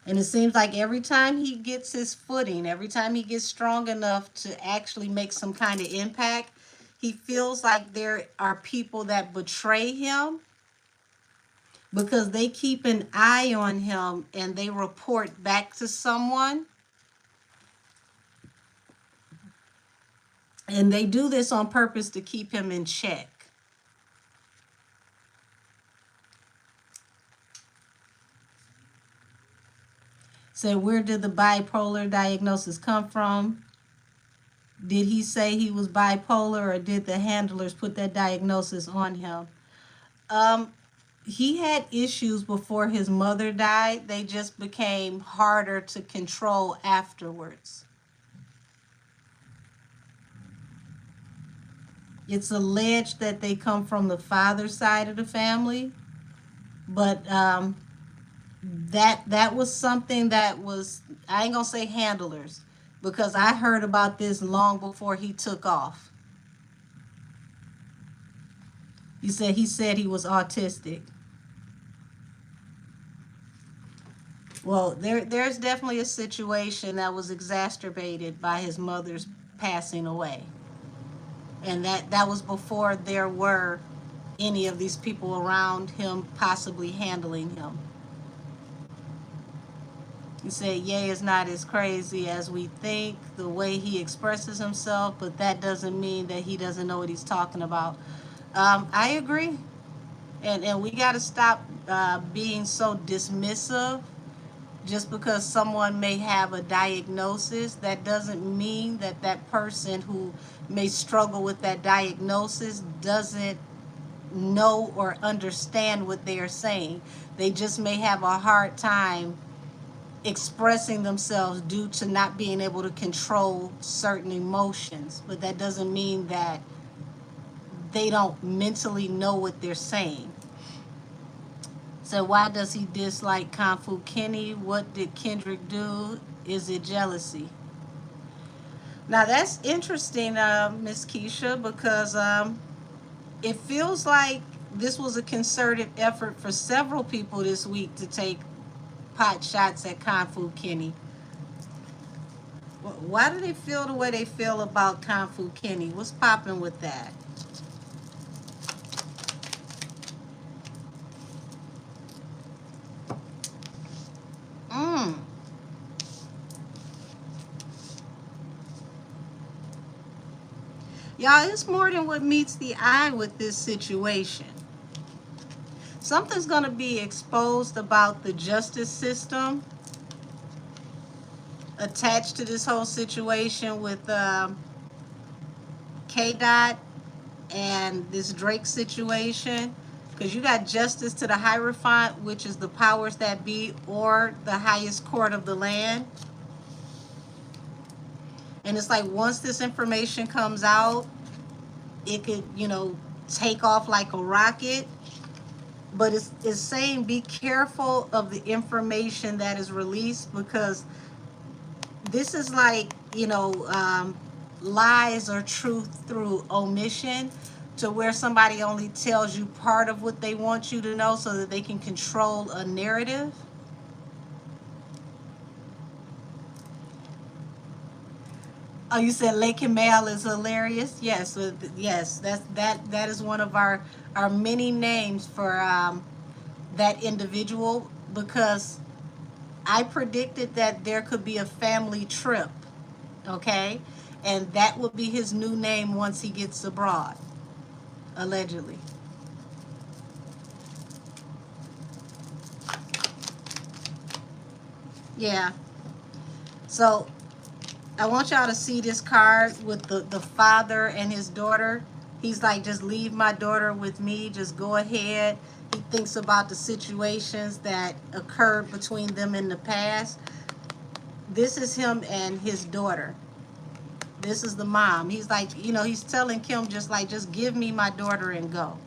And it seems like every time he gets his footing, every time he gets strong enough to actually make some kind of impact, he feels like there are people that betray him because they keep an eye on him and they report back to someone. And they do this on purpose to keep him in check. So where did the bipolar diagnosis come from? Did he say he was bipolar, or did the handlers put that diagnosis on him? He had issues before his mother died. They just became harder to control afterwards. It's alleged that they come from the father's side of the family, but that was something that was, I ain't gonna say handlers, because I heard about this long before he took off. He said he was autistic. Well, there's definitely a situation that was exacerbated by his mother's passing away. And that was before there were any of these people around him possibly handling him. He said, Ye is not as crazy as we think, the way he expresses himself, but that doesn't mean that he doesn't know what he's talking about. I agree. And we got to stop being so dismissive. Just because someone may have a diagnosis, that doesn't mean that that person who may struggle with that diagnosis doesn't know or understand what they are saying. They just may have a hard time expressing themselves due to not being able to control certain emotions. But that doesn't mean that they don't mentally know what they're saying. So why does he dislike Kung Fu Kenny? What did Kendrick do? Is it jealousy? Now that's interesting, Miss Keisha, because it feels like this was a concerted effort for several people this week to take pot shots at Kung Fu Kenny. Why do they feel the way they feel about Kung Fu Kenny? What's popping with that? Mm. Y'all, it's more than what meets the eye with this situation. Something's going to be exposed about the justice system attached to this whole situation with K Dot and this Drake situation. Because you got justice to the Hierophant, which is the powers that be, or the highest court of the land. And it's like once this information comes out, it could, take off like a rocket. But it's saying be careful of the information that is released, because this is like, lies or truth through omission, to where somebody only tells you part of what they want you to know so that they can control a narrative. Oh, you said Lake and Mail is hilarious. Yes, yes, that is one of our many names for that individual, because I predicted that there could be a family trip, okay, and that will be his new name once he gets abroad, allegedly. Yeah. So I want y'all to see this card with the father and his daughter. He's like, just leave my daughter with me. Just go ahead. He thinks about the situations that occurred between them in the past. This is him and his daughter. This is the mom. He's like, he's telling Kim, just give me my daughter and go.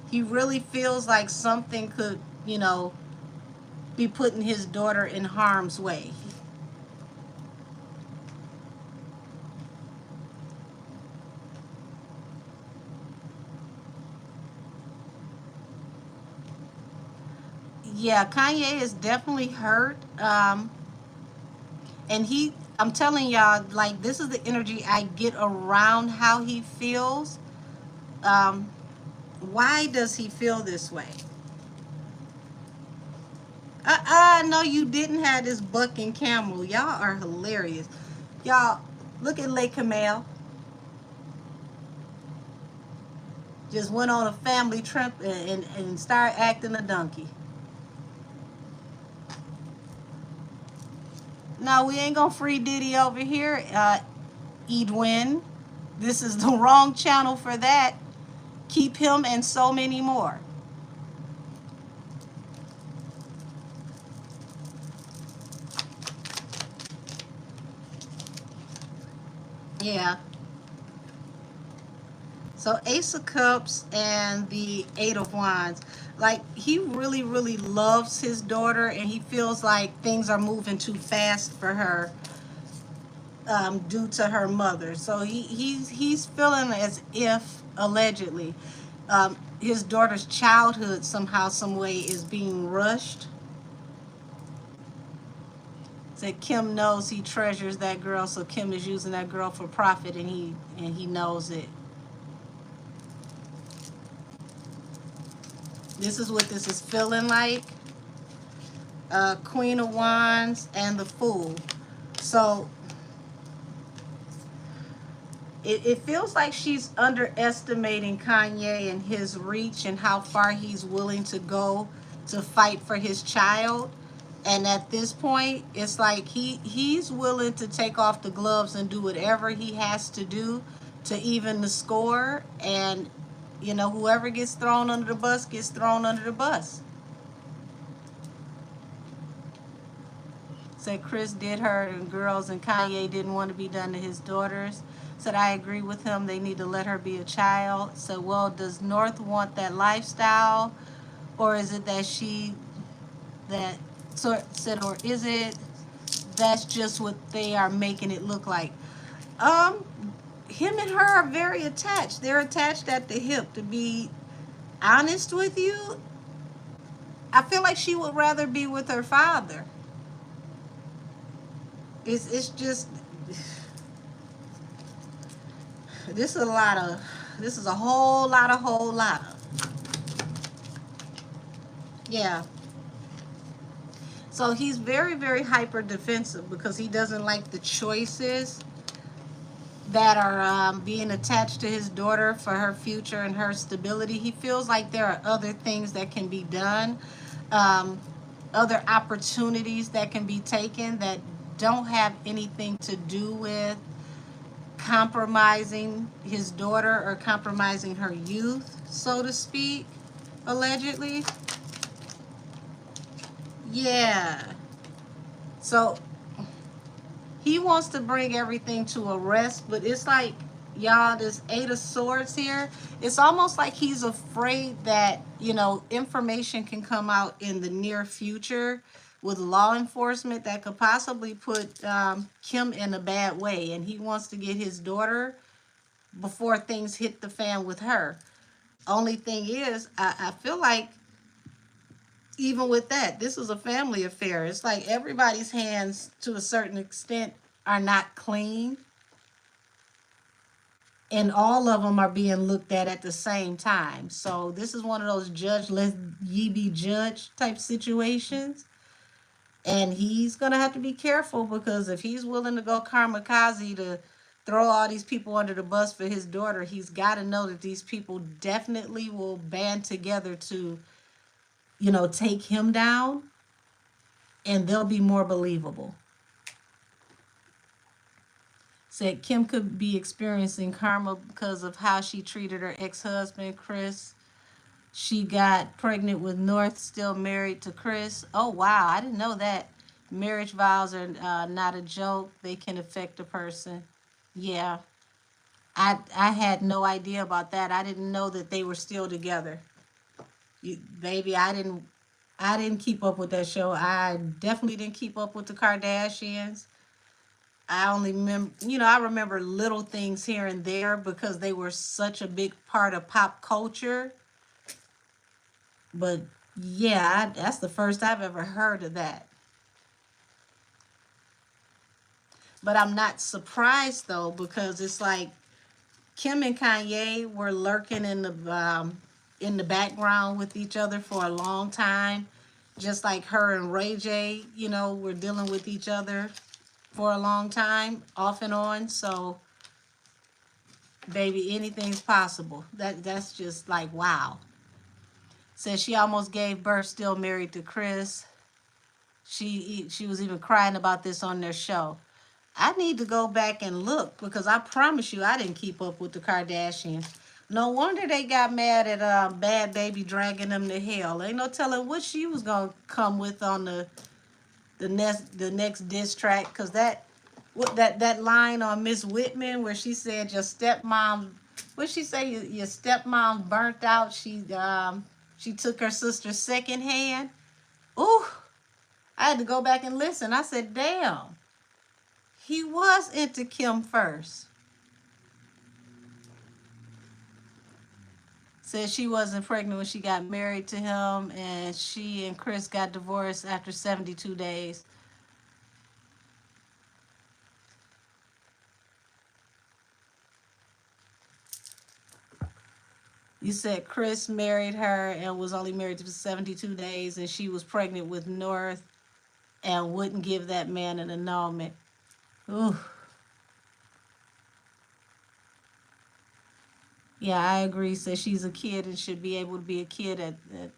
He really feels like something could, be putting his daughter in harm's way. Yeah, Kanye is definitely hurt. And I'm telling y'all, like, this is the energy I get around how he feels. Um, why does he feel this way? No, you didn't have this bucking camel. Y'all are hilarious. Y'all, look at Lake Camille. Just went on a family trip and started acting a donkey. No, we ain't gonna free Diddy over here, Edwin. This is the wrong channel for that. Keep him and so many more. Yeah. So Ace of Cups and the Eight of Wands. Like, he really, really loves his daughter, and he feels like things are moving too fast for her, due to her mother. So he's feeling as if, allegedly, his daughter's childhood somehow, some way is being rushed. Said Kim knows he treasures that girl, so Kim is using that girl for profit, and he knows it. This is what this is feeling like. Queen of Wands and the Fool. So it feels like she's underestimating Kanye and his reach and how far he's willing to go to fight for his child. And at this point, it's like he's willing to take off the gloves and do whatever he has to do to even the score. And, whoever gets thrown under the bus gets thrown under the bus. Said Chris did her and girls, and Kanye didn't want to be done to his daughters. Said I agree with him. They need to let her be a child. Said, well, does North want that lifestyle, or is it that or is it that's just what they are making it look like. Um, him and her are very attached. They're attached at the hip. To be honest with you, I feel like she would rather be with her father. It's just this is a lot of this is a whole lot of yeah. So he's very, very hyper defensive because he doesn't like the choices that are being attached to his daughter for her future and her stability. He feels like there are other things that can be done, um, other opportunities that can be taken that don't have anything to do with compromising his daughter or compromising her youth, so to speak, allegedly. Yeah. So he wants to bring everything to a rest, but it's like, y'all, this Eight of Swords here, it's almost like he's afraid that, information can come out in the near future with law enforcement that could possibly put Kim in a bad way. And he wants to get his daughter before things hit the fan with her. Only thing is, I feel like even with that, this is a family affair. It's like everybody's hands, to a certain extent, are not clean, and all of them are being looked at the same time. So this is one of those judge, let ye be judged type situations. And he's gonna have to be careful, because if he's willing to go kamikaze to throw all these people under the bus for his daughter, he's got to know that these people definitely will band together to, take him down, and they'll be more believable. Said Kim could be experiencing karma because of how she treated her ex-husband, Chris. She got pregnant with North, still married to Chris. Oh, wow. I didn't know that. Marriage vows are not a joke. They can affect a person. Yeah. I had no idea about that. I didn't know that they were still together. Baby, I didn't keep up with that show. I definitely didn't keep up with the Kardashians. I only remember, I remember little things here and there because they were such a big part of pop culture. But yeah, that's the first I've ever heard of that. But I'm not surprised though, because it's like Kim and Kanye were lurking in the background with each other for a long time, just like her and Ray J, were dealing with each other for a long time, off and on. So, baby, anything's possible. That's just like wow. Says she almost gave birth still married to Chris. She was even crying about this on their show. I need to go back and look, because I promise you I didn't keep up with the Kardashians. No wonder they got mad at Bad Baby dragging them to hell. Ain't no telling what she was gonna come with on the next diss track, because that line on Miss Whitman where she said your stepmom, what she say, your stepmom burnt out. She took her sister's second hand. Ooh, I had to go back and listen. I said, damn, he was into Kim first. Said she wasn't pregnant when she got married to him, and she and Chris got divorced after 72 days. You said Chris married her and was only married for 72 days, and she was pregnant with North and wouldn't give that man an annulment. Ooh. Yeah, I agree. Says she's a kid and should be able to be a kid at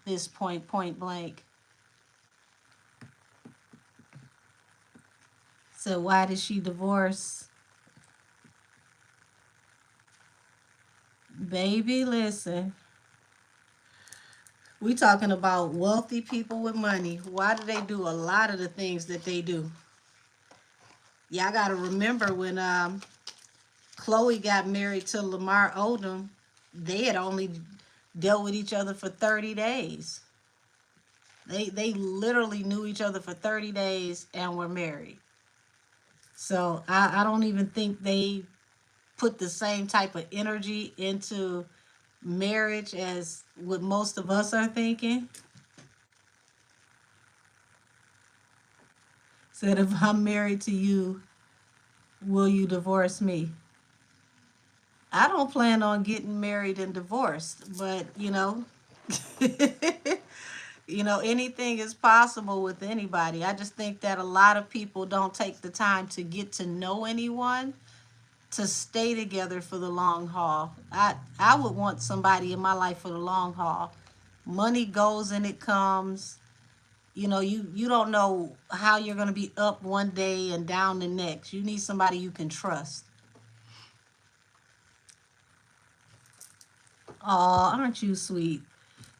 this point blank. So why did she divorce? Baby, listen. We talking about wealthy people with money. Why do they do a lot of the things that they do? Y'all got to remember when Chloe got married to Lamar Odom, they had only dealt with each other for 30 days. They literally knew each other for 30 days and were married. So I don't even think they put the same type of energy into marriage as what most of us are thinking. Said, if I'm married to you, will you divorce me? I don't plan on getting married and divorced, but anything is possible with anybody. I just think that a lot of people don't take the time to get to know anyone to stay together for the long haul. I would want somebody in my life for the long haul. Money goes and it comes. You don't know how you're going to be up one day and down the next. You need somebody you can trust. Oh, aren't you sweet?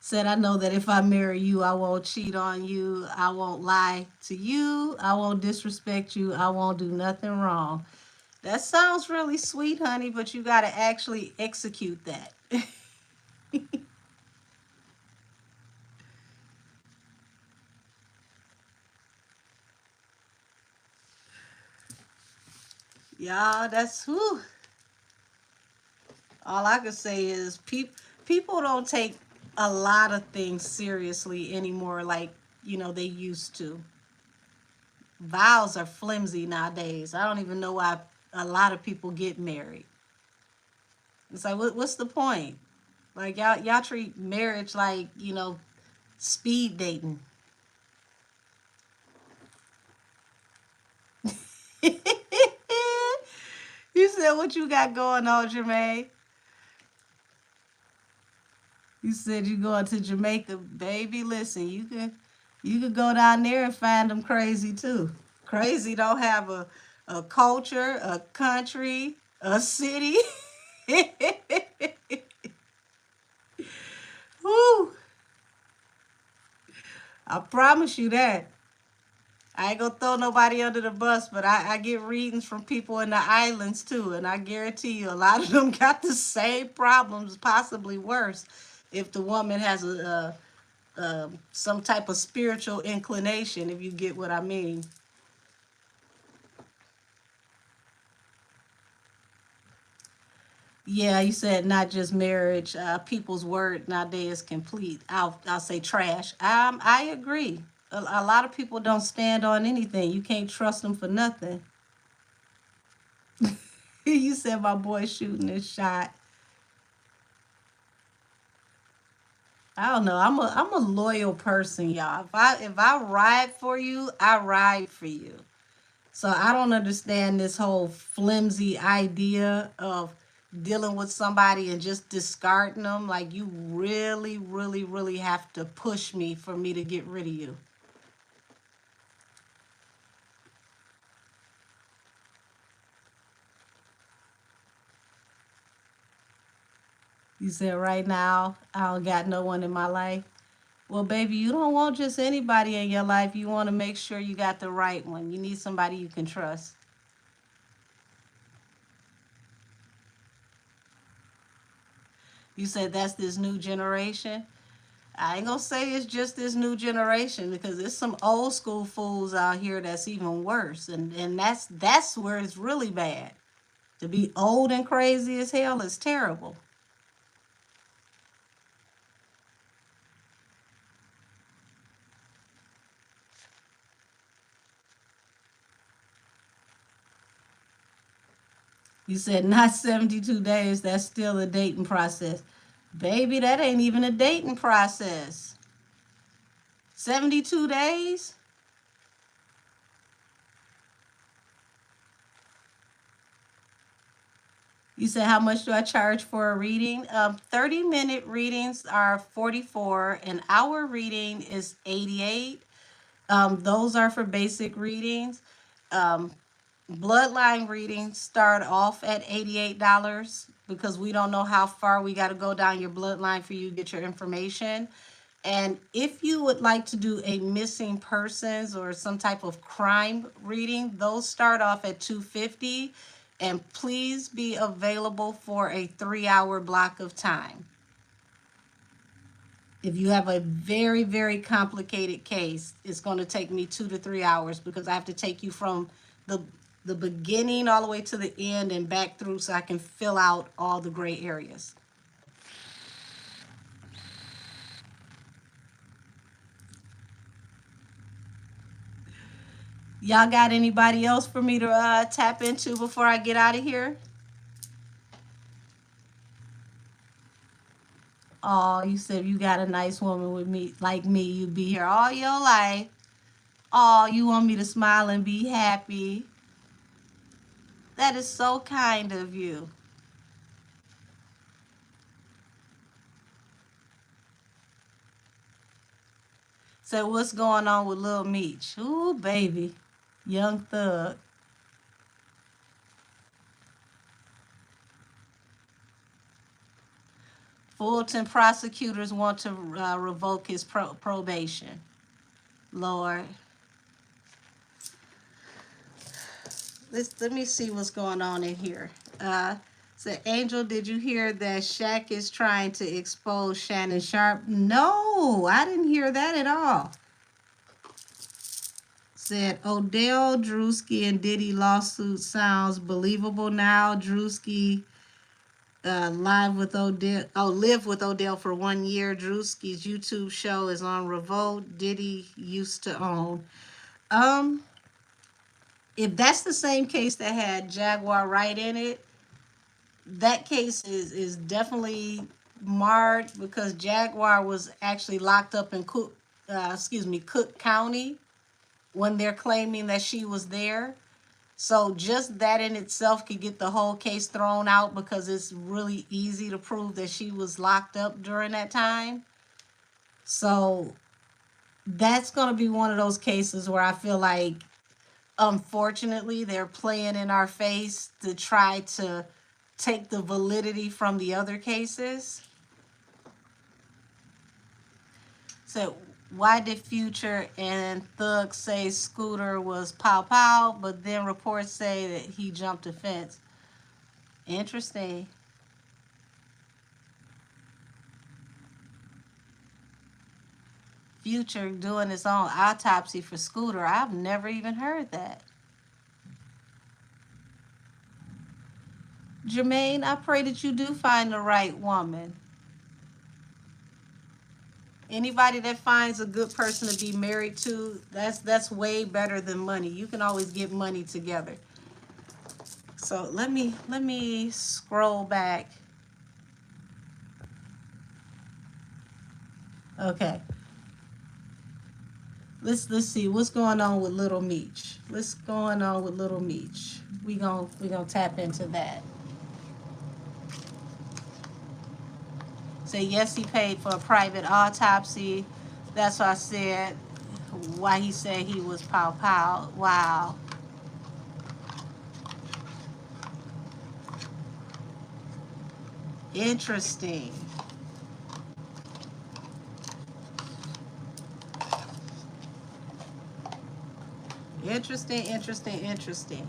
Said, I know that if I marry you, I won't cheat on you. I won't lie to you. I won't disrespect you. I won't do nothing wrong. That sounds really sweet, honey, but you got to actually execute that. Y'all, that's whew. All I can say is people don't take a lot of things seriously anymore like, they used to. Vows are flimsy nowadays. I don't even know why a lot of people get married. It's like, what's the point? Like, y'all treat marriage like, speed dating. You said what you got going on, Jermaine? You said you going to Jamaica, baby. Listen, you could go down there and find them crazy too. Crazy don't have a culture, a country, a city. Woo! I promise you that. I ain't gonna throw nobody under the bus, but I get readings from people in the islands too, and I guarantee you a lot of them got the same problems, possibly worse, if the woman has some type of spiritual inclination, if you get what I mean. Yeah, you said not just marriage. People's word nowadays is complete. I'll say trash. I agree. A lot of people don't stand on anything. You can't trust them for nothing. You said my boy shooting his shot. I don't know. I'm a loyal person, y'all. If I ride for you, I ride for you. So I don't understand this whole flimsy idea of dealing with somebody and just discarding them. Like, you really, really, really have to push me for me to get rid of you. You said right now I don't got no one in my life. Well, baby, you don't want just anybody in your life. You want to make sure you got the right one. You need somebody you can trust. You said that's this new generation. I ain't gonna say it's just this new generation because there's some old school fools out here that's even worse, and that's where it's really bad. To be old and crazy as hell is terrible. You said not 72 days. That's still a dating process, baby. That ain't even a dating process. 72 days. You said, how much do I charge for a reading? 30-minute readings are 44. An hour reading is 88. Those are for basic readings. Um, Bloodline readings start off at $88 because we don't know how far we got to go down your bloodline for you to get your information. And if you would like to do a missing persons or some type of crime reading, those start off at 250. And please be available for a 3-hour block of time. If you have a very, very complicated case, it's going to take me 2 to 3 hours because I have to take you from the the beginning all the way to the end and back through so I can fill out all the gray areas. Y'all got anybody else for me to tap into before I get out of here? Oh, you said you got a nice woman with me, like me, you'd be here all your life. Oh, you want me to smile and be happy. That is so kind of you. So what's going on with Lil Meech? Ooh, baby. Young Thug. Fulton prosecutors want to revoke his probation. Lord. Let me see what's going on in here. So, Angel, did you hear that Shaq is trying to expose Shannon Sharp? No, I didn't hear that at all. Said Odell, Drewski, and Diddy lawsuit sounds believable now. Drewski live with Odell. Oh, live with Odell for 1 year. Drewski's YouTube show is on Revolt. Diddy used to own. If that's the same case that had Jaguar Wright in it, that case is definitely marred because Jaguar was actually locked up in Cook County when they're claiming that she was there. So just that in itself could get the whole case thrown out because it's really easy to prove that she was locked up during that time. So that's going to be one of those cases where I feel like, unfortunately, they're playing in our face to try to take the validity from the other cases. So why did Future and Thug say Scooter was pow pow, but then reports say that he jumped a fence? Interesting. Future doing his own autopsy for Scooter. I've never even heard that. Jermaine, I pray that you do find the right woman. Anybody that finds a good person to be married to, that's way better than money. You can always get money together. So let me scroll back. Okay. Let's see what's going on with Little Meech. What's going on with Little Meech? We gonna tap into that. Say yes, he paid for a private autopsy. That's what I said. Why he said he was pow pow. Wow. Interesting. Interesting.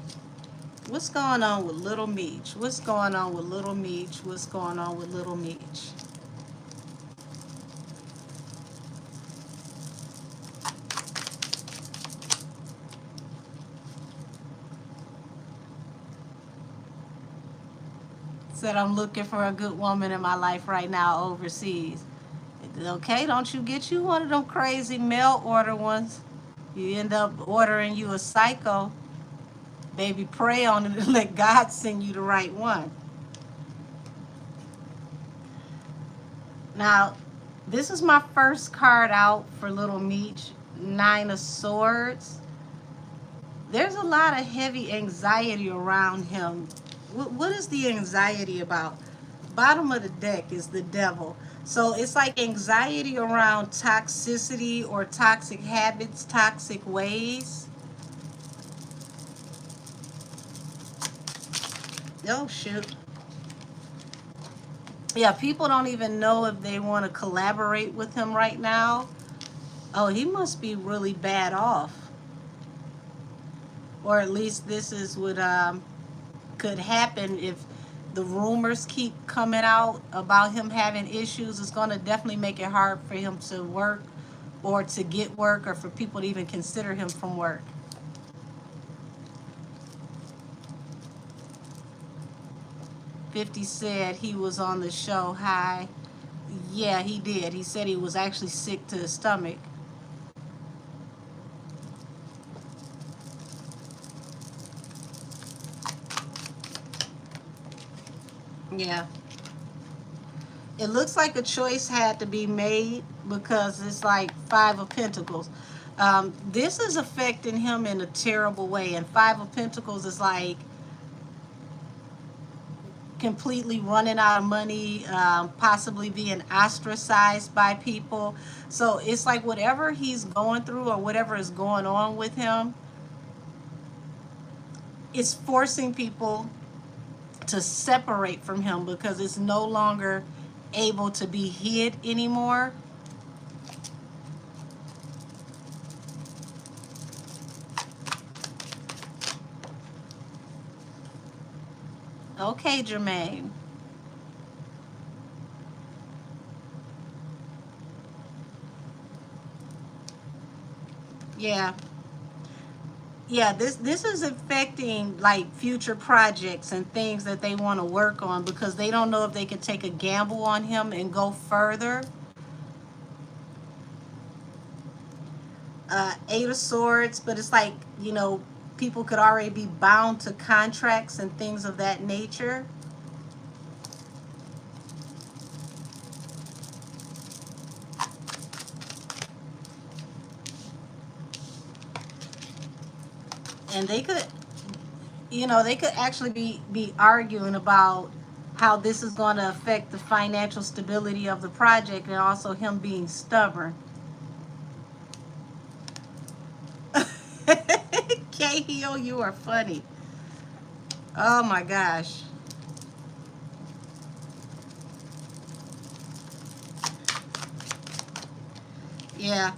What's going on with Little Meech? What's going on with Little Meech? What's going on with Little Meech? Said I'm looking for a good woman in my life right now overseas. Okay, don't you get you one of them crazy mail order ones. You end up ordering you a psycho. Baby, pray on it and let God send you the right one. Now, this is my first card out for Little Meech, 9 of Swords. There's a lot of heavy anxiety around him. What is the anxiety about? Bottom of the deck is the devil. So it's like anxiety around toxicity or toxic habits, toxic ways. Oh, shoot. Yeah, people don't even know if they want to collaborate with him right now. Oh, he must be really bad off. Or at least this is what could happen if the rumors keep coming out about him having issues. It's going to definitely make it hard for him to work or to get work or for people to even consider him from work. 50 said he was on the show. Hi. Yeah, he did. He said he was actually sick to his stomach. Yeah. It looks like a choice had to be made because it's like Five of Pentacles. This is affecting him in a terrible way. And Five of Pentacles is like completely running out of money, possibly being ostracized by people. So it's like whatever he's going through or whatever is going on with him, it's forcing people to separate from him because it's no longer able to be hid anymore. Okay, Jermaine. Yeah. Yeah, this is affecting like future projects and things that they want to work on because they don't know if they can take a gamble on him and go further. Eight of Swords, but it's like, you know, people could already be bound to contracts and things of that nature. And they could, you know, they could actually be arguing about how this is going to affect the financial stability of the project and also him being stubborn. Cahill, you are funny. Oh my gosh. Yeah.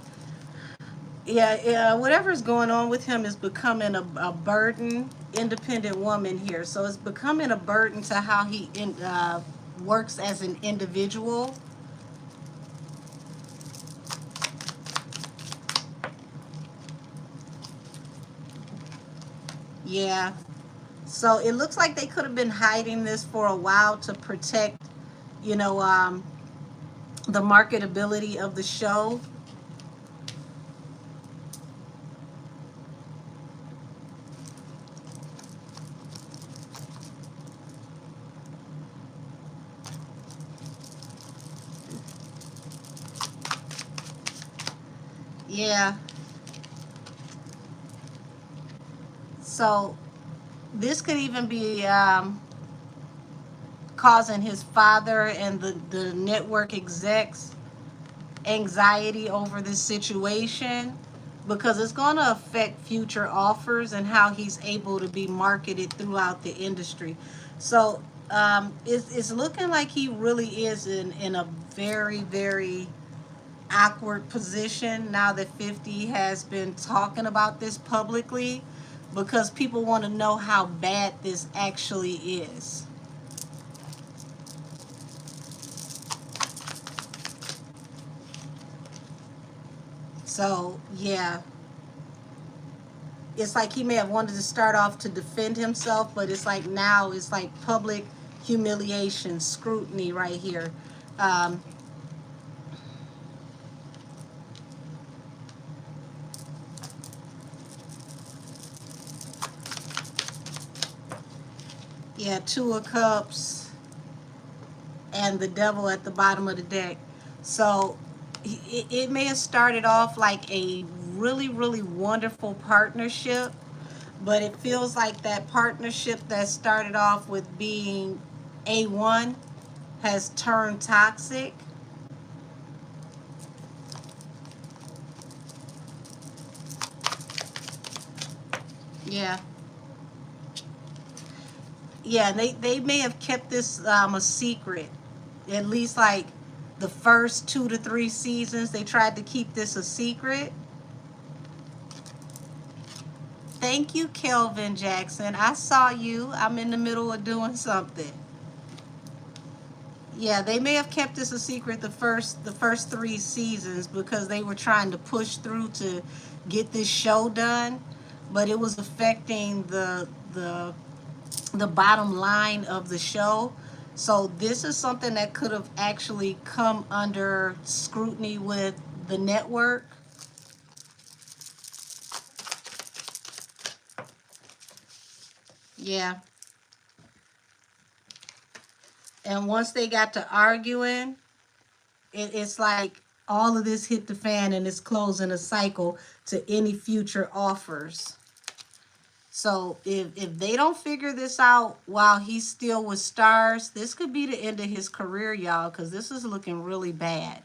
Yeah, whatever's going on with him is becoming a burden, independent woman here. So it's becoming a burden to how he works as an individual. Yeah. So it looks like they could have been hiding this for a while to protect, you know, the marketability of the show. Yeah. So this could even be causing his father and the network execs anxiety over this situation because it's going to affect future offers and how he's able to be marketed throughout the industry. So it's looking like he really is in a very, very awkward position now that 50 has been talking about this publicly because people want to know how bad this actually is. So, yeah, it's like he may have wanted to start off to defend himself, but it's like now it's like public humiliation, scrutiny right here. Um, yeah, Two of Cups and the Devil at the bottom of the deck. So it may have started off like a really, really wonderful partnership, but it feels like that partnership that started off with being A1 has turned toxic. Yeah. Yeah, they may have kept this a secret. At least like the first 2 to 3 seasons, they tried to keep this a secret. Thank you, Kelvin Jackson. I saw you. I'm in the middle of doing something. Yeah, they may have kept this a secret the first 3 seasons because they were trying to push through to get this show done, but it was affecting the bottom line of the show. So this is something that could have actually come under scrutiny with the network. Yeah. And once they got to arguing, it's like all of this hit the fan and it's closing a cycle to any future offers. So if they don't figure this out while he's still with Stars, this could be the end of his career, y'all, because this is looking really bad.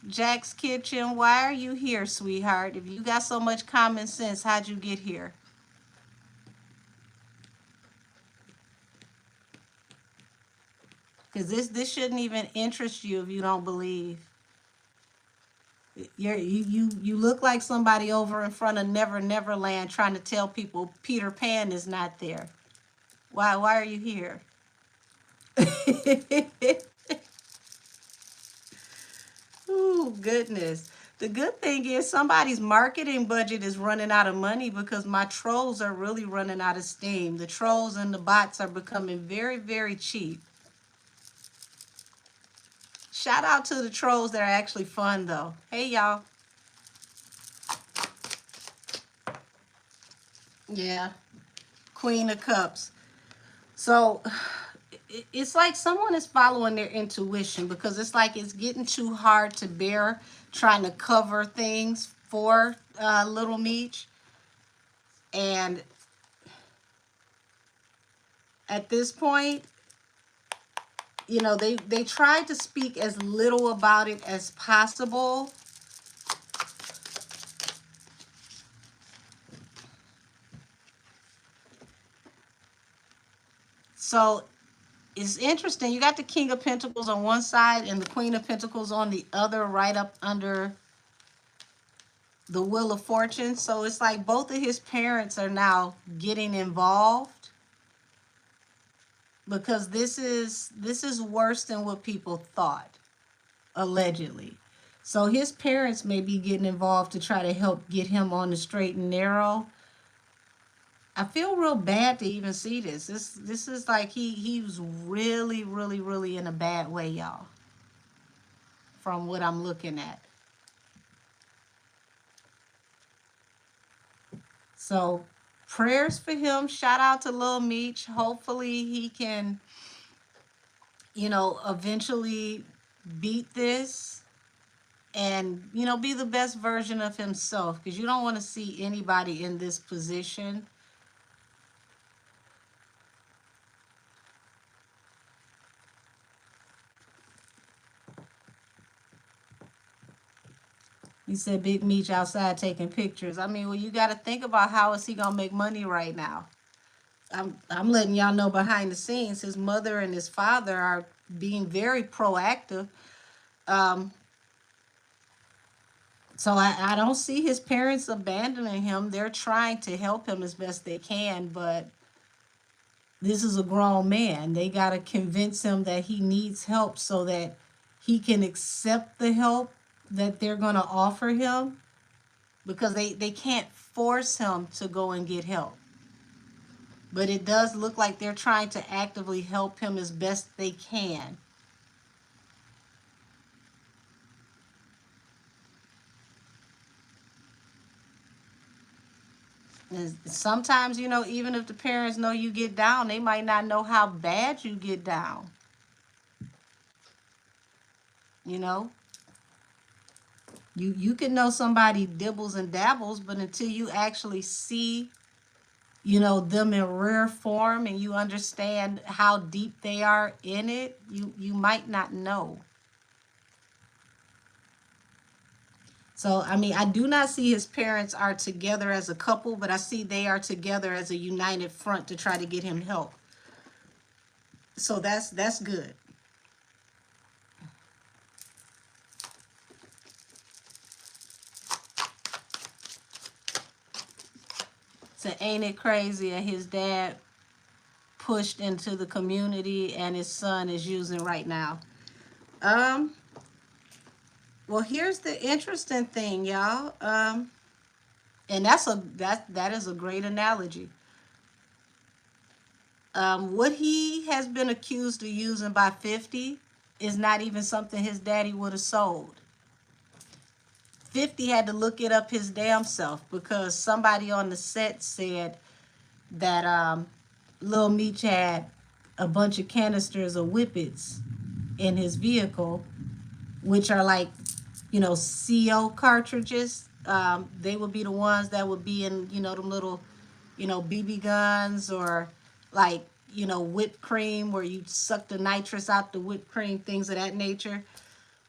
Jack's Kitchen, why are you here, sweetheart? If you got so much common sense, how'd you get here? Because this shouldn't even interest you if you don't believe. You look like somebody over in front of Never Never Land trying to tell people Peter Pan is not there. Why are you here? Oh, goodness. The good thing is somebody's marketing budget is running out of money because my trolls are really running out of steam. The trolls and the bots are becoming very, very cheap. Shout out to the trolls that are actually fun, though. Hey, y'all. Yeah. Queen of Cups. So it's like someone is following their intuition because it's like it's getting too hard to bear trying to cover things for Little Meech. And at this point, you know, they tried to speak as little about it as possible. So it's interesting. You got the King of Pentacles on one side and the Queen of Pentacles on the other, right up under the Wheel of Fortune. So it's like both of his parents are now getting involved because this is worse than what people thought, allegedly. So his parents may be getting involved to try to help get him on the straight and narrow. I feel real bad to even see this. This is like he was really, really, really in a bad way, y'all. From what I'm looking at. So prayers for him. Shout out to Lil Meech. Hopefully he can, you know, eventually beat this and, you know, be the best version of himself. Because you don't want to see anybody in this position. He said Big Meech outside taking pictures. I mean, well, you got to think about how is he going to make money right now. I'm letting y'all know behind the scenes, his mother and his father are being very proactive. So I don't see his parents abandoning him. They're trying to help him as best they can, but this is a grown man. They got to convince him that he needs help so that he can accept the help that they're going to offer him, because they can't force him to go and get help. But it does look like they're trying to actively help him as best they can. And sometimes, you know, even if the parents know you get down, they might not know how bad you get down. You know? You can know somebody dibbles and dabbles, but until you actually see, you know, them in rare form and you understand how deep they are in it, you might not know. So, I mean, I do not see his parents are together as a couple, but I see they are together as a united front to try to get him help. So that's good. So ain't it crazy that his dad pushed into the community and his son is using right now? Well, here's the interesting thing, y'all. And that is a great analogy. What he has been accused of using by 50 is not even something his daddy would have sold. 50 had to look it up his damn self because somebody on the set said that Lil Meech had a bunch of canisters of whippets in his vehicle, which are like, CO cartridges. They would be the ones that would be in, them little, BB guns, or like, whipped cream where you suck the nitrous out the whipped cream, things of that nature.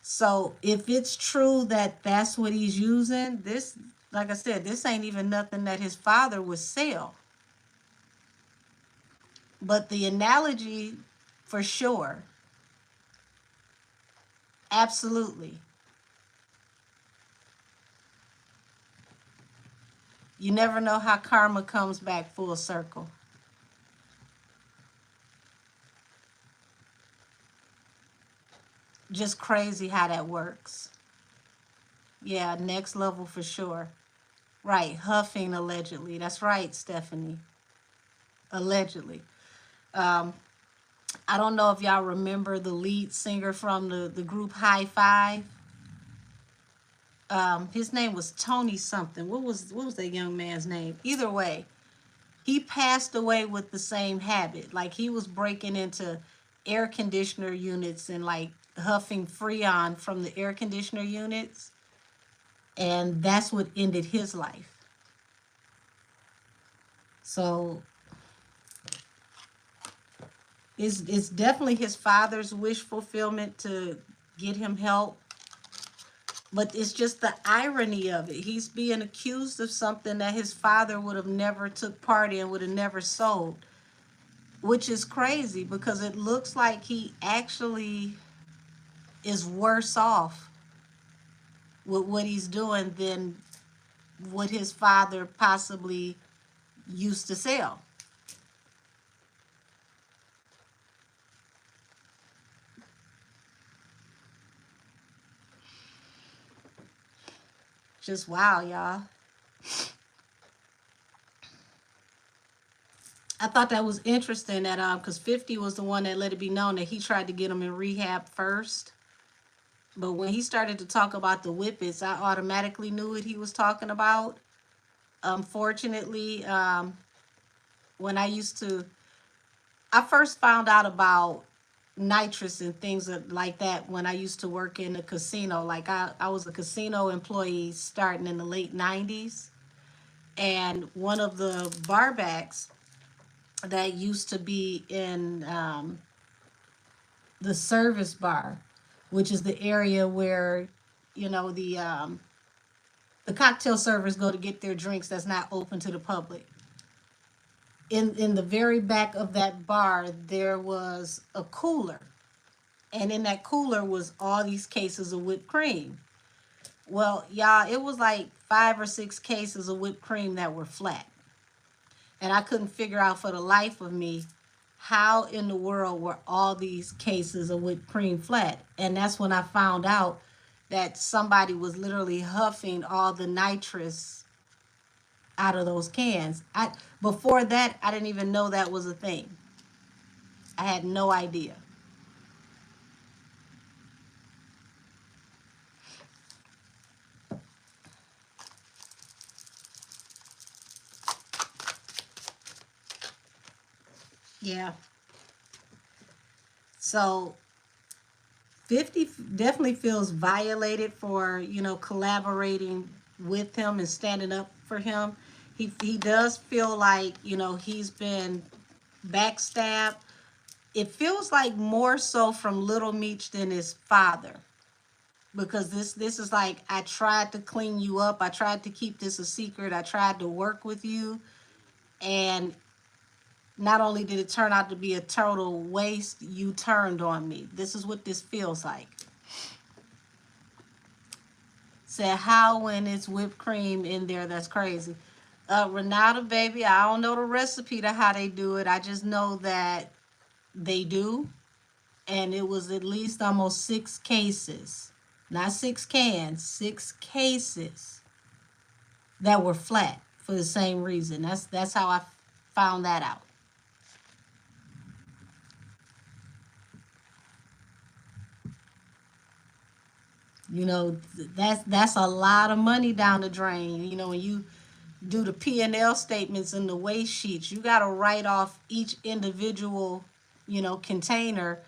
So if it's true that that's what he's using, this, like I said, this ain't even nothing that his father would sell. But the analogy, for sure, absolutely. You never know how karma comes back full circle. Just crazy how that works. Yeah, next level for sure. Right, huffing allegedly. That's right, Stephanie. Allegedly. Um, I don't know if y'all remember the lead singer from the group High Five. His name was Tony something. What was that young man's name? Either way, he passed away with the same habit. Like he was breaking into air conditioner units and like huffing freon from the air conditioner units, and that's what ended his life. So it's definitely his father's wish fulfillment to get him help. But it's just the irony of it. He's being accused of something that his father would have never took part in, would have never sold, which is crazy because it looks like he actually is worse off with what he's doing than what his father possibly used to sell. Just wow, y'all. I thought that was interesting that because 50 was the one that let it be known that he tried to get him in rehab first. But when he started to talk about the whippets, I automatically knew what he was talking about. Unfortunately, when I first found out about nitrous and things like that when I used to work in a casino. Like I was a casino employee starting in the late 90s. And one of the barbacks that used to be in the service bar, which is the area where, you know, the cocktail servers go to get their drinks that's not open to the public. In the very back of that bar, there was a cooler. And in that cooler was all these cases of whipped cream. Well, y'all, it was like 5 or 6 cases of whipped cream that were flat. And I couldn't figure out for the life of me how in the world were all these cases of whipped cream flat. And that's when I found out that somebody was literally huffing all the nitrous out of those cans. Before that, I didn't even know that was a thing. I had no idea. Yeah. So 50 definitely feels violated for, collaborating with him and standing up for him. He does feel like, he's been backstabbed. It feels like more so from Little Meech than his father. Because this is like, I tried to clean you up. I tried to keep this a secret. I tried to work with you. And not only did it turn out to be a total waste, you turned on me. This is what this feels like. Said, how when it's whipped cream in there, that's crazy. Renata, baby, I don't know the recipe to how they do it. I just know that they do. And it was at least almost 6 cases. Not 6 cans, 6 cases that were flat for the same reason. That's how I found that out. That's a lot of money down the drain. When you do the P&L statements and the waste sheets, you got to write off each individual, container,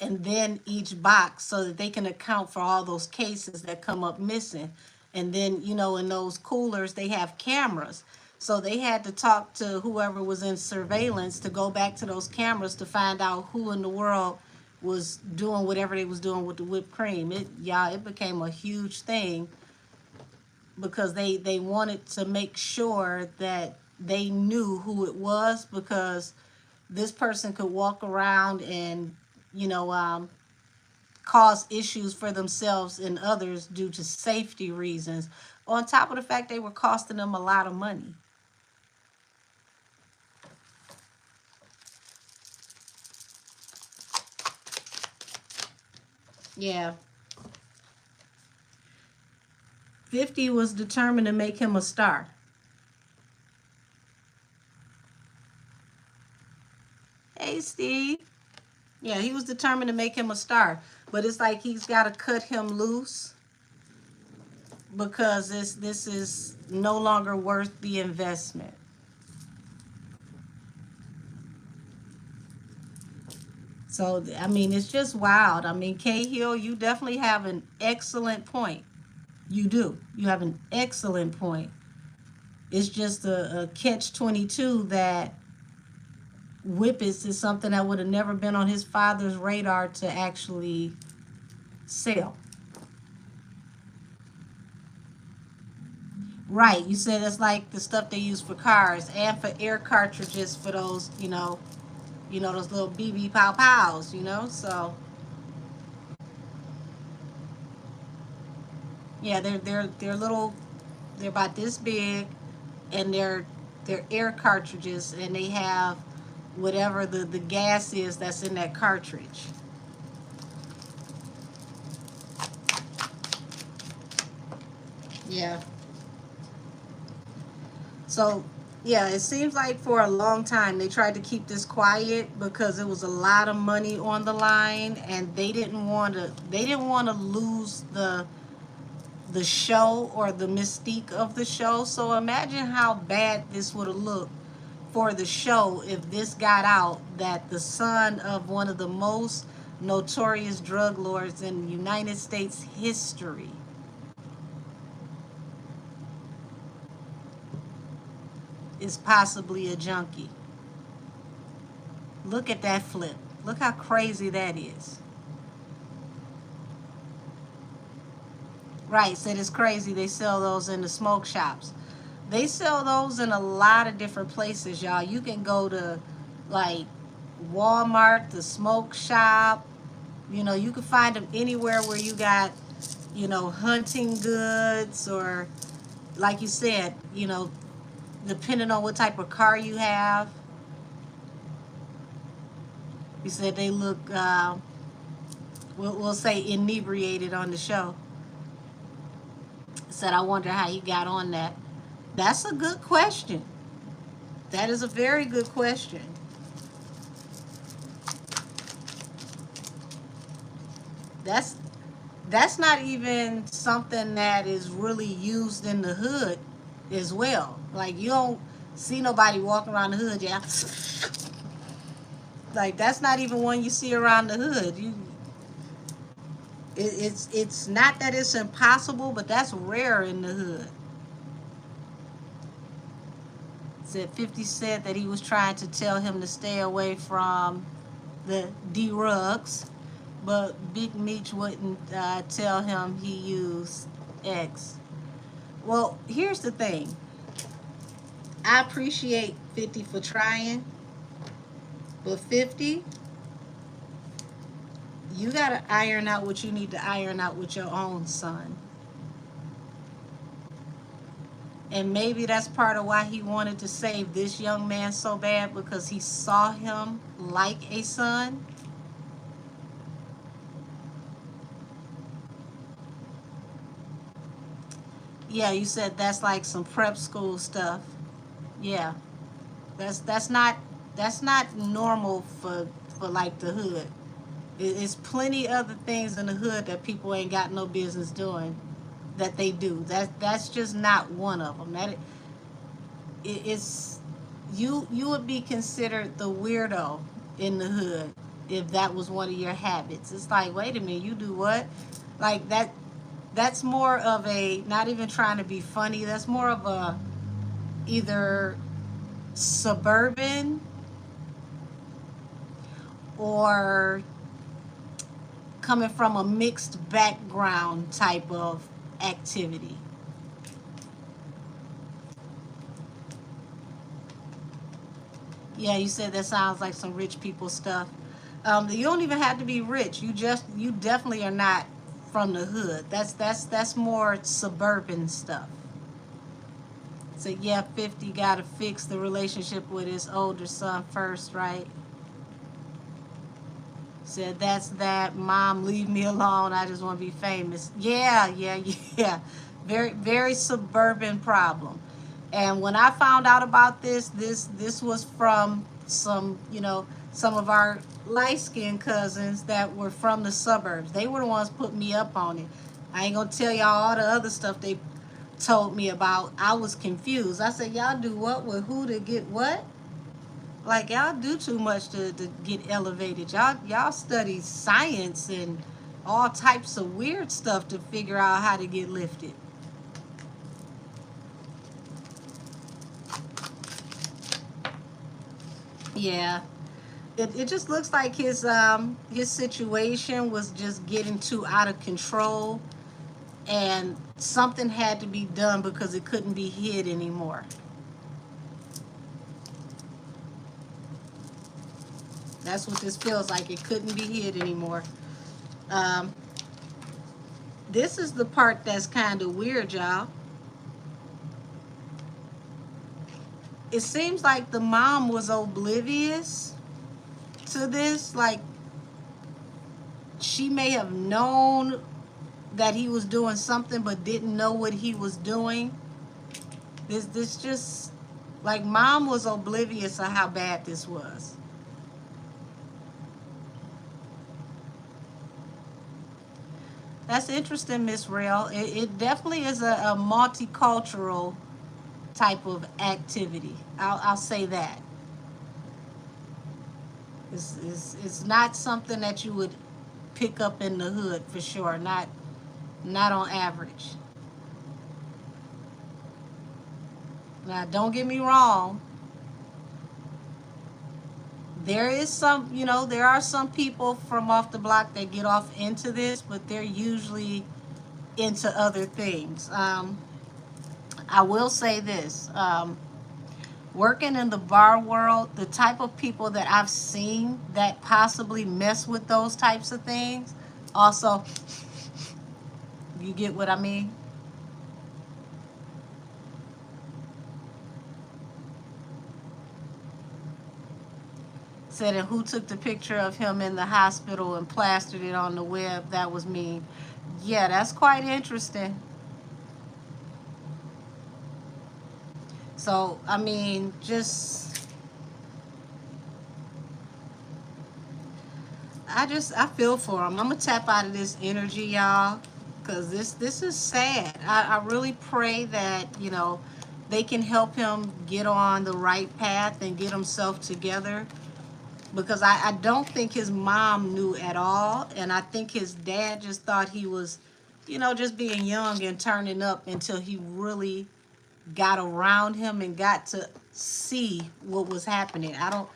and then each box, so that they can account for all those cases that come up missing. And then, in those coolers, they have cameras. So they had to talk to whoever was in surveillance to go back to those cameras to find out who in the world was doing whatever they was doing with the whipped cream. It became a huge thing because they wanted to make sure that they knew who it was, because this person could walk around and, cause issues for themselves and others due to safety reasons, on top of the fact they were costing them a lot of money. Yeah. 50 was determined to make him a star. Hey, Steve. Yeah, he was determined to make him a star. But it's like he's got to cut him loose because this is no longer worth the investment. So, I mean, it's just wild. I mean, Cahill, you definitely have an excellent point. You do. You have an excellent point. It's just a catch-22 that Whippets is something that would have never been on his father's radar to actually sell. Right. You said it's like the stuff they use for cars and for air cartridges for those, those little BB pow pows, So yeah, they're little. They're about this big, and they're air cartridges, and they have whatever the gas is that's in that cartridge. Yeah. So, yeah, it seems like for a long time they tried to keep this quiet because it was a lot of money on the line, and they didn't want to lose the show or the mystique of the show. So imagine how bad this would have looked for the show if this got out that the son of one of the most notorious drug lords in United States history is possibly a junkie. Look at that flip. Look how crazy that is. Right, said it's crazy they sell those in the smoke shops. They sell those in a lot of different places, y'all. You can go to like Walmart, the smoke shop. You can find them anywhere where you got, hunting goods, or like you said, depending on what type of car you have. You said they look, we'll say inebriated on the show. Said, I wonder how he got on that. That's a good question. That is a very good question. That's that's not even something that is really used in the hood as well. Like, you don't see nobody walking around the hood, yeah. Like, that's not even one you see around the hood. It's not that it's impossible, but that's rare in the hood. Said 50 said that he was trying to tell him to stay away from the D-Rugs, but Big Meech wouldn't tell him he used X. Well, here's the thing. I appreciate 50 for trying, but 50, you got to iron out what you need to iron out with your own son. And maybe that's part of why he wanted to save this young man so bad, because he saw him like a son. Yeah, you said that's like some prep school stuff. Yeah, that's not normal for like the hood. It's plenty other things in the hood that people ain't got no business doing that they do. That's just not one of them. It's you would be considered the weirdo in the hood if that was one of your habits. It's like, wait a minute, you do what? Like that's more of a, not even trying to be funny, that's more of a either suburban or coming from a mixed background type of activity. Yeah, you said that sounds like some rich people stuff. You don't even have to be rich. You definitely are not from the hood. That's more suburban stuff. So yeah, 50 got to fix the relationship with his older son first, right? Said that's that. Mom, leave me alone. I just want to be famous. Yeah, yeah, yeah. Very suburban problem. And when I found out about this was from some, some of our light skinned cousins that were from the suburbs. They were the ones put me up on it. I ain't gonna tell y'all all the other stuff they told me about. I was confused. I said, y'all do what with who to get what? Like, y'all do too much to get elevated. Y'all study science and all types of weird stuff to figure out how to get lifted. Yeah. It just looks like his situation was just getting too out of control, and something had to be done because it couldn't be hid anymore. That's what this feels like. It couldn't be hid anymore. Um, this is the part that's kind of weird, y'all. It seems like the mom was oblivious to this. Like, she may have known that he was doing something but didn't know what he was doing. This just, like, mom was oblivious of how bad this was. That's interesting, Miss Rail. It definitely is a multicultural type of activity. I'll say that. It's not something that you would pick up in the hood for sure. Not on average. Now, don't get me wrong. There is some, there are some people from off the block that get off into this, but they're usually into other things. I will say this. Working in the bar world, the type of people that I've seen that possibly mess with those types of things, also, you get what I mean? Said, and who took the picture of him in the hospital and plastered it on the web? That was me. Yeah, that's quite interesting. So, I mean, I feel for him. I'm gonna tap out of this energy, y'all, because this is sad. I really pray that they can help him get on the right path and get himself together, because I don't think his mom knew at all, and I think his dad just thought he was, just being young and turning up until he really got around him and got to see what was happening. I don't,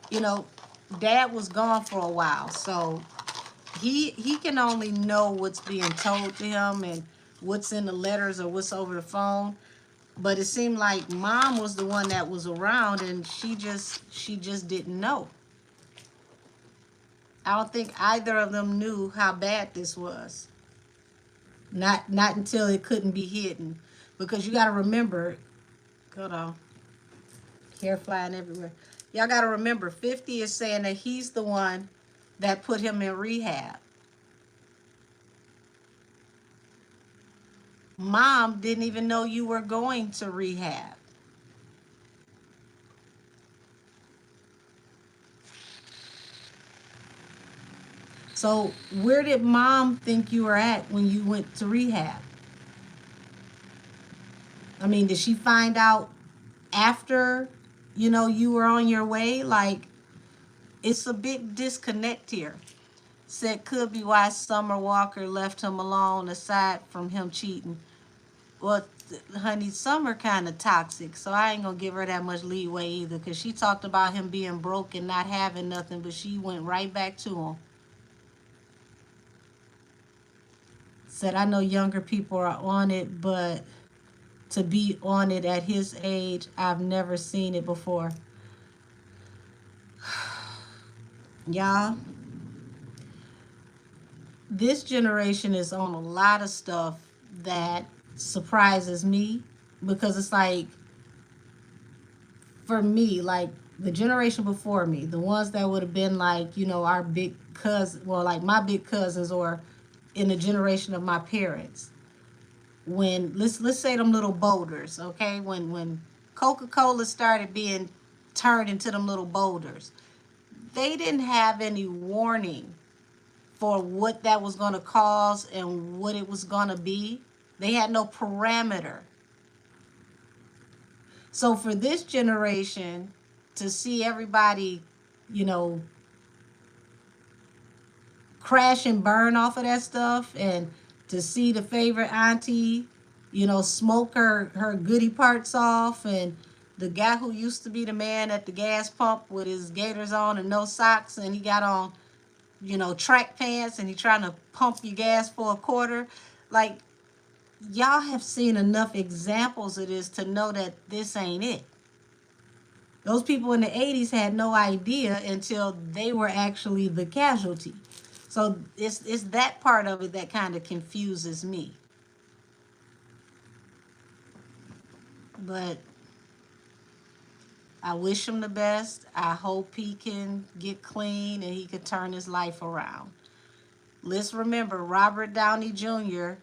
you know, Dad was gone for a while, so he can only know what's being told to him and what's in the letters or what's over the phone. But it seemed like Mom was the one that was around, and she just didn't know. I don't think either of them knew how bad this was. Not until it couldn't be hidden, because you got to remember. Hold on, hair flying everywhere. Y'all got to remember, 50 is saying that he's the one that put him in rehab. Mom didn't even know you were going to rehab. So where did mom think you were at when you went to rehab? I mean, did she find out after, you were on your way? Like, it's a big disconnect here. Said could be why Summer Walker left him alone aside from him cheating. Well, honey, Summer kind of toxic, so I ain't gonna give her that much leeway either, because she talked about him being broke and not having nothing, but she went right back to him. Said, I know younger people are on it, but to be on it at his age, I've never seen it before. Y'all, this generation is on a lot of stuff that surprises me, because it's like, for me, like the generation before me, the ones that would have been like, our big cousins, well, like my big cousins, or in the generation of my parents, when let's say them little boulders, okay, when Coca-Cola started being turned into them little boulders, they didn't have any warning for what that was going to cause and what it was going to be. They had no parameter. So for this generation to see everybody, you know, crash and burn off of that stuff, and to see the favorite auntie, smoke her goodie parts off, and the guy who used to be the man at the gas pump with his gaiters on and no socks, and he got on, track pants, and he trying to pump you gas for a quarter. Like, y'all have seen enough examples of this to know that this ain't it. Those people in the 80s had no idea until they were actually the casualty. So it's that part of it that kind of confuses me. But I wish him the best. I hope he can get clean and he can turn his life around. Let's remember, Robert Downey Jr.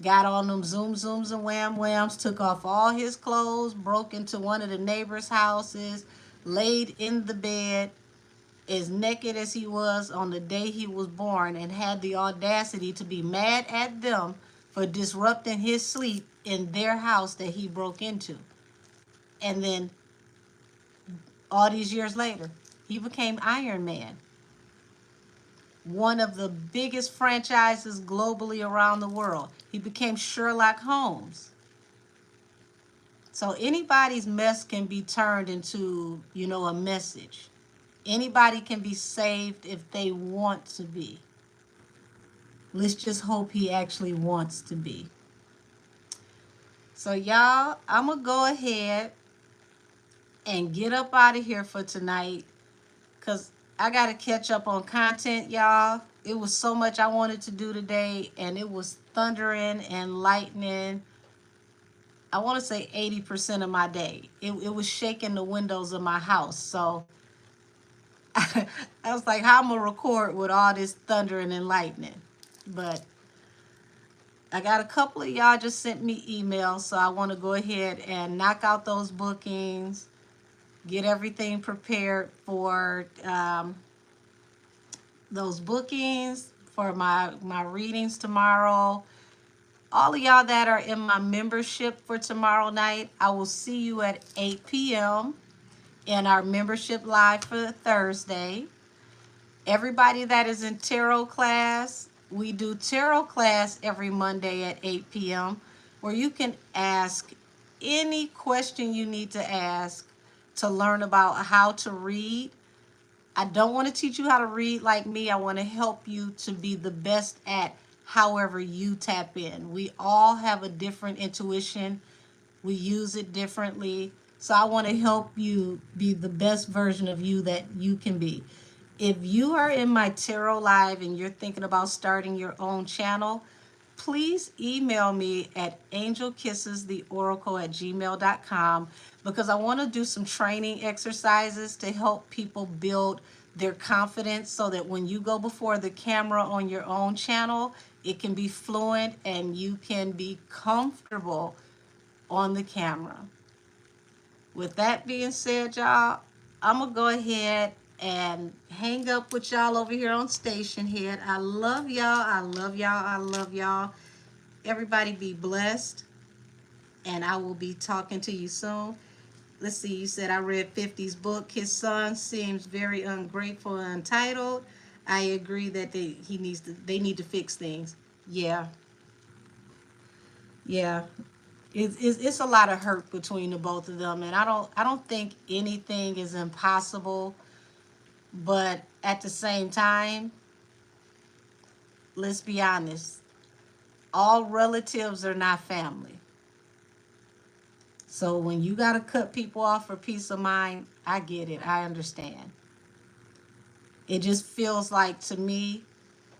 got on them zoom zooms and wham whams, took off all his clothes, broke into one of the neighbors' houses, laid in the bed as naked as he was on the day he was born, and had the audacity to be mad at them for disrupting his sleep in their house that he broke into. And then all these years later, he became Iron Man, one of the biggest franchises globally around the world. He became Sherlock Holmes. So anybody's mess can be turned into, a message. Anybody can be saved if they want to be. Let's just hope he actually wants to be. So y'all, I'm going to go ahead and get up out of here for tonight, because I got to catch up on content, y'all. It was so much I wanted to do today, and it was thundering and lightning. I want to say 80% of my day. It was shaking the windows of my house. So I was like, how am I going to record with all this thundering and lightning? But I got a couple of y'all just sent me emails, so I want to go ahead and knock out those bookings, get everything prepared for those bookings, for my readings tomorrow. All of y'all that are in my membership for tomorrow night, I will see you at 8 p.m. in our membership live for Thursday. Everybody that is in tarot class, we do tarot class every Monday at 8 p.m. where you can ask any question you need to ask to learn about how to read. I don't want to teach you how to read like me. I want to help you to be the best at however you tap in. We all have a different intuition. We use it differently. So I want to help you be the best version of you that you can be. If you are in my tarot live and you're thinking about starting your own channel, please email me at angelkissestheoracle@gmail.com, because I want to do some training exercises to help people build their confidence so that when you go before the camera on your own channel, it can be fluent and you can be comfortable on the camera. With that being said, y'all, I'm going to go ahead and hang up with y'all over here on Station Head. I love y'all. I love y'all. I love y'all. Everybody be blessed. And I will be talking to you soon. Let's see, you said I read 50's book. His son seems very ungrateful and untitled. I agree that they need to fix things. Yeah. Yeah. It's a lot of hurt between the both of them, and I don't think anything is impossible, but at the same time, let's be honest, all relatives are not family. So when you got to cut people off for peace of mind, I get it. I understand. It just feels like to me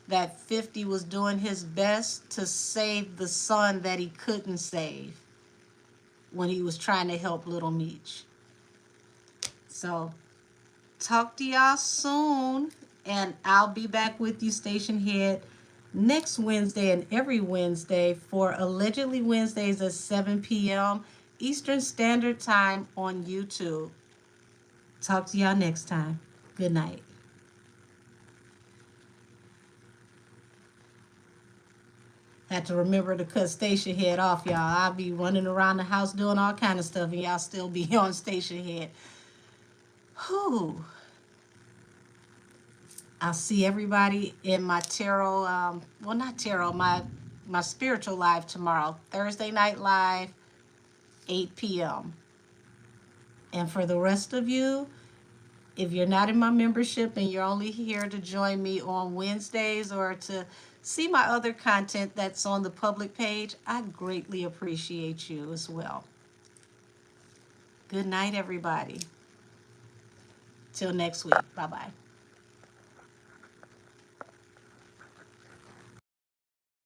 that 50 was doing his best to save the son that he couldn't save when he was trying to help little Meech. So talk to y'all soon, and I'll be back with you, Station Head, next Wednesday and every Wednesday for Allegedly Wednesdays at 7 p.m. Eastern Standard Time on YouTube. Talk to y'all next time. Good night. Had to remember to cut Station Head off, y'all. I'll be running around the house doing all kind of stuff, and y'all still be on Station Head. Whew. I'll see everybody in my tarot, well, not tarot, my spiritual live tomorrow, Thursday Night Live, 8 p.m. And for the rest of you, if you're not in my membership and you're only here to join me on Wednesdays or to see my other content that's on the public page, I greatly appreciate you as well. Good night, everybody. Till next week. Bye-bye.